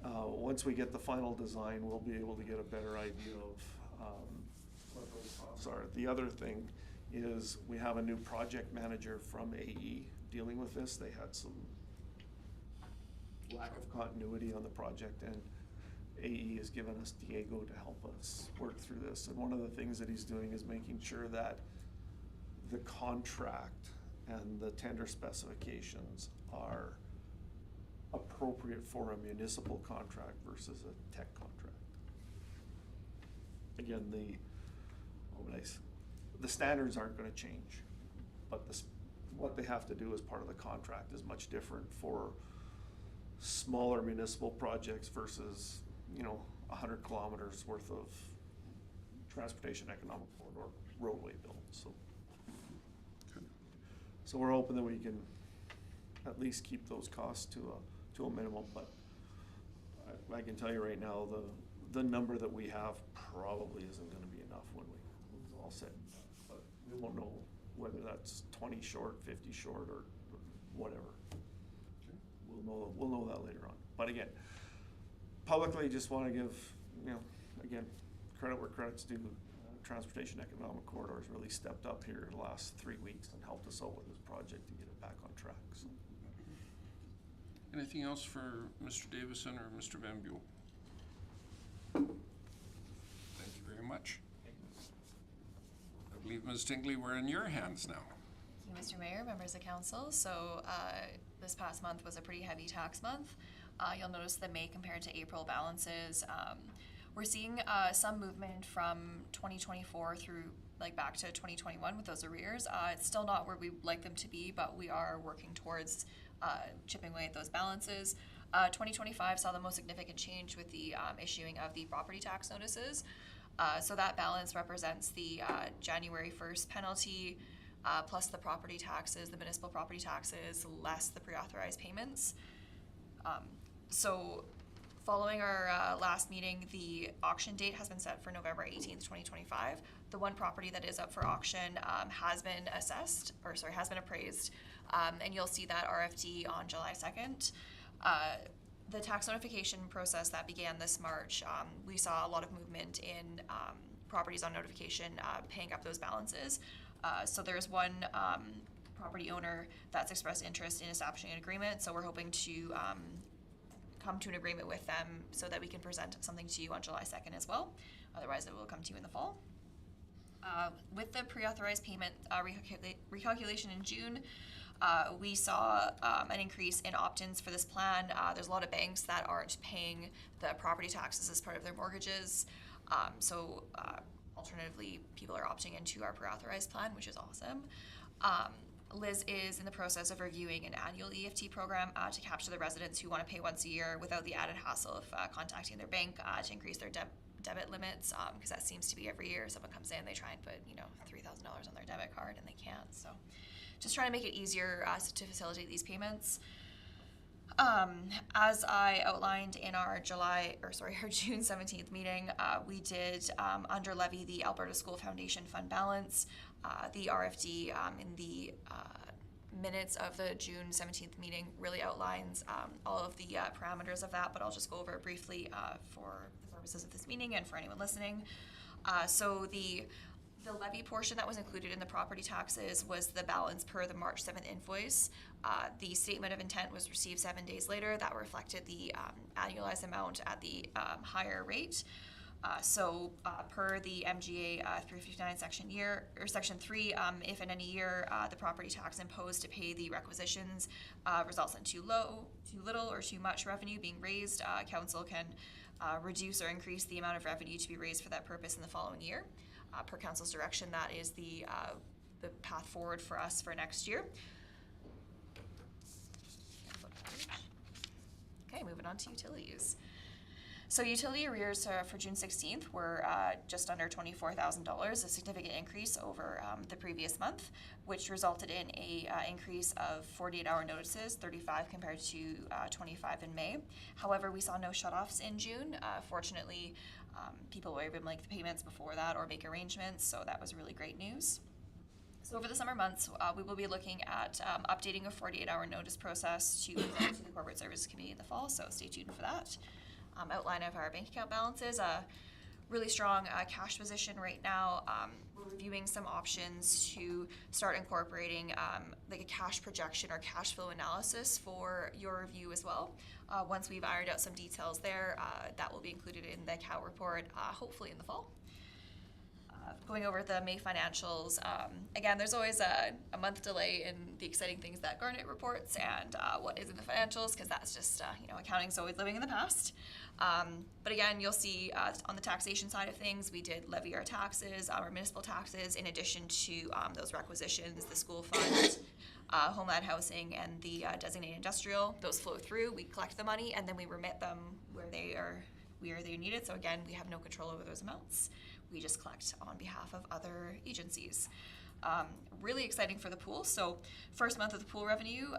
once we get the final design, we'll be able to get a better idea of what those costs are. The other thing is, we have a new project manager from AE dealing with this. They had some lack of continuity on the project, and AE has given us Diego to help us work through this. And one of the things that he's doing is making sure that the contract and the tender specifications are appropriate for a municipal contract versus a tech contract. Again, the standards aren't going to change, but what they have to do as part of the contract is much different for smaller municipal projects versus 100 kilometers worth of transportation economic corridor roadway build. So we're hoping that we can at least keep those costs to a minimum, but I can tell you right now, the number that we have probably isn't going to be enough when it's all said and done. But we won't know whether that's 20 short, 50 short, or whatever. We'll know that later on. But again, publicly, just want to give, again, credit where credit's due. Transportation Economic Corridors really stepped up here in the last 3 weeks and helped us out with this project to get it back on track. So. Anything else for Mr. Davison or Mr. Van Buell? Thank you very much. I believe, Ms. Tingley, we're in your hands now. Thank you, Mr. Mayor, members of council. So this past month was a pretty heavy tax month. You'll notice the May compared to April balances. We're seeing some movement from 2024 through back to 2021 with those arrears. It's still not where we'd like them to be, but we are working towards chipping away at those balances. 2025 saw the most significant change with the issuing of the property tax notices. So that balance represents the January 1st penalty, plus the property taxes, the municipal property taxes, less the pre-authorized payments. So following our last meeting, the auction date has been set for November 18th, 2025. The one property that is up for auction has been appraised, and you'll see that RFD on July 2nd. The tax notification process that began this March, we saw a lot of movement in properties on notification paying up those balances. So there's one property owner that's expressed interest in establishing an agreement, so we're hoping to come to an agreement with them so that we can present something to you on July 2nd as well. Otherwise, it will come to you in the fall. With the pre-authorized payment recalculation in June, we saw an increase in opt-ins for this plan. There's a lot of banks that aren't paying the property taxes as part of their mortgages. Alternatively, people are opting into our pre-authorized plan, which is awesome. Liz is in the process of reviewing an annual EFT program to capture the residents who want to pay once a year without the added hassle of contacting their bank to increase their debit limits, because that seems to be every year someone comes in, they try and put $3,000 on their debit card and they can't. So just trying to make it easier to facilitate these payments. As I outlined in our June 17th meeting, we did under levy the Alberta School Foundation Fund balance. The RFD in the minutes of the June 17th meeting really outlines all of the parameters of that, but I'll just go over it briefly for the purposes of this meeting and for anyone listening. So the levy portion that was included in the property taxes was the balance per the March 7th invoice. The statement of intent was received 7 days later. That reflected the annualized amount at the higher rate. Per the MGA 359 Section 3, if in any year the property tax imposed to pay the requisitions results in too little or too much revenue being raised, council can reduce or increase the amount of revenue to be raised for that purpose in the following year. Per council's direction, that is the path forward for us for next year. Okay, moving on to utilities. So utility arrears for June 16th were just under $24,000, a significant increase over the previous month, which resulted in a increase of 48-hour notices, 35 compared to 25 in May. However, we saw no shutoffs in June. Fortunately, people were able to make the payments before that or make arrangements, so that was really great news. So over the summer months, we will be looking at updating a 48-hour notice process to the Corporate Services Committee in the fall, so stay tuned for that. Outline of our bank account balances, a really strong cash position right now. We're reviewing some options to start incorporating like a cash projection or cash flow analysis for your review as well. Once we've ironed out some details there, that will be included in the COW report, hopefully in the fall. Going over the May financials, again, there's always a month delay in the exciting things that Garnet reports and what is in the financials, because that's just, accounting's always living in the past. But again, you'll see on the taxation side of things, we did levy our taxes, our municipal taxes, in addition to those requisitions, the school fund, homeland housing, and the designated industrial. Those flow through, we collect the money, and then we remit them where they're needed. So again, we have no control over those amounts. We just collect on behalf of other agencies. Really exciting for the pool. So first month of the pool revenue,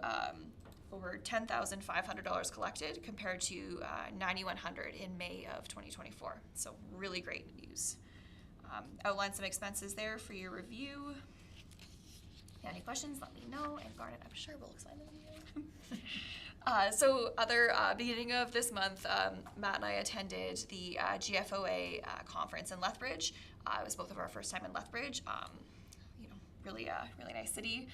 over $10,500 collected compared to $9,100 in May of 2024. So really great news. Outline some expenses there for your review. Any questions, let me know, and Garnet, I'm sure will explain them to you. Beginning of this month, Matt and I attended the GFOA conference in Lethbridge. It was both of our first time in Lethbridge. Really nice city.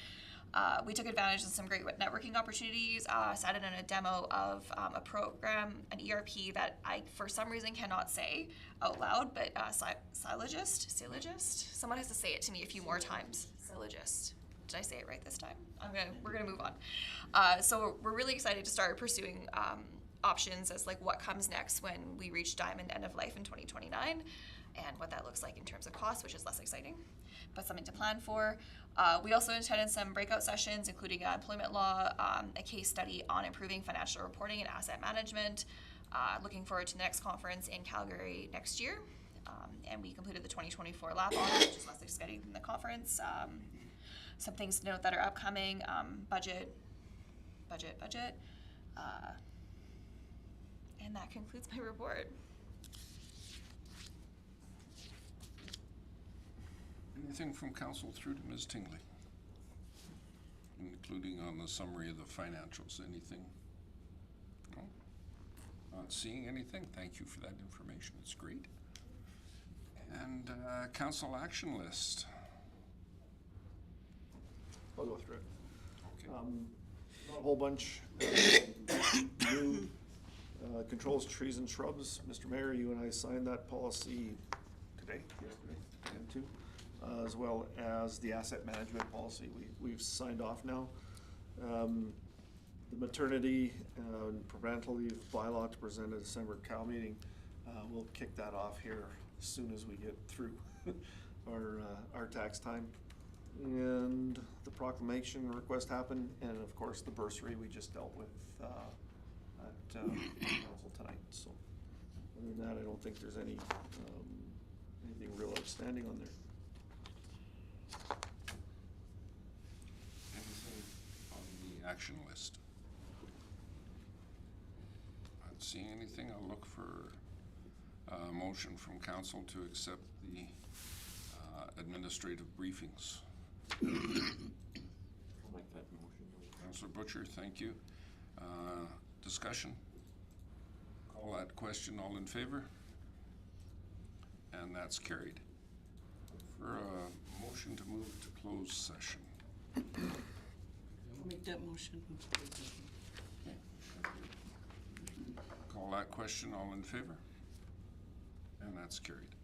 We took advantage of some great networking opportunities, sat in on a demo of a program, an ERP that I, for some reason, cannot say out loud, but Sylogist? Someone has to say it to me a few more times. Sylogist. Did I say it right this time? We're gonna move on. So we're really excited to start pursuing options as like what comes next when we reach Diamond end of life in 2029, and what that looks like in terms of cost, which is less exciting, but something to plan for. We also attended some breakout sessions, including employment law, a case study on improving financial reporting and asset management. Looking forward to the next conference in Calgary next year. And we completed the 2024 lap audit, which is less exciting than the conference. Some things to note that are upcoming, budget. And that concludes my report. Anything from council through to Ms. Tingley? Including on the summary of the financials, anything? No? Not seeing anything, thank you for that information, it's great. And council action list. I'll go through it. Okay. Not a whole bunch. New controls trees and shrubs. Mr. Mayor, you and I signed that policy today, yesterday, and two, as well as the asset management policy. We've signed off now. The maternity and parental leave bylaw to present at December Cal meeting. We'll kick that off here as soon as we get through our tax time. And the proclamation request happened, and of course the bursary we just dealt with at council tonight. So other than that, I don't think there's anything real outstanding on there. Anything on the action list? Not seeing anything, I'll look for a motion from council to accept the administrative briefings. I'll make that motion. Councillor Butcher, thank you. Discussion? Call that question, all in favor? And that's carried. For a motion to move to closed session. Make that motion. Okay. Call that question, all in favor? And that's carried.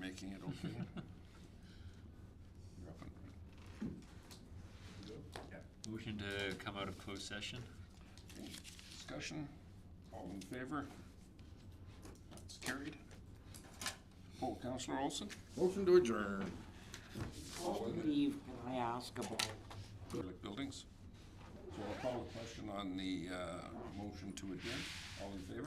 making it okay. You're up and Motion to come out of closed session. running. Discussion, all in favor? That's carried. Oh, Councillor Olson? Motion to adjourn. All in it? Steve, can I ask about Public buildings. So I'll call a question on the motion to adjourn. All in favor?